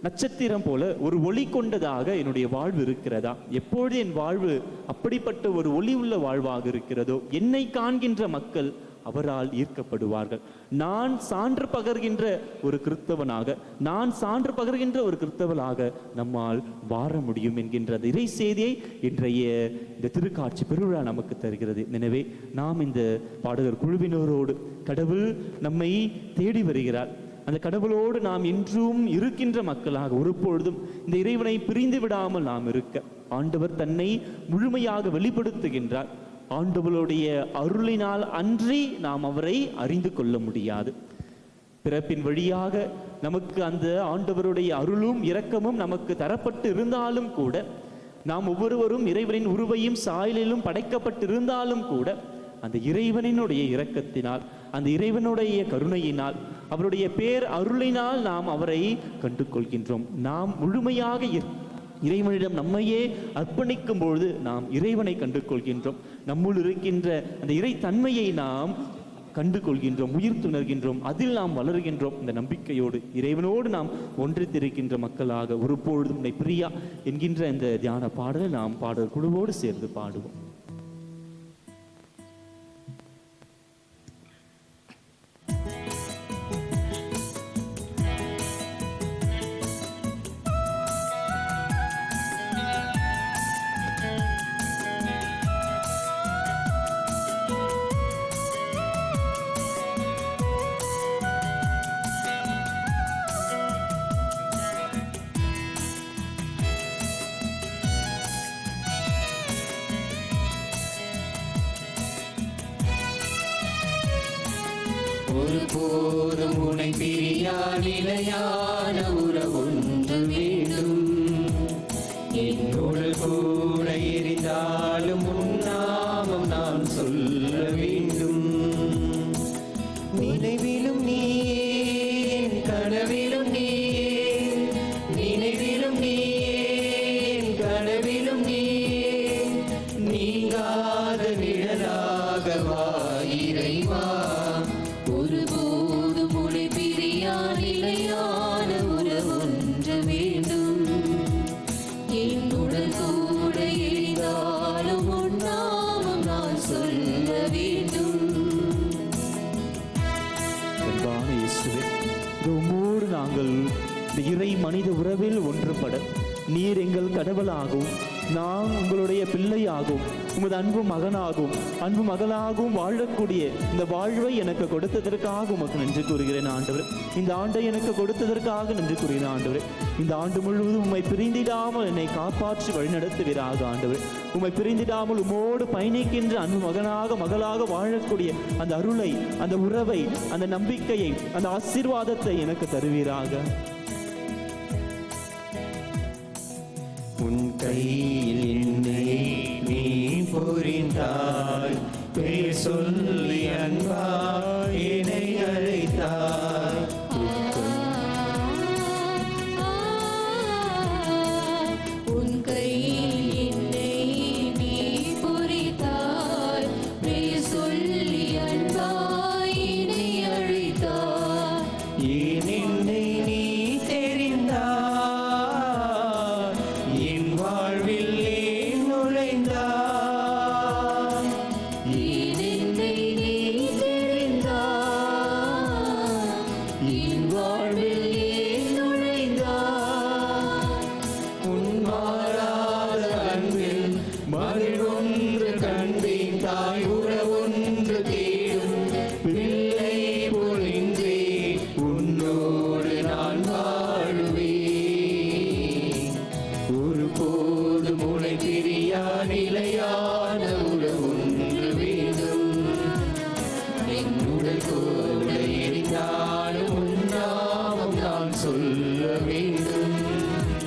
நட்சத்திரம் போல, ஒரு ஒளி கொண்டதாக என்னுடைய வாழ்வு இருக்கிறதா? எப்பொழுது என் வாழ்வு அப்படிப்பட்ட ஒரு ஒளி உள்ள வாழ்வாக இருக்கிறதோ, என்னை காண்கின்ற மக்கள் அவரால் ஈர்க்கப்படுவார்கள். நான் சான்று பகர்கின்ற ஒரு கிறிஸ்தவனாக, நான் சான்று பகர்கின்ற ஒரு கிறிஸ்தவனாக நம்மால் வாழ முடியும் என்கின்ற இறை செய்தியை இன்றைய இந்த திருக்காட்சி பெருவிழா நமக்கு தருகிறது. எனவே நாம் இந்த பாடகர் குழுவினரோடு கடவுள் நம்மை தேடி வருகிறார். அந்த கடவுளோடு நாம் இன்றும் இருக்கின்ற மக்களாக ஒருபொழுதும் இந்த இறைவனை பிரிந்து விடாமல் நாம் இருக்க ஆண்டவர் தன்னை முழுமையாக வெளிப்படுத்துகின்றார். ஆண்டவருடைய அருளினால் அன்றி நாம் அவரை அறிந்து கொள்ள முடியாது. பிறப்பின் வழியாக நமக்கு அந்த ஆண்டவருடைய அருளும் இரக்கமும் நமக்கு தரப்பட்டு இருந்தாலும் கூட, நாம் ஒவ்வொருவரும் இறைவனின் உருவையும் சாயலிலும் படைக்கப்பட்டிருந்தாலும் கூட, அந்த இறைவனினுடைய இரக்கத்தினால், அந்த இறைவனுடைய கருணையினால், அவருடைய பேர் அருளினால் நாம் அவரை கண்டு கொள்கின்றோம். நாம் முழுமையாக இறைவனிடம் நம்மையே அர்ப்பணிக்கும் பொழுது நாம் இறைவனை கண்டு கொள்கின்றோம். நம்முள் இருக்கின்ற அந்த இறை தன்மையை நாம் கண்டு கொள்கின்றோம், உயிர் துணர்கின்றோம், அதில் நாம் வளர்கின்றோம். இந்த நம்பிக்கையோடு இறைவனோடு நாம் ஒன்றித்திருக்கின்ற மக்களாக ஒருபொழுதும் பிரியா என்கின்ற இந்த தியான பாடலை நாம் பாடல் குழுவோடு சேர்ந்து பாடுவோம். பிரியா நிலையான உறவொன்று வேண்டும். என்னோடு கூட எரிந்தாலும் உன் நாமம் நான் சொல்ல வேண்டும். நினைவிலும் நீயே என் கனவிலும் நீயே, நினைவிலும் நீயே என் கனவிலும் நீயே, நீங்காத நிழலாக வா இறைவா. ஒருபோதும் உனை பிரியா நிலையான உறவொன்று வேண்டும். என்னுடன் கூட எரிந்தாலும் உன் நாமம் நான் சொல்ல வேண்டும். அன்பான இயேசுவே, உம்மோடு நாங்கள் இந்த இறை மனித உறவில் ஒன்றுபட நீர் எங்கள் கடவுளாகவும் நான் உங்களுடைய பிள்ளையாகவும் உமது அன்பு மகனாகவும் அன்பு மகளாகவும் வாழக்கூடிய இந்த வாழ்வை எனக்கு கொடுத்ததற்காக உமக்கு நன்றி கூறுகிறேன் ஆண்டவரே. இந்த ஆண்டை எனக்கு கொடுத்ததற்காக நன்றி கூறுகிறேன் ஆண்டவரே. இந்த ஆண்டு முழுவதும் உம்மை பிரிந்திடாமல் என்னை காப்பாற்றி வழிநடத்துவீராக ஆண்டவரே. உம்மை பிரிந்திடாமல் உம்மோடு பயணிக்கின்ற அன்பு மகனாக மகளாக வாழக்கூடிய அந்த அருளை, அந்த உறவை, அந்த நம்பிக்கையை, அந்த ஆசீர்வாதத்தை எனக்கு தருவீராக. உன் கையில் என்னை நீ புரிந்தாய், பேர் சொல்லி அன்பாய் என்னை அழைத்தாய். உன் கையில் என்னை நீ பொறித்தாய், பேர் சொல்லி அன்பாய் என்னை அழைத்தாய். ஏன் என்னை நீ தெரிந்தாய், என் வாழ்வில் ஏன் நுழைந்தாய். ஏன் என்னை நீ தெரிந்தாய், என் வாழ்வில் ஏன் நுழைந்தாய். உன் மாறாத அன்பில் மகிழ்வொன்று கண்டேன், தாய் உறவொன்று தேடும் பிள்ளை பொழிந்தே உன்னோடு நான் வாழுவேன். ஒருபோதும் உனை பிரியா நிலையான உறவொன்று வேண்டும். என்னுடன் கூட எரிந்தாலும் உன் நாமம் நான் சொல்ல வேண்டும்.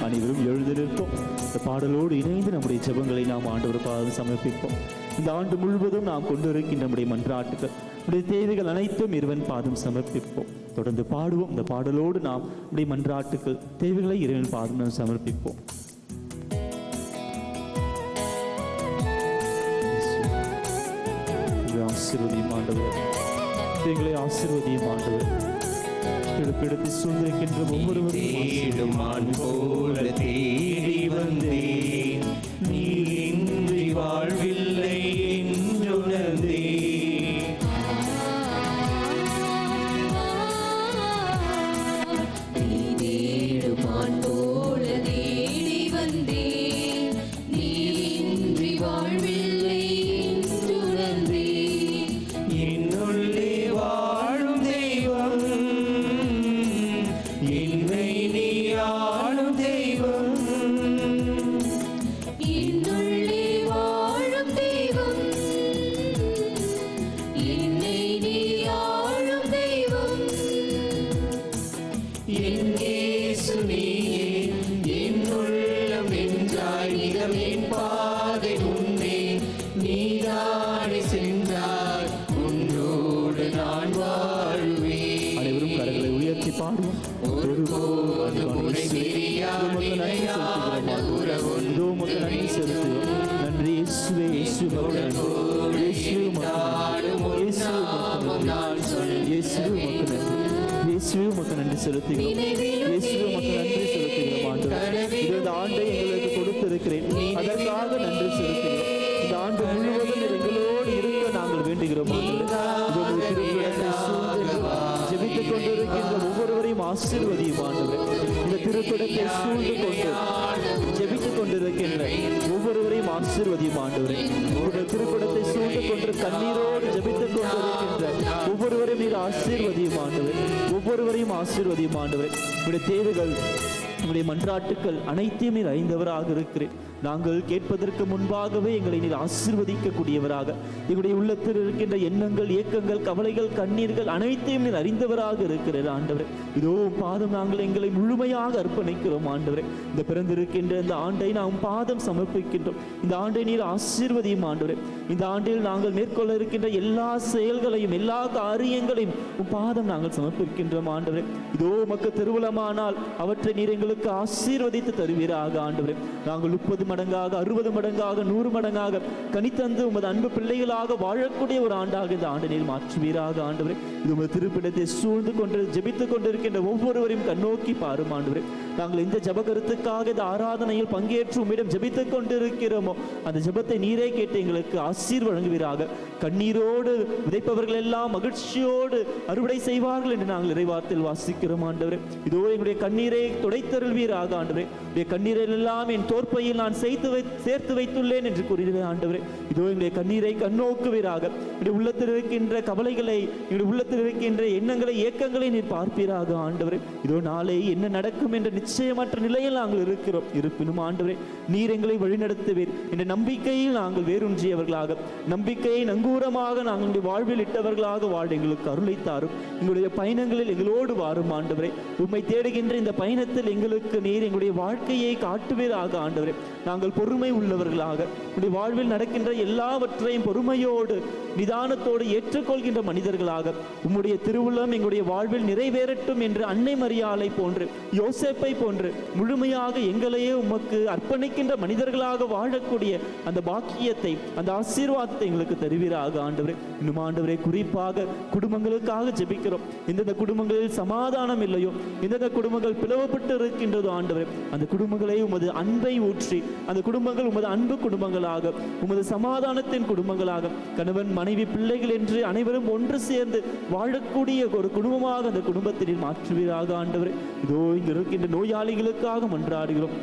அனைவரும் எழுந்திருப்போம். இந்த பாடலோடு இணைந்து நம்முடைய ஜெபங்களை நாம் ஆண்டவர் பாதம் சமர்ப்பிப்போம். இந்த ஆண்டு முழுவதும் நாம் கொண்டிருக்கின்ற நம்முடைய மன்றாட்டுகள், நம்முடைய தேவைகள் அனைத்தும் இறைவன் பாதம் சமர்ப்பிப்போம். தொடர்ந்து பாடுவோம். இந்த பாடலோடு நாம் நம்முடைய மன்றாட்டுகள், தேவைகளை இறைவன் பாதம் நாம் சமர்ப்பிப்போம். ஆசீர்வதியும் ஆண்டவர், எங்களை ஆசீர்வதியும் ஆண்டவர். எடுத்து சூழ்ந்திருக்கின்ற ஒவ்வொருவரும் தேடும் ஆண் போல தேடி வந்தேன், நீ இன்றி வாழ்வில்லை என்றுணர்ந்தேன். நீ தேடும் ஆண் போல தேடி வந்தேன், நீ இன்றி வாழ்வில்லை என்றுணர்ந்தேன். என்னுள்ளே வாழும் தெய்வம், என்னை நீ ஆளும் தெய்வம். என்னுள்ளே வாழும் தெய்வம், என்னை நீ ஆளும் தெய்வம். என் இயேசு நீயே, என் உள்ளம் வென்றாய். நிதம் என் பாதை முன்னே நீதானே சென்றாய், உன்னோடு நான் வாழ்வேன். அனைவரும் கரங்களை உயர்த்தி பாடுவோம். ஒருபோதும் உனை பிரியா நிலையான உறவொன்று இதோ உமக்கு நன்றி செலுத்துகிறோம். நன்றி இயேசுவே, இயேசுவே உமக்கு நன்றி. இயேசுவே உமக்கு நன்றி. இயேசுவே உமக்கு நன்றி. இயேசுவே உமக்கு நன்றி. இயேசுவே உமக்கு நன்றி செலுத்துகிறோம். இயேசுவே உமக்கு நன்றி செலுத்துகிறோம் ஆண்டவரே. இது இந்த ஆண்டை எங்களுக்கு கொடுத்திருக்கிறேன், அதற்காக நன்றி செலுத்துகிறோம். இந்த ஆண்டு முழுவதும் நீர் எங்களோடு இருக்க நாங்கள் வேண்டுகிறோம் ஆண்டவரே. உங்களுடைய திருக்குறளை சூழ்ந்து ஜெபித்துக் கொண்டிருக்கின்ற ஒவ்வொருவரையும் ஆசீர்வதியும் ஆண்டவரே. இந்த திருக்குறளை சூழ்ந்து கொண்டு ஜெபித்துக் கொண்டிருக்கின்ற ஒவ்வொருவரையும் ஆசீர்வதியும் ஆண்டவரே. உங்களுடைய திருக்குறளை சூழ்ந்து கொண்டு கண்ணீரோடு ஜெபித்துக் கொண்டிருக்கின்ற ஒவ்வொருவரையும் நீர் ஆசீர்வதியும் ஆண்டவரே. ஒவ்வொருவரையும் ஆசீர்வதியும் ஆண்டவரே. உங்களுடைய தேவைகள், உங்களுடைய மன்றாட்டுக்கள் அனைத்தையும் நீர் அறிந்தவராக இருக்கிறேன். நாங்கள் கேட்பதற்கு முன்பாகவே எங்களை நீர் ஆசீர்வதிக்கக்கூடியவராக, எங்களுடைய உள்ளத்தில் இருக்கின்ற எண்ணங்கள், ஏக்கங்கள், கவலைகள், கண்ணீர்கள் அனைத்தையும் நீர் அறிந்தவராக இருக்கிறார் ஆண்டவரே. இதோ பாதம் நாங்கள் எங்களை முழுமையாக அர்ப்பணிக்கிறோம் ஆண்டவரே. இந்த பிறந்திருக்கின்ற இந்த ஆண்டை நாம் பாதம் சமர்ப்பிக்கின்றோம். இந்த ஆண்டை நீர் ஆசீர்வதியும் ஆண்டவரே. இந்த ஆண்டில் நாங்கள் மேற்கொள்ள இருக்கின்ற எல்லா செயல்களையும், எல்லா காரியங்களையும் பாதம் நாங்கள் சமர்ப்பிக்கின்றோம் ஆண்டவரே. இதோ உமக்கு திருவுளமானால் அவற்றை நீர் எங்களுக்கு ஆசீர்வதித்து தருவீராக ஆண்டவரே. நாங்கள் 30 மடங்காக, 60 மடங்காக, 100 மடங்காக கனித்தந்து உமது அன்பு பிள்ளைகளாக வாழக்கூடிய ஒரு ஆண்டாக இந்த ஆண்டு நீர் மாற்றுவீராக ஆண்டவரே. இது உமது திருப்பிடத்தை சூழ்ந்து கொண்டு ஜெபித்துக் கொண்டிருக்கின்ற ஒவ்வொருவரையும் கண்ணோக்கி பாரும் ஆண்டவரே. நாங்கள் இந்த ஜபகருத்துக்காக இந்த ஆராதனையில் பங்கேற்று உம்மிடம் ஜெபித்துக் கொண்டிருக்கிறோமோ அந்த ஜெபத்தை நீரே கேட்டு எங்களுக்கு ஆசீர் வழங்குவீராக. கண்ணீரோடு விதைப்பவர்கள் எல்லாம் மகிழ்ச்சியோடு அறுவடை செய்வார்கள் என்று நாங்கள் இறைவார்த்தையில் வாசிக்கிறோம் ஆண்டவரே. இதோ எங்களுடைய கண்ணீரை துடைத்தருள்வீராக ஆண்டவரே. எங்களுடைய கண்ணீரில் எல்லாம் என் தோற்பையில் நான் சேர்த்து வைத்துள்ளேன் என்று கூறுகிறேன் ஆண்டவரே. இதோ எங்களுடைய கண்ணீரை கண்ணோக்குவீராக. எங்களுடைய உள்ளத்தில் இருக்கின்ற கவலைகளை, எங்களுடைய உள்ளத்தில் இருக்கின்ற எண்ணங்களை, ஏக்கங்களை நீர் பார்ப்பீராக ஆண்டவரே. இதோ நாளை என்ன நடக்கும் என்ற நிச்சயமற்ற நிலையில் நாங்கள் இருக்கிறோம். இருப்பினும் ஆண்டவரே நீர் எங்களை வழிநடத்துவீர் என்ற நம்பிக்கையில் நாங்கள் வேரூன்றியவர்களாக, நம்பிக்கையை நங்கூரமாக நாங்கள் வாழ்வில் இட்டவர்களாக வாழ எங்களுக்கு அருளை தாரும். எங்களுடைய பயணங்களில் எங்களோடு வாரும் ஆண்டவரே. உம்மை தேடுகின்ற இந்த பயணத்தில் எங்களுக்கு நீர் எங்களுடைய வாழ்க்கையை காட்டுவீராக ஆண்டவரே. நாங்கள் பொறுமை உள்ளவர்களாக உங்களுடைய வாழ்வில் நடக்கின்ற எல்லாவற்றையும் பொறுமையோடு நிதானத்தோடு ஏற்றுக்கொள்கின்ற மனிதர்களாக உம்முடைய திருவுள்ளம் எங்களுடைய வாழ்வில் நிறைவேறட்டும் என்று அன்னை மரியாளை போன்று, யோசேப்பை போன்று முழுமையாக எங்களையே உமக்கு அர்ப்பணிக்கின்ற மனிதர்களாக வாழக்கூடிய அந்த பாக்கியத்தை, அந்த ஆசீர்வாதத்தை எங்களுக்கு தருவீராக ஆண்டவரே. இன்னும் ஆண்டவரே குறிப்பாக குடும்பங்களுக்காக ஜெபிக்கிறோம். எந்தெந்த குடும்பங்களில் சமாதானம் இல்லையோ, எந்தெந்த குடும்பங்கள் பிளவுபட்டு இருக்கின்றதோ ஆண்டவரே, அந்த குடும்பங்களை உமது அன்பை ஊற்றி அந்த குடும்பங்கள் உமது அன்பு குடும்பங்களாக, உமது சமாதானத்தின் குடும்பங்களாக, கணவன் மனைவி பிள்ளைகள் என்று அனைவரும் ஒன்று சேர்ந்து வாழக்கூடிய ஒரு குடும்பமாக அந்த குடும்பத்தினை மாற்றுவீராக ஆண்டவரே. இதோ இங்கு இருக்கின்ற நோயாளிகளுக்காக மன்றாடுகிறோம்.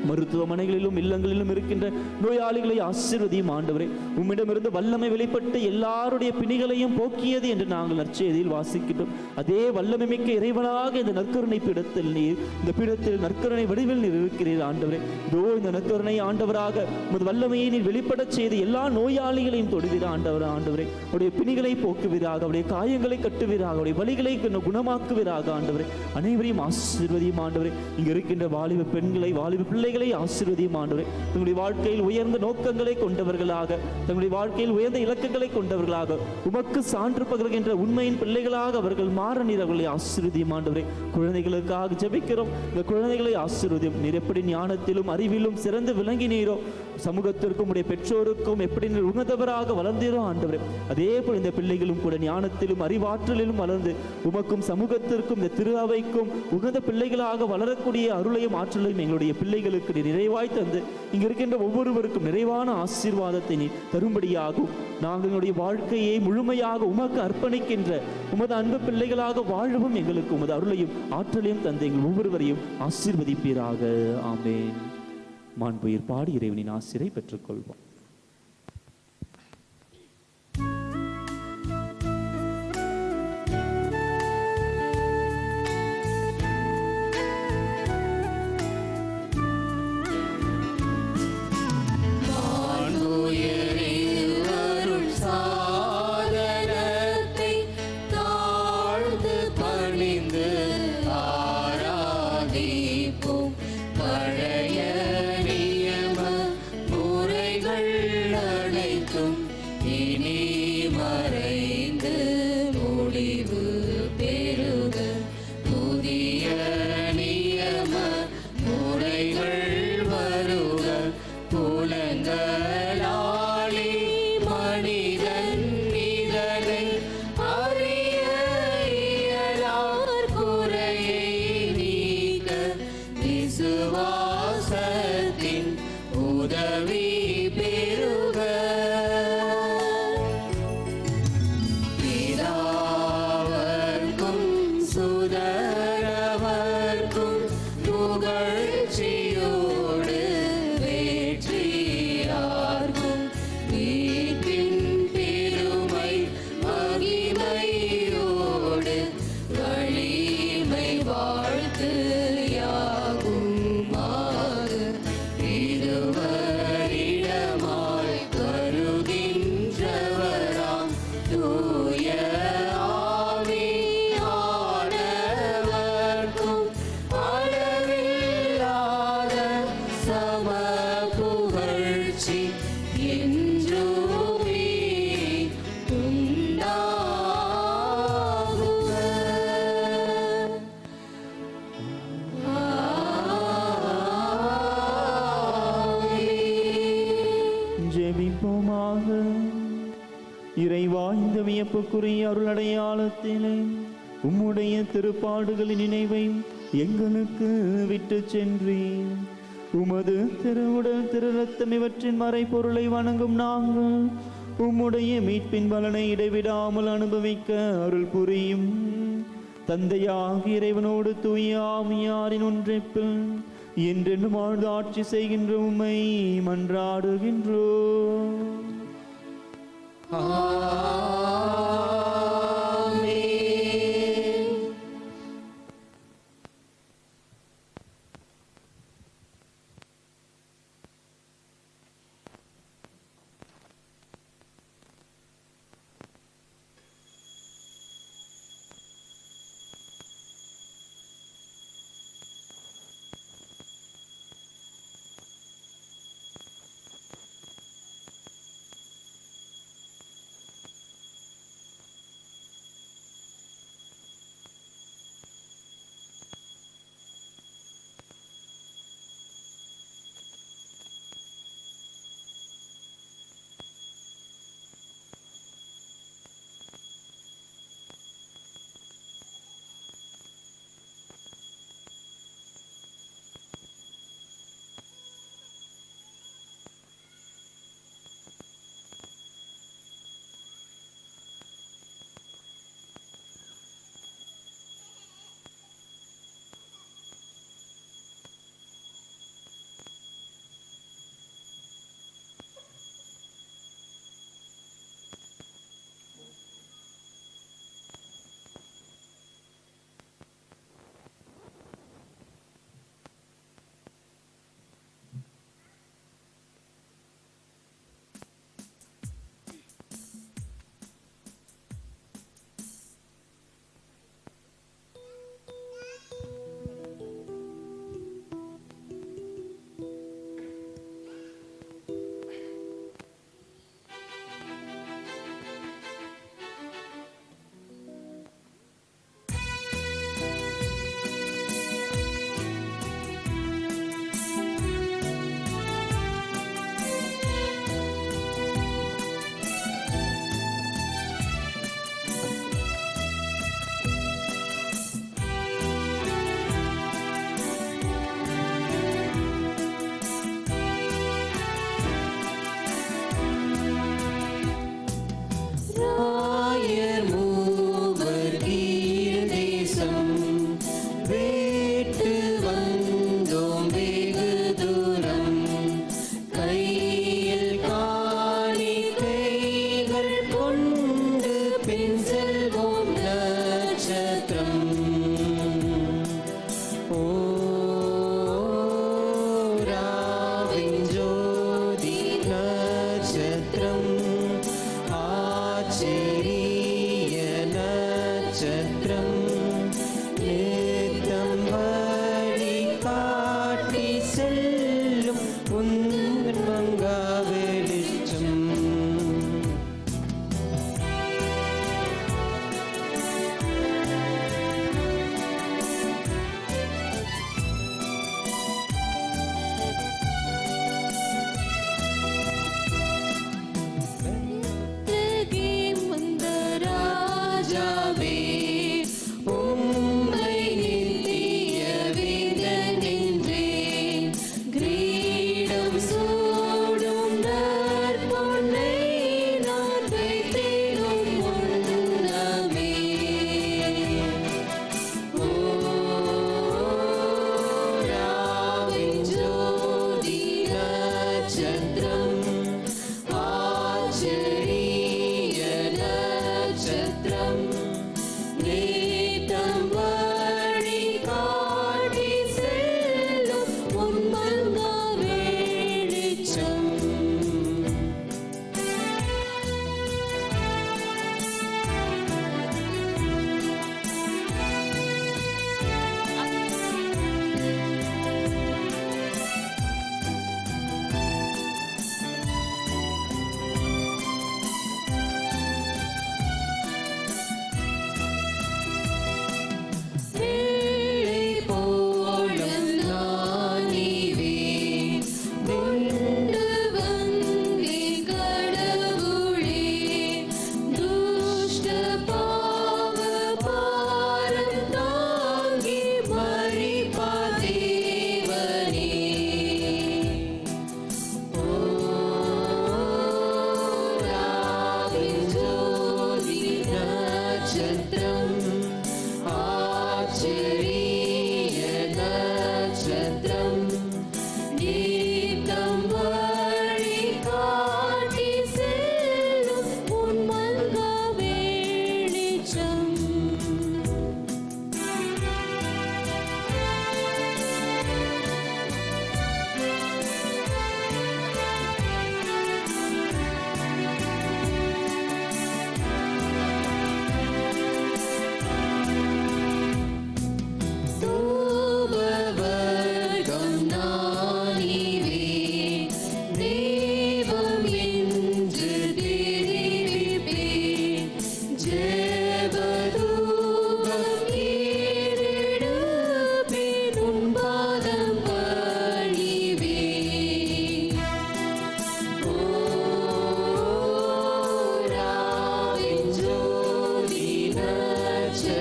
மருத்துவமனைகளிலும் இல்லங்களிலும் இருக்கின்ற நோயாளிகளை ஆசீர்வதியும் ஆண்டவரே. உம்மிடமிருந்து வல்லமை வெளிப்பட்டு எல்லாருடைய பிணிகளையும் போக்கியது என்று நாங்கள் நற்செய்தியில் வாசிக்கின்றோம். அதே வல்லமை மிக்க இறைவனாக இந்த நற்கருணை பீடத்தில் நீர், இந்த பீடத்தில் நற்கருணை வடிவில் நீர் இருக்கிறீர் ஆண்டவரே. இதோ இந்த நற்கருணை ஆண்டவராக உமது வல்லமையை நீர் வெளிப்படச் செய்து எல்லா நோயாளிகளையும் தொடுவீர் ஆண்டவரே. அவருடைய பிணிகளை போக்குவீராக, அவருடைய காயங்களை கட்டுவீராக, அவருடைய வலிகளை குணமாக்குவீராக ஆண்டவரே. அனைவரையும் ஆசீர்வதியும் ஆண்டவரே. இங்கு இருக்கின்ற வாலிப பெண்களை, வாலிப பிள்ளைகளை ஆசீர்வதியும் ஆண்டவரே. தங்களுடைய வாழ்க்கையில் உயர்ந்த நோக்கங்களை கொண்டவர்களாக, தங்களுடைய வாழ்க்கையில் உயர்ந்த இலக்குகளை கொண்டவர்களாக, உமக்கு சான்று பகர்கின்ற உண்மையின் பிள்ளைகளாக அவர்கள் மாற நீர் அவர்களை ஆசீர்வதியும் ஆண்டவரே. குழந்தைகளுக்காக ஜெபிக்கிறோம். இந்த குழந்தைகளை ஆசீர்வதியும். நீர் எப்படி ஞானத்திலும் அறிவிலும் சிறந்து விளங்கினீரோ, சமூகத்திற்கும் உடைய பெற்றோருக்கும் எப்படி நீர் உணர்ந்தவராக வளர்ந்தீரோ ஆண்டவரே, அதே போல் இந்த பிள்ளைகளும் கூட ஞானத்திலும் அறிவாற்றலிலும் வளர்ந்து உமக்கும் சமூகத்திற்கும் இந்த திரு அவைக்கும் உகந்த பிள்ளைகளாக வளரக்கூடிய அருளையும் ஆற்றலையும் எங்களுடைய பிள்ளைகளுக்கு நீர் நிறைவாய் தந்து இங்க இருக்கின்ற ஒவ்வொருவருக்கும் நிறைவான ஆசீர்வாதத்தை நீ தரும்படியாகும். நாங்கள் எங்களுடைய வாழ்க்கையை முழுமையாக உமக்கு அர்ப்பணிக்கின்ற உமது அன்பு பிள்ளைகளாக வாழவும் எங்களுக்கு உமது அருளையும் ஆற்றலையும் தந்து எங்கள் ஒவ்வொருவரையும் ஆசீர்வதிப்பீராக. ஆமென். மாண்புயிர் பாடி இறைவனின் ஆசிரை பெற்றுக்கொள்வோம். பழைய நியம முறைகள் மீட்புக்குரிய அருள் அடையாளத்திலே உம்முடைய திருப்பாடுகளின் நினைவை எங்களுக்கு விட்டு சென்றீர். உமது திருவுடல் திரு ரத்தம் இவற்றின் மறைபொருளை வணங்கும் நாங்கள் உம்முடைய மீட்பின் பலனை இடைவிடாமல் அனுபவிக்க அருள் புரியும். தந்தையாகிய இறைவனோடு தூய ஆவியாரின் ஒன்றிப்பில் என்றென்றும் வாழ்ந்து ஆட்சி செய்கின்ற உம்மை மன்றாடுகின்றோம்.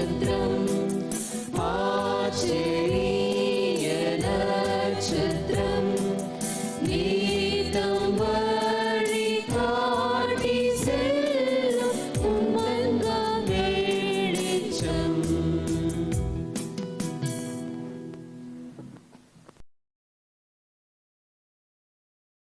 மந்திரம்